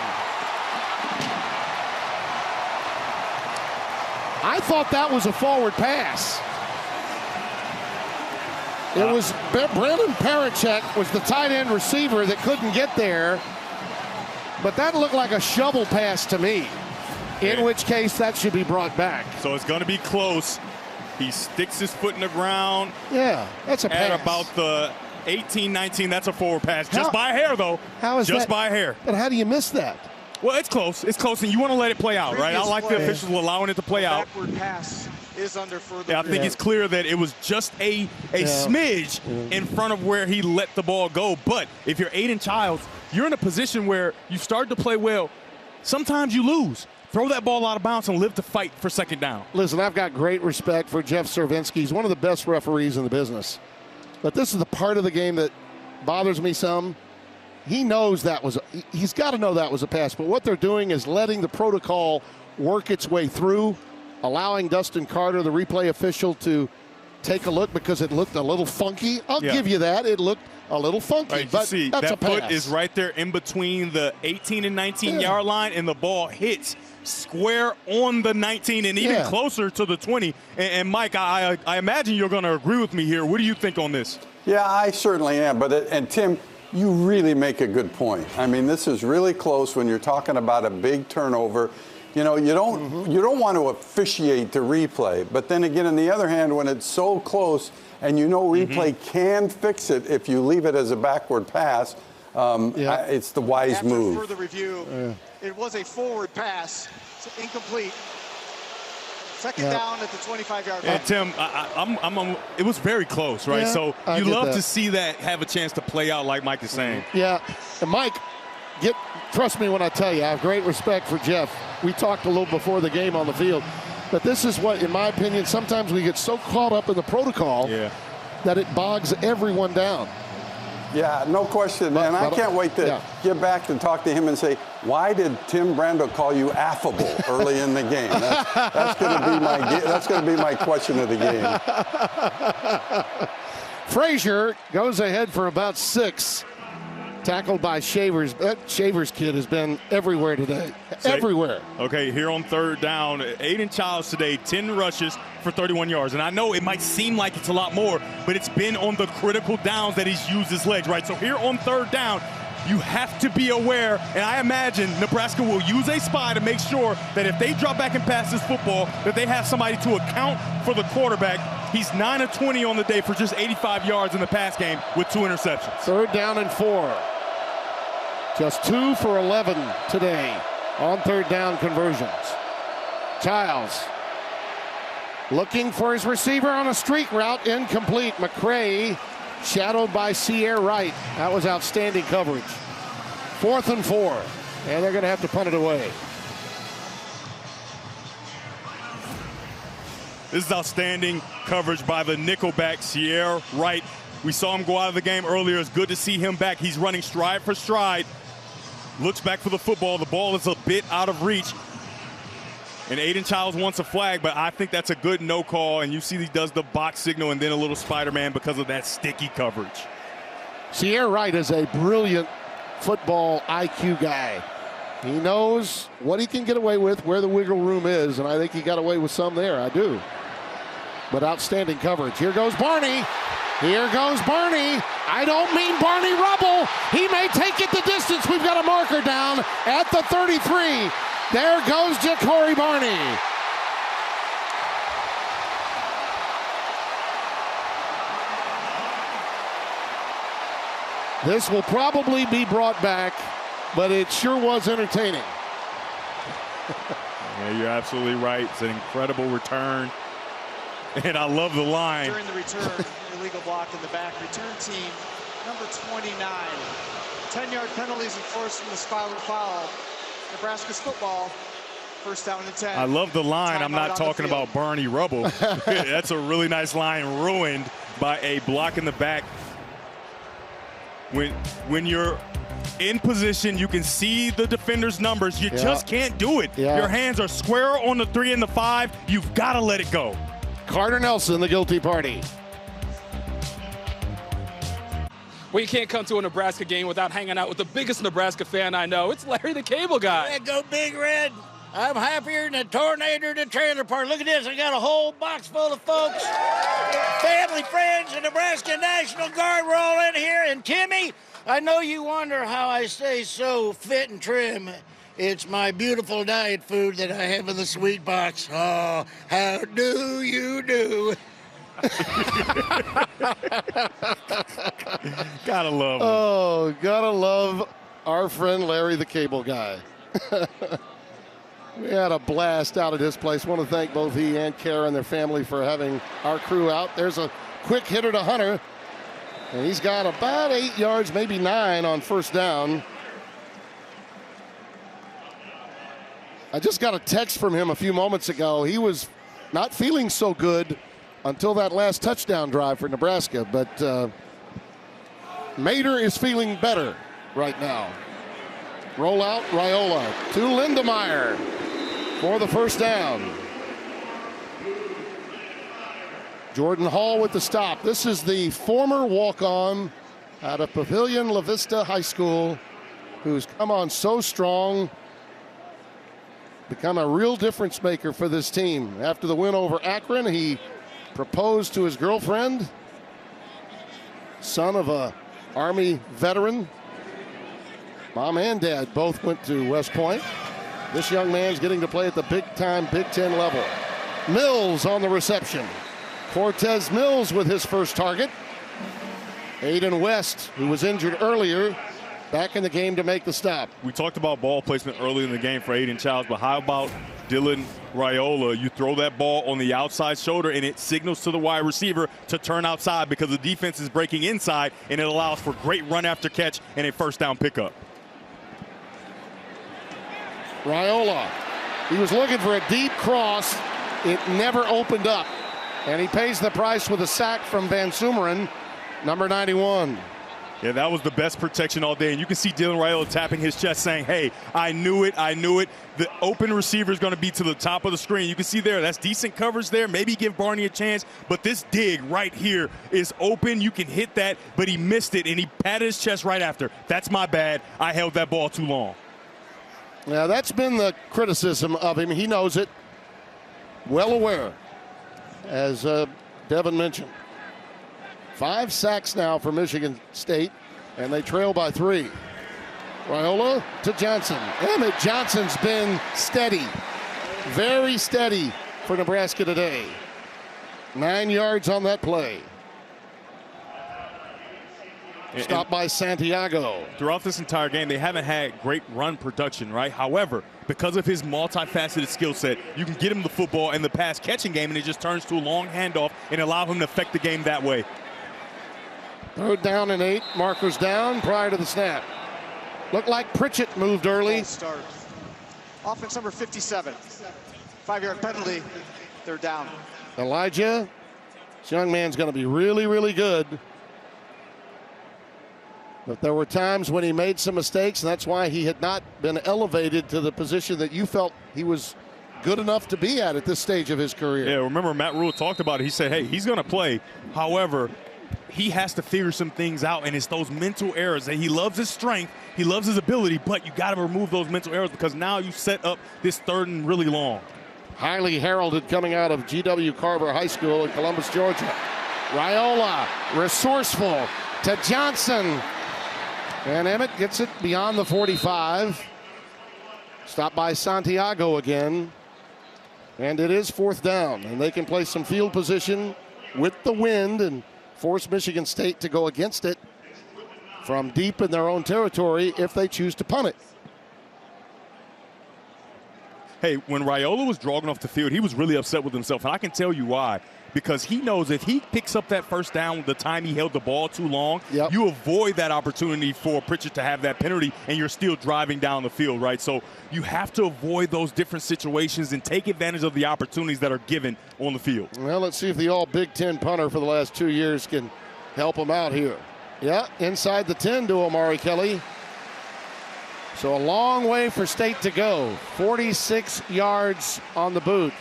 I thought that was a forward pass. It was Brandon Parachek was the tight end receiver that couldn't get there. But that looked like a shovel pass to me. In which case, that should be brought back.
So it's going to be close. He sticks his foot in the ground.
Yeah, that's a pass.
At about the 18-19, that's a forward pass. Just by a hair, though.
How is that?
Just by a hair.
But how do you miss that?
Well, it's close. It's close, and you want to let it play out, right? I like the officials allowing it to play out.
Backward pass is under further.
Yeah, I think it's clear that it was just a smidge in front of where he let the ball go. But if you're Aiden Childs, you're in a position where you start to play well. Sometimes you lose. Throw that ball out of bounds and live to fight for second down.
Listen, I've got great respect for Jeff Cervinsky. He's one of the best referees in the business. But this is the part of the game that bothers me some. He knows he's got to know that was a pass. But what they're doing is letting the protocol work its way through, allowing Dustin Carter, the replay official, to take a look because it looked a little funky. I'll give you that. It looked a little funky,
right,
but
see,
that's
that
a pass.
foot is right there in between the 18 and 19-yard line, and the ball hits square on the 19 and even closer to the 20. And Mike, I imagine you're going to agree with me here. What do you think on this?
Yeah, I certainly am. And Tim, you really make a good point. I mean, this is really close when you're talking about a big turnover. You know, you don't want to officiate the replay. But then again, on the other hand, when it's so close and you know replay can fix it if you leave it as a backward pass, it's the wise move.
After further review, it was a forward pass. It's incomplete. Second down at the 25-yard line.
And Tim, it was very close, right?
Yeah,
so
I
you
get
love
that.
to see that have a chance to play out like Mike is saying.
Yeah, and Mike, trust me when I tell you, I have great respect for Jeff. We talked a little before the game on the field. But this is what, in my opinion, sometimes we get so caught up in the protocol that it bogs everyone down.
Yeah, no question. And I can't wait to get back and talk to him and say, why did Tim Brando call you affable early in the game? That's going to be my question of the game.
Frazier goes ahead for about 6. Tackled by Shavers. That Shavers kid has been everywhere today. Everywhere.
Okay, here on third down, Aiden Childs today, 10 rushes for 31 yards. And I know it might seem like it's a lot more, but it's been on the critical downs that he's used his legs, right? So here on third down, you have to be aware, and I imagine Nebraska will use a spy to make sure that if they drop back and pass this football, that they have somebody to account for the quarterback. He's 9 of 20 on the day for just 85 yards in the pass game with 2 interceptions.
Third down and 4. Just 2 for 11 today on third down conversions. Childs looking for his receiver on a streak route, incomplete. McCray shadowed by Sierra Wright. That was outstanding coverage. 4th and 4, and they're going to have to punt it away.
This is outstanding coverage by the nickelback, Sierra Wright. We saw him go out of the game earlier. It's good to see him back. He's running stride for stride. Looks back for the football. The ball is a bit out of reach. And Aiden Childs wants a flag, but I think that's a good no call. And you see he does the box signal and then a little Spider-Man because of that sticky coverage.
Sierra Wright is a brilliant football IQ guy. He knows what he can get away with, where the wiggle room is, and I think he got away with some there. I do. But outstanding coverage. Here goes Barney. Here goes Barney. I don't mean Barney Rubble. He may take it the distance. We've got a marker down at the 33. There goes Ja'Cory Barney. This will probably be brought back, but it sure was entertaining.
Yeah, you're absolutely right. It's an incredible return. And I love the line.
During the return, illegal block in the back. Return team, number 29. 10-yard penalties enforced from the spiral foul. Nebraska's football, 1st down and 10.
I love the line. I'm not talking about Barney Rubble. That's a really nice line, ruined by a block in the back. When you're in position, you can see the defender's numbers. You just can't do it. Your hands are square on the 3 and the 5. You've got to let it go.
Carter Nelson, the guilty party.
Well, you can't come to a Nebraska game without hanging out with the biggest Nebraska fan I know. It's Larry the Cable Guy.
Yeah, go Big Red. I'm happier than a tornado in a trailer park. Look at this. I got a whole box full of folks. Family, friends, the Nebraska National Guard. We're all in here. And Timmy, I know you wonder how I stay so fit and trim. It's my beautiful diet food that I have in the sweet box. Oh, how do you do?
Gotta love him.
Oh, gotta love our friend Larry the Cable Guy. We had a blast out at his place. Want to thank both he and Kara and their family for having our crew out. There's a quick hitter to Hunter, and he's got about 8 yards, maybe 9 on first down. I just got a text from him a few moments ago. He was not feeling so good until that last touchdown drive for Nebraska, but Mater is feeling better right now. Roll out, Raiola to Lindemeyer for the first down. Jordan Hall with the stop. This is the former walk-on out of Pavilion La Vista High School who's come on so strong, become a real difference maker for this team. After the win over Akron, he proposed to his girlfriend, son of a Army veteran. Mom and dad both went to West Point. This young man's getting to play at the big-time Big Ten level. Mills on the reception. Cortez Mills with his first target. Aiden West, who was injured earlier, back in the game to make the stop.
We talked about ball placement early in the game for Aiden Childs, but how about Dylan Raiola? You throw that ball on the outside shoulder, and it signals to the wide receiver to turn outside because the defense is breaking inside, and it allows for great run after catch and a first down pickup.
Raiola, he was looking for a deep cross. It never opened up. And he pays the price with a sack from Van Sumeren, number 91.
Yeah, that was the best protection all day. And you can see Dylan Raiola tapping his chest saying, hey, I knew it, I knew it. The open receiver is going to be to the top of the screen. You can see there, that's decent coverage there. Maybe give Barney a chance. But this dig right here is open. You can hit that, but he missed it, and he patted his chest right after. That's my bad. I held that ball too long.
Now, that's been the criticism of him. He knows it. Well aware, as Devin mentioned. 5 sacks now for Michigan State, and they trail by 3. Raiola to Johnson. Emmett Johnson's been steady, very steady for Nebraska today. 9 yards on that play. Stopped by Santiago.
Throughout this entire game, they haven't had great run production, right? However, because of his multifaceted skill set, you can get him the football in the pass catching game, and it just turns to a long handoff and allow him to affect the game that way.
3rd down and 8. Markers down prior to the snap. Looked like Pritchett moved early.
Start. Offense number 57. 5-yard penalty. 3rd down.
Elijah, this young man's going to be really, really good. But there were times when he made some mistakes, and that's why he had not been elevated to the position that you felt he was good enough to be at this stage of his career.
Yeah, remember Matt Rule talked about it. He said, hey, he's going to play. However, he has to figure some things out, and it's those mental errors. And he loves his strength, he loves his ability, but you got to remove those mental errors because now you set up this 3rd and really long.
Highly heralded coming out of G.W. Carver High School in Columbus, Georgia. Raiola, resourceful to Johnson. And Emmett gets it beyond the 45. Stopped by Santiago again. And it is 4th down. And they can play some field position with the wind and force Michigan State to go against it from deep in their own territory if they choose to punt it.
Hey, when Raiola was jogging off the field, he was really upset with himself. And I can tell you why. Because he knows if he picks up that first down with the time he held the ball too long, you avoid that opportunity for Pritchett to have that penalty, and you're still driving down the field, right? So you have to avoid those different situations and take advantage of the opportunities that are given on the field.
Well, let's see if the all Big Ten punter for the last 2 years can help him out here. Yeah, inside the 10 to Omari Kelly. So a long way for State to go. 46 yards on the boot.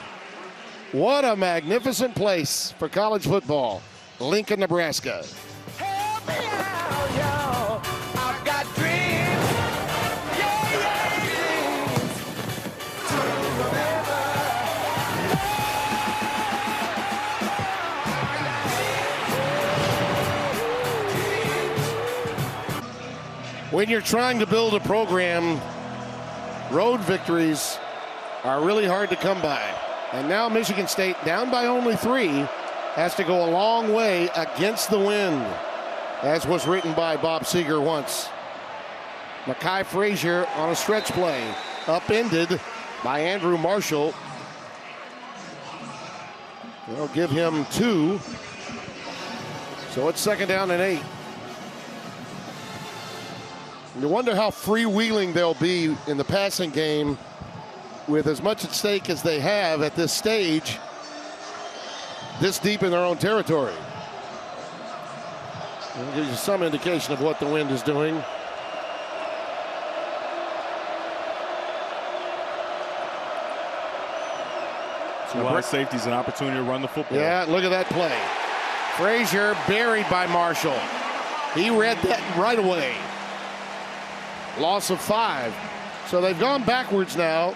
What a magnificent place for college football. Lincoln, Nebraska.
Help me out, yo. I've got dreams. Yeah, dreams. To remember.
When you're trying to build a program road victories are really hard to come by. And now Michigan State, down by only 3, has to go a long way against the wind, as was written by Bob Seger once. Mekhi Frazier on a stretch play, upended by Andrew Marshall. They'll give him 2. So it's 2nd down and 8. You wonder how freewheeling they'll be in the passing game with as much at stake as they have at this stage, this deep in their own territory. It'll give you some indication of what the wind is doing.
Two high safeties, an opportunity to run the football.
Yeah, look at that play. Frazier buried by Marshall. He read that right away. Loss of 5. So they've gone backwards now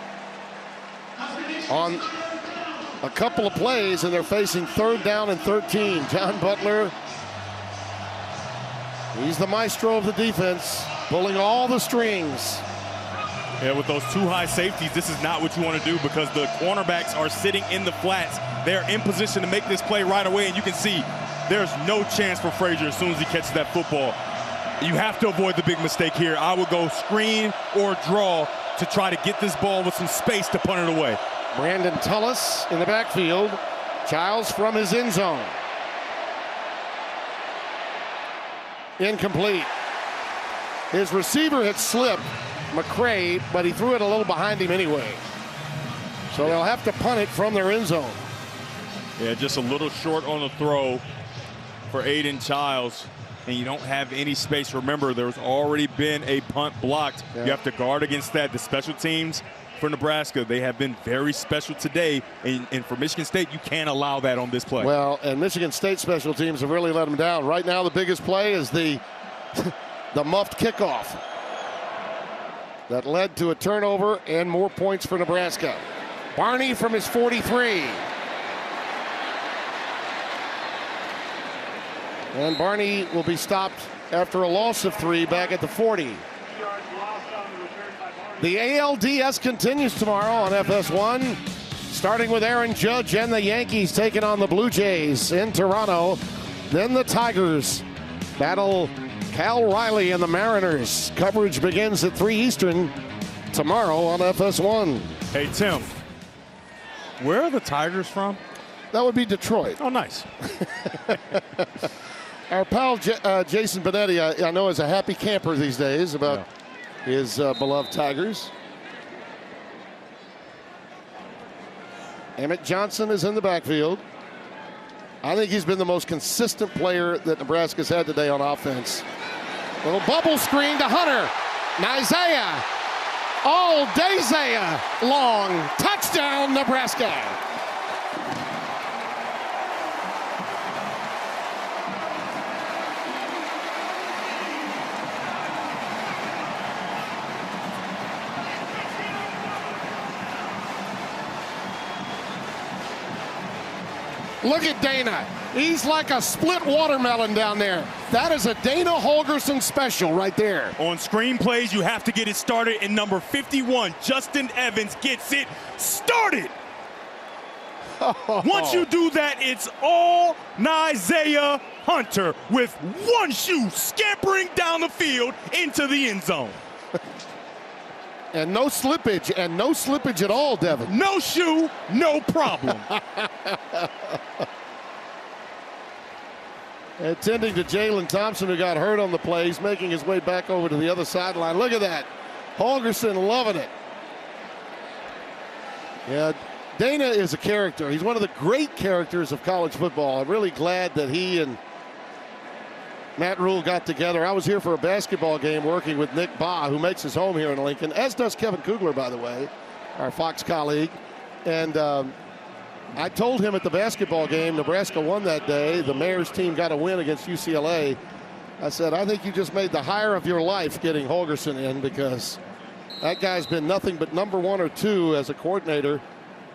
on a couple of plays, and they're facing 3rd down and 13. John Butler, he's the maestro of the defense, pulling all the strings.
Yeah, with those 2 high safeties, this is not what you want to do because the cornerbacks are sitting in the flats. They're in position to make this play right away, and you can see there's no chance for Frazier as soon as he catches that football. You have to avoid the big mistake here. I would go screen or draw to try to get this ball with some space to punt it away.
Brandon Tullis in the backfield. Childs from his end zone. Incomplete. His receiver had slipped, McCray, but he threw it a little behind him anyway. So they'll have to punt it from their end zone.
Yeah, just a little short on the throw for Aiden Childs. And you don't have any space. Remember, there's already been a punt blocked. Yeah. You have to guard against that. The special teams for Nebraska, they have been very special today. And for Michigan State, you can't allow that on this play.
Well, and Michigan State special teams have really let them down. Right now, the biggest play is the muffed kickoff that led to a turnover and more points for Nebraska. Barney from his 43. And Barney will be stopped after a loss of 3 back at the 40. The ALDS continues tomorrow on FS1, starting with Aaron Judge and the Yankees taking on the Blue Jays in Toronto. Then the Tigers battle Cal Riley and the Mariners. Coverage begins at 3 Eastern tomorrow on FS1.
Hey, Tim, where are the Tigers from?
That would be Detroit.
Oh, nice.
Our pal Jason Benetti, I know, is a happy camper these days about his beloved Tigers. Emmett Johnson is in the backfield. I think he's been the most consistent player that Nebraska's had today on offense. Little bubble screen to Hunter. Nizaya. All day Zaya. Long. Touchdown, Nebraska. Look at Dana. He's like a split watermelon down there. That is a Dana Holgerson special right there.
On screen plays, you have to get it started, and number 51, Justin Evans, gets it started. Once you do that, it's all Nizaya Hunter with one shoe scampering down the field into the end zone.
And no slippage at all, Devin.
No shoe, no problem.
Attending to Jalen Thompson, who got hurt on the play. He's making his way back over to the other sideline. Look at that. Holgerson loving it. Yeah, Dana is a character. He's one of the great characters of college football. I'm really glad that he and Matt Rule got together. I was here for a basketball game working with Nick Baugh, who makes his home here in Lincoln, as does Kevin Kugler, by the way, our Fox colleague. And I told him at the basketball game, Nebraska won that day. The Mayor's team got a win against UCLA. I said, I think you just made the hire of your life getting Holgerson in, because that guy's been nothing but number 1 or 2 as a coordinator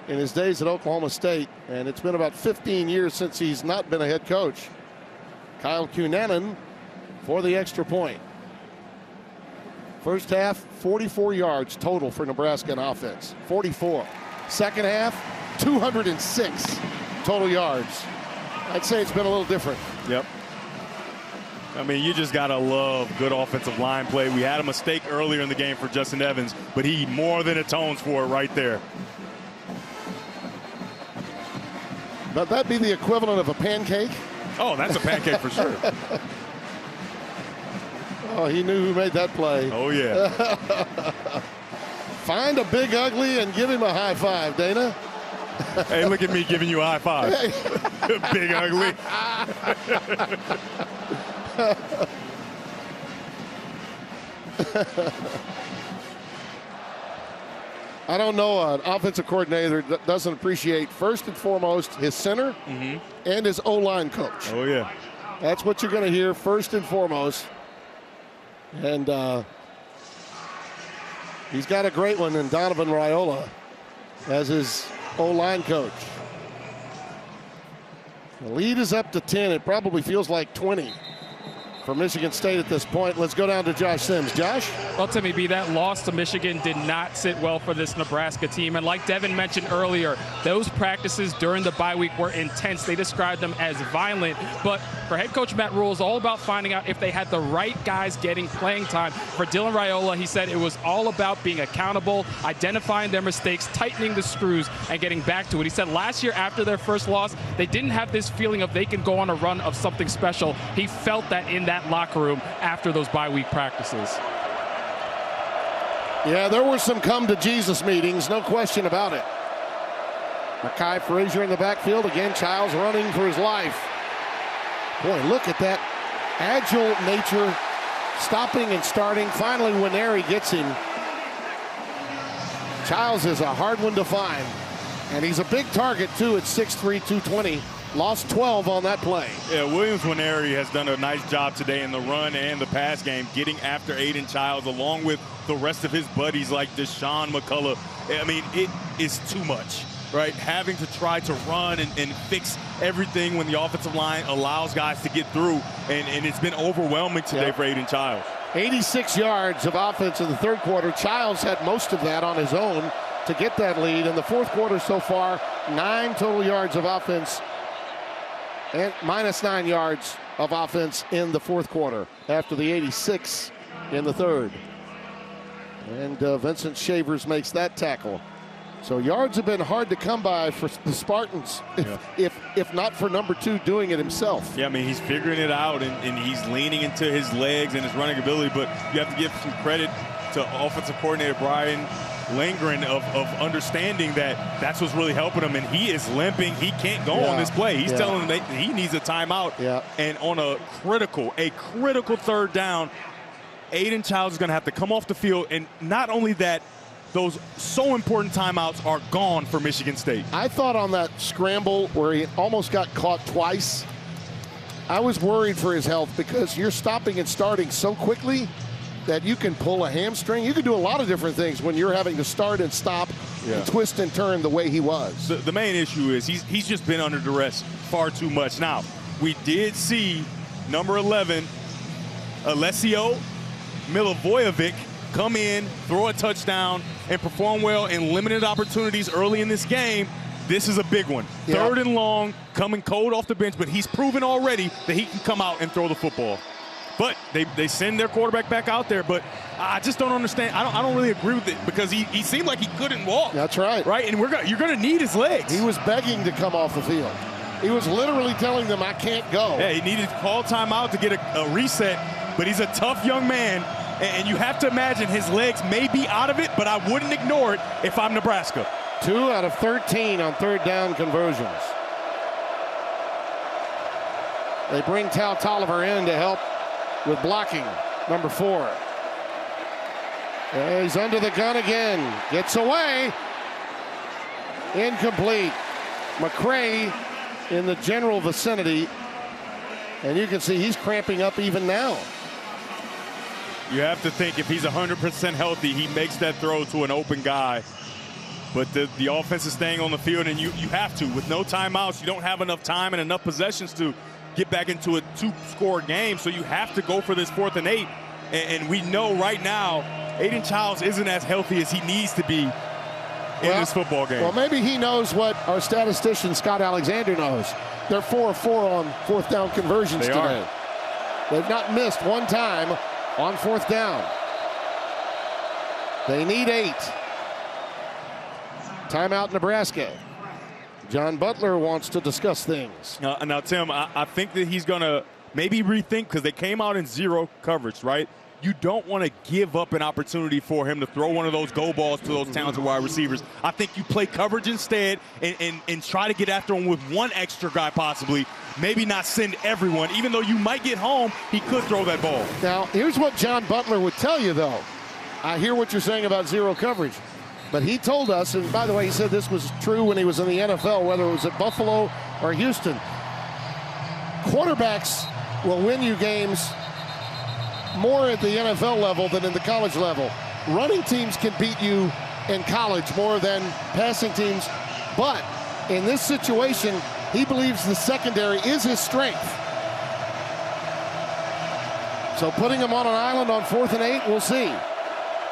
in his days at Oklahoma State. And it's been about 15 years since he's not been a head coach. Kyle Cunanan for the extra point. First half, 44 yards total for Nebraska in offense. 44. Second half, 206 total yards. I'd say it's been a little different.
Yep. I mean, you just got to love good offensive line play. We had a mistake earlier in the game for Justin Evans, but he more than atones for it right there.
But that'd be the equivalent of a pancake?
Oh, that's a pancake for sure.
Oh, he knew who made that play.
Oh, yeah.
Find a big ugly and give him a high five, Dana.
Hey, look at me giving you a high five. Big ugly.
I don't know an offensive coordinator that doesn't appreciate, first and foremost, his center and his O-line coach.
Oh, yeah.
That's what you're going to hear first and foremost. And he's got a great one in Donovan Raiola as his O-line coach. The lead is up to 10. It probably feels like 20 for Michigan State at this point. Let's go down to Josh Sims. Josh?
Well, Timmy B, that loss to Michigan did not sit well for this Nebraska team. And like Devin mentioned earlier, those practices during the bye week were intense. They described them as violent. But for head coach Matt Rule, it's all about finding out if they had the right guys getting playing time. For Dylan Raiola, he said it was all about being accountable, identifying their mistakes, tightening the screws, and getting back to it. He said last year after their first loss, they didn't have this feeling of they can go on a run of something special. He felt that in that locker room after those bye week practices.
Yeah, there were some come to Jesus meetings, no question about it. Mekhi Frazier in the backfield. Again, Childs running for his life. Boy, look at that agile nature, stopping and starting. Finally, Nwaneri gets him. Childs is a hard one to find. And he's a big target, too, at 6'3", 220. Lost 12 on that play.
Yeah, Williams Nwaneri has done a nice job today in the run and the pass game, getting after Aiden Childs along with the rest of his buddies like Deshaun McCullough. I mean, it is too much, right? Having to try to run and fix everything when the offensive line allows guys to get through, and it's been overwhelming today for Aiden Childs.
86 yards of offense in the third quarter. Childs had most of that on his own to get that lead. In the fourth quarter so far, 9 total yards of offense and minus 9 yards of offense in the fourth quarter after the 86 in the third. And Vincent Shavers makes that tackle. So yards have been hard to come by for the Spartans, if not for number 2 doing it himself.
Yeah, I mean, he's figuring it out, and he's leaning into his legs and his running ability, but you have to give some credit to offensive coordinator Brian Lindgren of understanding that that's what's really helping him, and he is limping. He can't go on this play. He's telling him that he needs a timeout. And on a critical third down, Aiden Childs is going to have to come off the field, and not only that, those so important timeouts are gone for Michigan State.
I thought on that scramble where he almost got caught twice, I was worried for his health because you're stopping and starting so quickly that you can pull a hamstring. You can do a lot of different things when you're having to start and stop and twist and turn the way he was.
The main issue is he's just been under duress far too much. Now, we did see number 11, Alessio Milivojevic, come in, throw a touchdown, and perform well in limited opportunities early in this game. This is a big one. Third and long, coming cold off the bench, but he's proven already that he can come out and throw the football. But they send their quarterback back out there, but I just don't understand. I don't really agree with it because he seemed like he couldn't walk.
That's right.
Right, and you're going to need his legs.
He was begging to come off the field. He was literally telling them, I can't go.
Yeah, he needed to call timeout to get a reset, but he's a tough young man, and you have to imagine his legs may be out of it, but I wouldn't ignore it if I'm Nebraska.
2 out of 13 on third down conversions. They bring Tal Tolliver in to help with blocking, number 4. And he's under the gun again. Gets away. Incomplete. McCray in the general vicinity. And you can see he's cramping up even now.
You have to think if he's 100% healthy, he makes that throw to an open guy. But the offense is staying on the field, and you have to. With no timeouts, you don't have enough time and enough possessions to get back into a 2-score game, so you have to go for this 4th and 8. And we know right now, Aiden Childs isn't as healthy as he needs to be in this football game.
Well, maybe he knows what our statistician, Scott Alexander, knows. They're 4 of 4 on fourth down conversions today. They've not missed one time on fourth down. They need 8. Timeout, Nebraska. John Butler wants to discuss things.
Now, Tim, I think that he's going to maybe rethink, because they came out in zero coverage, right? You don't want to give up an opportunity for him to throw one of those go balls to those talented wide receivers. I think you play coverage instead and try to get after him with one extra guy possibly. Maybe not send everyone. Even though you might get home, he could throw that ball.
Now, here's what John Butler would tell you, though. I hear what you're saying about zero coverage. But he told us, and by the way, he said this was true when he was in the NFL, whether it was at Buffalo or Houston. Quarterbacks will win you games more at the NFL level than in the college level. Running teams can beat you in college more than passing teams. But in this situation, he believes the secondary is his strength. So putting him on an island on 4th and 8, we'll see.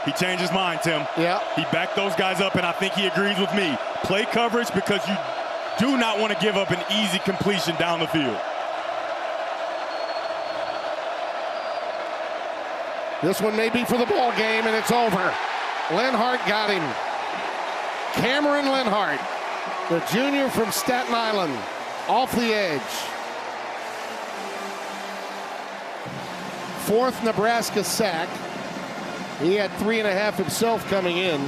He changed his mind, Tim.
Yeah.
He backed those guys up, and I think he agrees with me. Play coverage, because you do not want to give up an easy completion down the field.
This one may be for the ball game, and it's over. Lenhart got him. Cameron Lenhart, the junior from Staten Island, off the edge. 4th Nebraska sack. He had 3.5 himself coming in.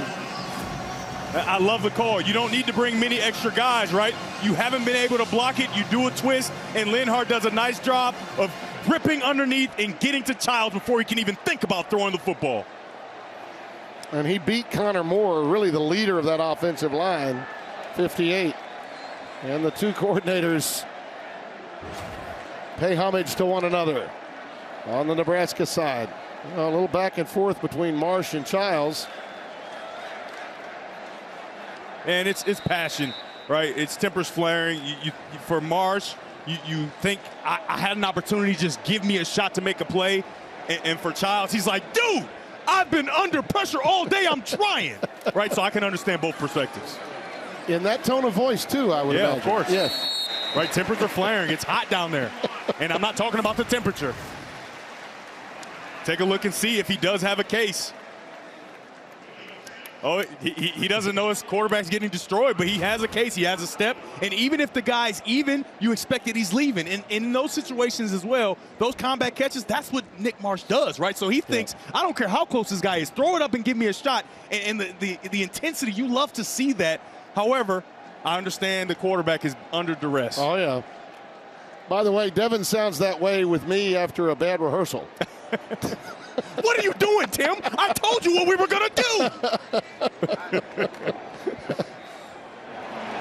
I love the call. You don't need to bring many extra guys, right? You haven't been able to block it. You do a twist, and Lenhart does a nice job of ripping underneath and getting to Childs before he can even think about throwing the football.
And he beat Connor Moore, really the leader of that offensive line, 58. And the two coordinators pay homage to one another on the Nebraska side. A little back and forth between Marsh and Childs.
And it's passion, right? It's tempers flaring. For Marsh, you think, I had an opportunity, just give me a shot to make a play. And for Childs, he's like, dude, I've been under pressure all day. I'm trying. Right? So I can understand both perspectives.
In that tone of voice, too, I would imagine.
Yeah, of course.
Yes.
Right? Tempers are flaring. It's hot down there. And I'm not talking about the temperature. Take a look and see if he does have a case. Oh, he doesn't know his quarterback's getting destroyed, but he has a case. He has a step. And even if the guy's even, you expect that he's leaving. And in those situations as well, those combat catches, that's what Nick Marsh does, right? So he thinks, I don't care how close this guy is. Throw it up and give me a shot. And the intensity, you love to see that. However, I understand the quarterback is under duress.
Oh, yeah. By the way, Devin sounds that way with me after a bad rehearsal.
What are you doing, Tim? I told you what we were going to do.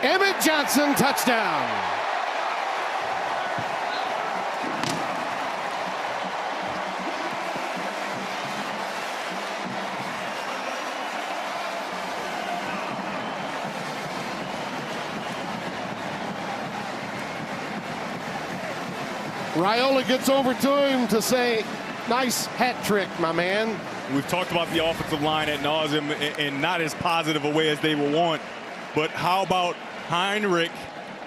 Emmett Johnson, touchdown. Raiola gets over to him to say, nice hat trick, my man.
We've talked about the offensive line ad nauseum and not as positive a way as they will want. But how about Heinrich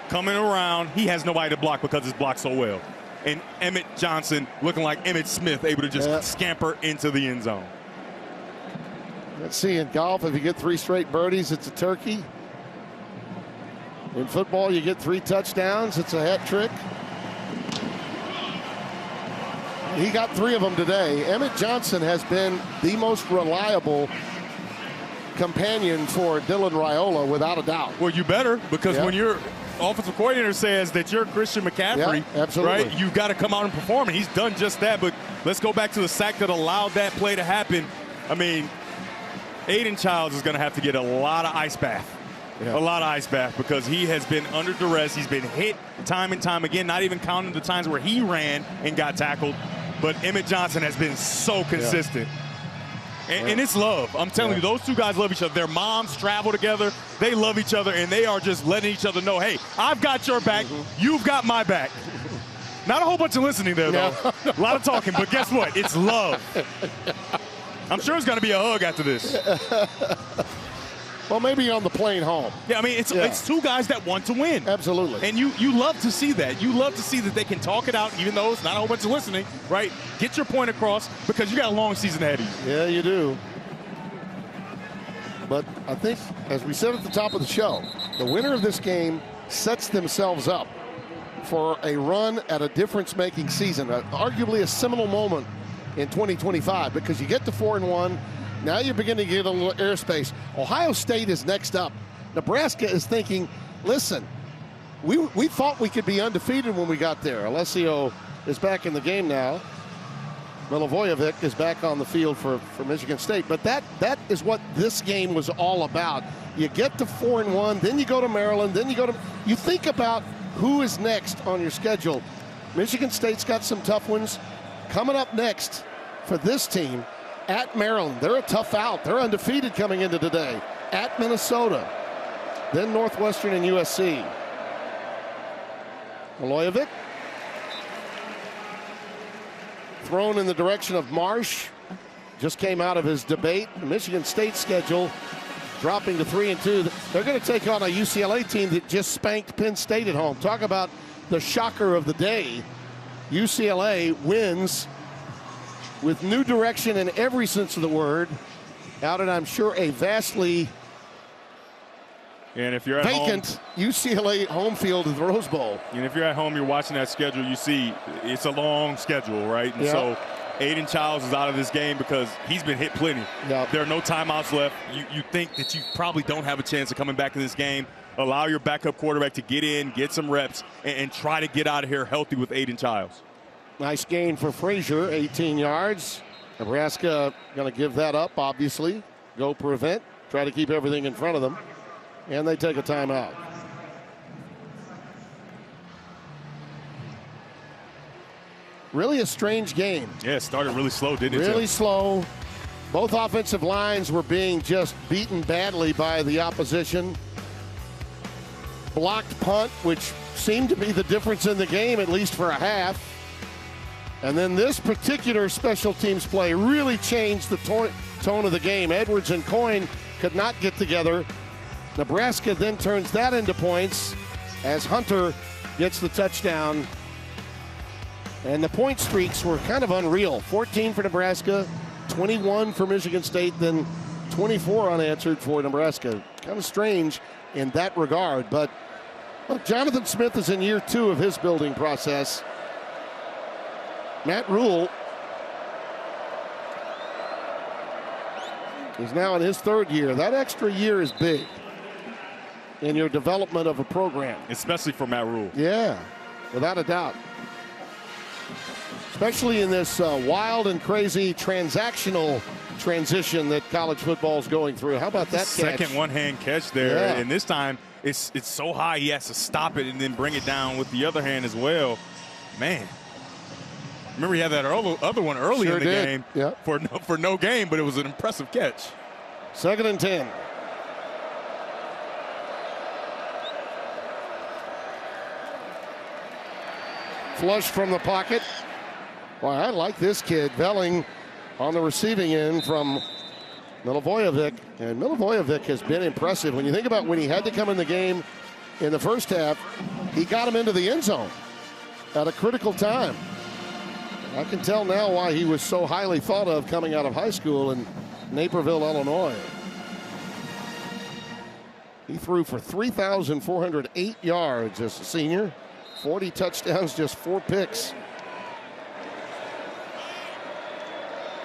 coming around? He has nobody to block because it's blocked so well. And Emmett Johnson looking like Emmitt Smith, able to just scamper into the end zone.
Let's see, in golf, if you get 3 straight birdies, it's a turkey. In football, you get 3 touchdowns, it's a hat trick. He got 3 of them today. Emmett Johnson has been the most reliable companion for Dylan Raiola, without a doubt.
Well, you better, because when your offensive coordinator says that you're Christian McCaffrey,
absolutely,
right, you've got to come out and perform, and he's done just that. But let's go back to the sack that allowed that play to happen. I mean, Aiden Childs is going to have to get a lot of ice bath. A lot of ice bath, because he has been under duress. He's been hit time and time again, not even counting the times where he ran and got tackled. But Emmett Johnson has been so consistent. And it's love. I'm telling you, those two guys love each other. Their moms travel together. They love each other, and they are just letting each other know, hey, I've got your back. You've got my back. Not a whole bunch of listening there, though. A lot of talking, but guess what? It's love. I'm sure it's going to be a hug after this.
Well, maybe on the plane home.
Yeah, I mean, it's two guys that want to win.
Absolutely.
And you love to see that. You love to see that they can talk it out, even though it's not a whole bunch of listening, right? Get your point across because you got a long season ahead of you.
Yeah, you do. But I think, as we said at the top of the show, the winner of this game sets themselves up for a run at a difference-making season, arguably a seminal moment in 2025, because you get to 4-1. Now you're beginning to get a little airspace. Ohio State is next up. Nebraska is thinking, listen, we thought we could be undefeated when we got there. Alessio is back in the game now. Milivojevic is back on the field for Michigan State. But that is what this game was all about. You get to 4-1, then you go to Maryland, then you think about who is next on your schedule. Michigan State's got some tough ones. Coming up next for this team, at Maryland. They're a tough out. They're undefeated coming into today. At Minnesota. Then Northwestern and USC. Milivojevic. Thrown in the direction of Marsh. Just came out of his debate. The Michigan State schedule dropping to 3-2. They're going to take on a UCLA team that just spanked Penn State at home. Talk about the shocker of the day. UCLA wins with new direction in every sense of the word, out at, I'm sure, a vastly
and if you're at
vacant
home,
UCLA home field at the Rose Bowl.
And if you're at home, you're watching that schedule, you see it's a long schedule, right? And so Aiden Childs is out of this game because he's been hit plenty.
Yep.
There are no timeouts left. You think that you probably don't have a chance of coming back in this game. Allow your backup quarterback to get in, get some reps, and try to get out of here healthy with Aiden Childs.
Nice gain for Frazier, 18 yards. Nebraska going to give that up, obviously. Go prevent, try to keep everything in front of them. And they take a timeout. Really a strange game.
Yeah, it started really slow, didn't it?
Really slow. Both offensive lines were being just beaten badly by the opposition. Blocked punt, which seemed to be the difference in the game, at least for a half. And then this particular special teams play really changed the tone of the game. Edwards and Coyne could not get together. Nebraska then turns that into points as Hunter gets the touchdown. And the point streaks were kind of unreal. 14 for Nebraska, 21 for Michigan State, then 24 unanswered for Nebraska. Kind of strange in that regard. But well, Jonathan Smith is in year 2 of his building process. Matt Rule is now in his 3rd year. That extra year is big in your development of a program.
Especially for Matt Rule.
Yeah, without a doubt. Especially in this wild and crazy transactional transition that college football is going through. How about that catch?
Second one-hand catch there.
Yeah.
And this time it's so high he has to stop it and then bring it down with the other hand as well. Man. Remember he had that other one early in the game for no gain, but it was an impressive catch.
2nd and 10. Flush from the pocket. Boy, I like this kid. Velling on the receiving end from Milivojevic. And Milivojevic has been impressive. When you think about when he had to come in the game in the first half, he got him into the end zone at a critical time. I can tell now why he was so highly thought of coming out of high school in Naperville, Illinois. He threw for 3,408 yards as a senior. 40 touchdowns, just 4 picks.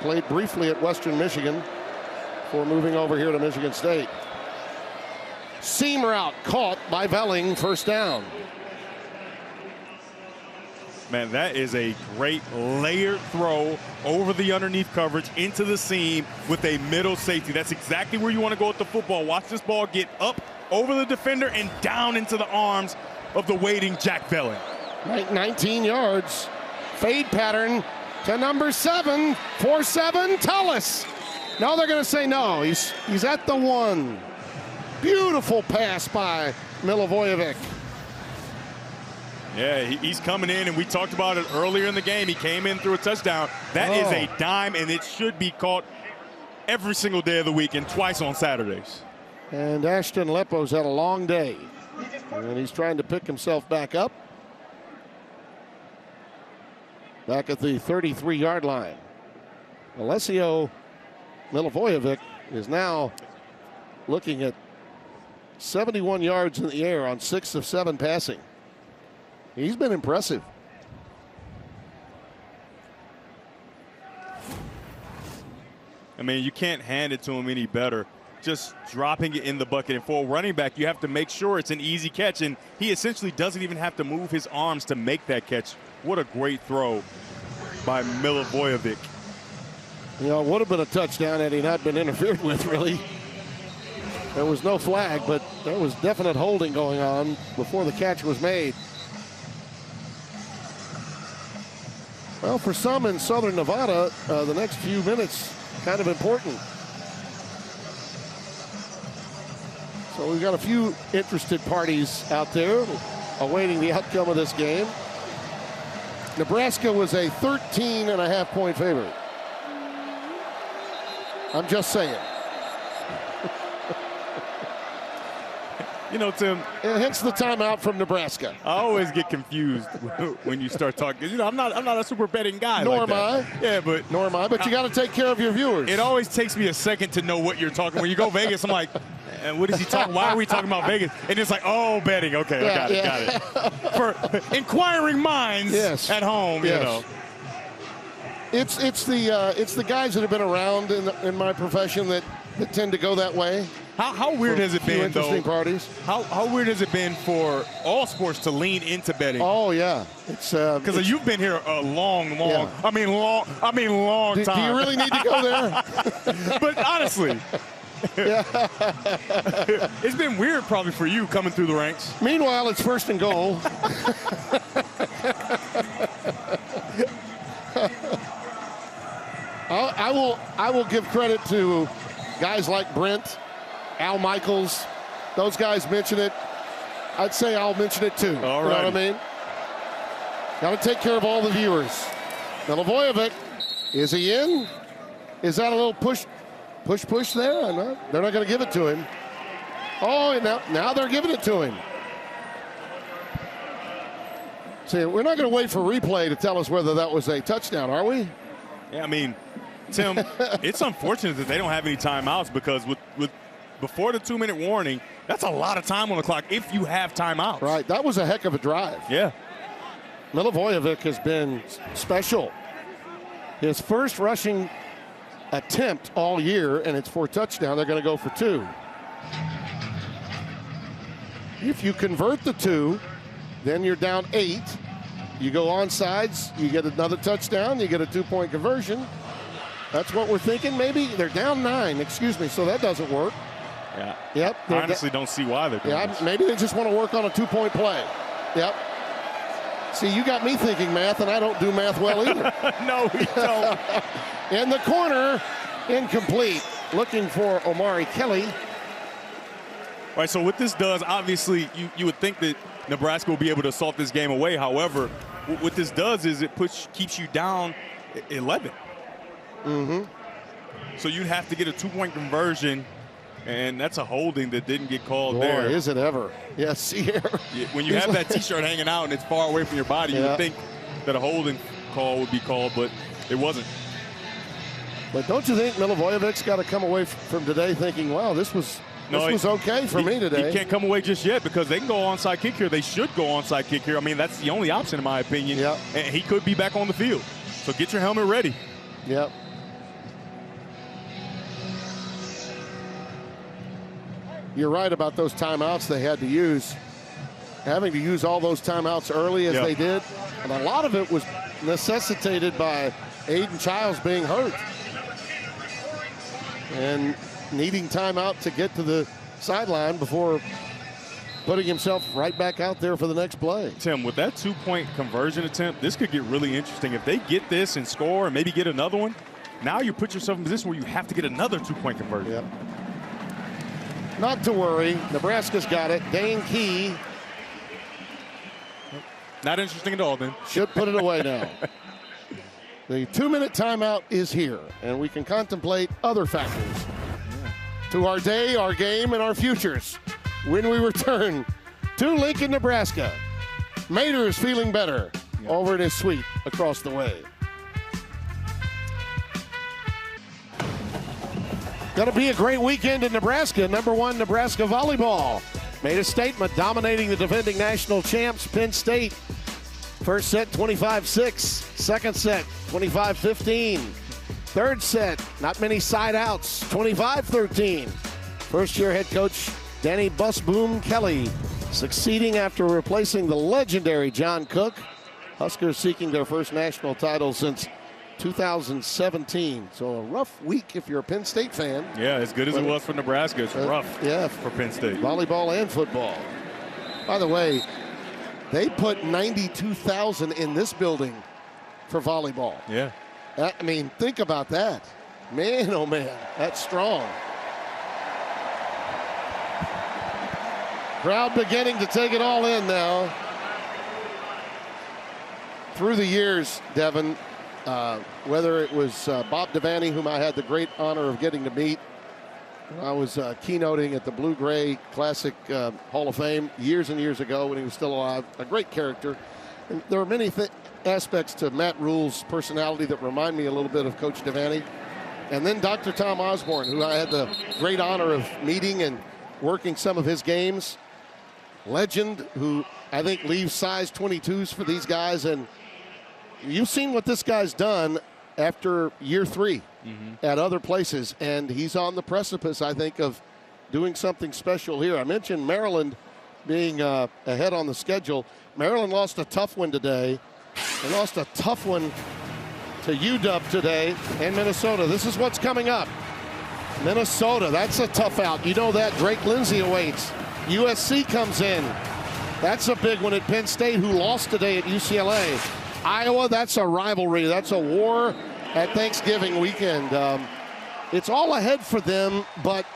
Played briefly at Western Michigan before moving over here to Michigan State. Seam route caught by Velling, 1st down.
Man, that is a great layered throw over the underneath coverage into the seam with a middle safety. That's exactly where you want to go with the football. Watch this ball get up over the defender and down into the arms of the waiting Jack Velling.
19 yards. Fade pattern to number 7, 4-7, Tullis. Now they're going to say no. He's at the 1. Beautiful pass by Milivojevic.
Yeah, he's coming in, and we talked about it earlier in the game. He came in through a touchdown. That is a dime, and it should be caught every single day of the week and twice on Saturdays.
And Ashton Lepo's had a long day, and he's trying to pick himself back up. Back at the 33-yard line. Alessio Milivojevic is now looking at 71 yards in the air on 6 of 7 passing. He's been impressive.
I mean, you can't hand it to him any better. Just dropping it in the bucket. And for a running back, you have to make sure it's an easy catch. And he essentially doesn't even have to move his arms to make that catch. What a great throw by Milivojevic.
You know, it would have been a touchdown had he not been interfered with, really. There was no flag, but there was definite holding going on before the catch was made. Well, for some in Southern Nevada, the next few minutes kind of important. So we've got a few interested parties out there awaiting the outcome of this game. Nebraska was a 13.5-point favorite. I'm just saying.
You know, Tim.
And hence the timeout from Nebraska.
I always get confused when you start talking. You know, I'm not a super betting guy.
Nor
like
am I.
Yeah, but
nor am I. But you got to take care of your viewers.
It always takes me a second to know what you're talking. When you go Vegas, I'm like, what is he talking? Why are we talking about Vegas? And it's like, oh, betting. Okay, I got it. For inquiring minds at home, you know.
It's the guys that have been around in my profession that tend to go that way.
How weird has it been,
interesting
though?
Parties.
How weird has it been for all sports to lean into betting?
Oh yeah, it's
because you've been here a long
Yeah.
I mean long time.
Do you really need to go there?
But honestly, it's been weird probably for you coming through the ranks.
Meanwhile, it's 1st and goal. I will give credit to guys like Brent, Al Michaels. Those guys mention it. I'd say I'll mention it too.
All right.
You know what I mean? Got to take care of all the viewers. Milivojevic, is he in? Is that a little push there? They're not going to give it to him. Oh, and now they're giving it to him. See, we're not going to wait for replay to tell us whether that was a touchdown, are we?
Yeah, I mean, Tim, it's unfortunate that they don't have any timeouts because with before the 2-minute warning, that's a lot of time on the clock if you have timeouts.
Right. That was a heck of a drive.
Yeah.
Milivojevic has been special. His first rushing attempt all year, and it's for a touchdown. They're going to go for 2. If you convert the 2, then you're down 8. You go onside, you get another touchdown, you get a 2-point conversion. That's what we're thinking, maybe. They're down 9, excuse me, so that doesn't work.
Yeah.
Yep.
I honestly don't see why they're doing this.
Maybe they just want to work on a 2-point play. Yep. See, you got me thinking math, and I don't do math well either.
No, we don't.
In the corner, incomplete. Looking for Omari Kelly.
All right, so what this does, obviously, you would think that Nebraska will be able to assault this game away. However, what this does is it keeps you down 11.
Mm-hmm.
So you'd have to get a 2-point conversion, and that's a holding that didn't get called
Boy,
there.
Is it ever? Yes, here.
When you have that T-shirt hanging out and it's far away from your body, you would think that a holding call would be called, but it wasn't.
But don't you think Milivojevic's got to come away from today thinking, wow, this was okay for me today?
He can't come away just yet because they can go onside kick here. They should go onside kick here. I mean, that's the only option in my opinion.
Yep.
And he could be back on the field. So get your helmet ready.
Yep. You're right about those timeouts they had to use. Having to use all those timeouts early as they did. And a lot of it was necessitated by Aiden Childs being hurt and needing timeout to get to the sideline before putting himself right back out there for the next play.
Tim, with that 2-point conversion attempt, this could get really interesting. If they get this and score and maybe get another one, now you put yourself in a position where you have to get another 2-point conversion.
Yep. Not to worry. Nebraska's got it. Dane Key
Not interesting at all, then.
Should put it away now. The 2-minute timeout is here, and we can contemplate other factors to our day, our game, and our futures when we return to Lincoln, Nebraska. Mater is feeling better over in his suite across the way. Going to be a great weekend in Nebraska. #1 Nebraska volleyball made a statement dominating the defending national champs, Penn State. First set, 25-6. Second set, 25-15. Third set, not many side outs, 25-13. First-year head coach Danny Busboom Kelly succeeding after replacing the legendary John Cook. Huskers seeking their first national title since 2017. So a rough week if you're a Penn State fan.
Yeah, as good as it was for Nebraska, it's rough for Penn State.
Volleyball and football. By the way, they put 92,000 in this building for volleyball.
Yeah.
I mean, think about that. Man, oh man, that's strong. Crowd beginning to take it all in now. Through the years, Devin, whether it was Bob Devaney, whom I had the great honor of getting to meet when I was keynoting at the Blue Gray Classic Hall of Fame years and years ago when he was still alive, a great character. And there are many aspects to Matt Rule's personality that remind me a little bit of Coach Devaney. And then Dr. Tom Osborne, who I had the great honor of meeting and working some of his games. Legend, who I think leaves size 22s for these guys. And you've seen what this guy's done after year 3 at other places. And he's on the precipice, I think, of doing something special here. I mentioned Maryland being ahead on the schedule. Maryland lost a tough one today. They lost a tough one to UW today and Minnesota. This is what's coming up. Minnesota, that's a tough out. You know that. Drake Lindsay awaits. USC comes in. That's a big one at Penn State, who lost today at UCLA. Iowa, that's a rivalry. That's a war at Thanksgiving weekend. It's all ahead for them, but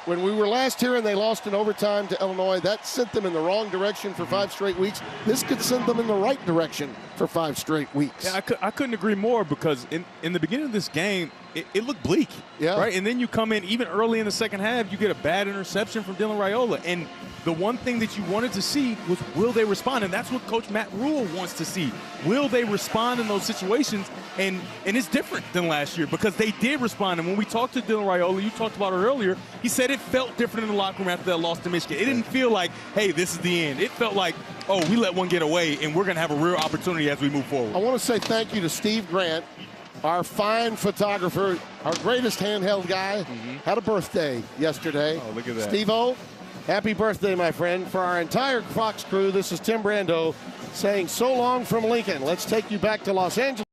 when we were last here and they lost in overtime to Illinois, that sent them in the wrong direction for 5 straight weeks. This could send them in the right direction for 5 straight weeks.
Yeah, I couldn't agree more, because in the beginning of this game, it looked bleak.
Yeah.
Right? And then you come in, even early in the second half, you get a bad interception from Dylan Raiola. And the one thing that you wanted to see was, will they respond? And that's what Coach Matt Rule wants to see. Will they respond in those situations? And it's different than last year, because they did respond. And when we talked to Dylan Raiola, you talked about it earlier, he said it felt different in the locker room after that loss to Michigan. It didn't feel like, hey, this is the end. It felt like, oh, we let one get away, and we're going to have a real opportunity as we move forward.
I want to say thank you to Steve Grant, our fine photographer, our greatest handheld guy. Had a birthday yesterday.
Oh, look at that.
Steve-O, happy birthday, my friend. For our entire Fox crew, this is Tim Brando saying so long from Lincoln. Let's take you back to Los Angeles.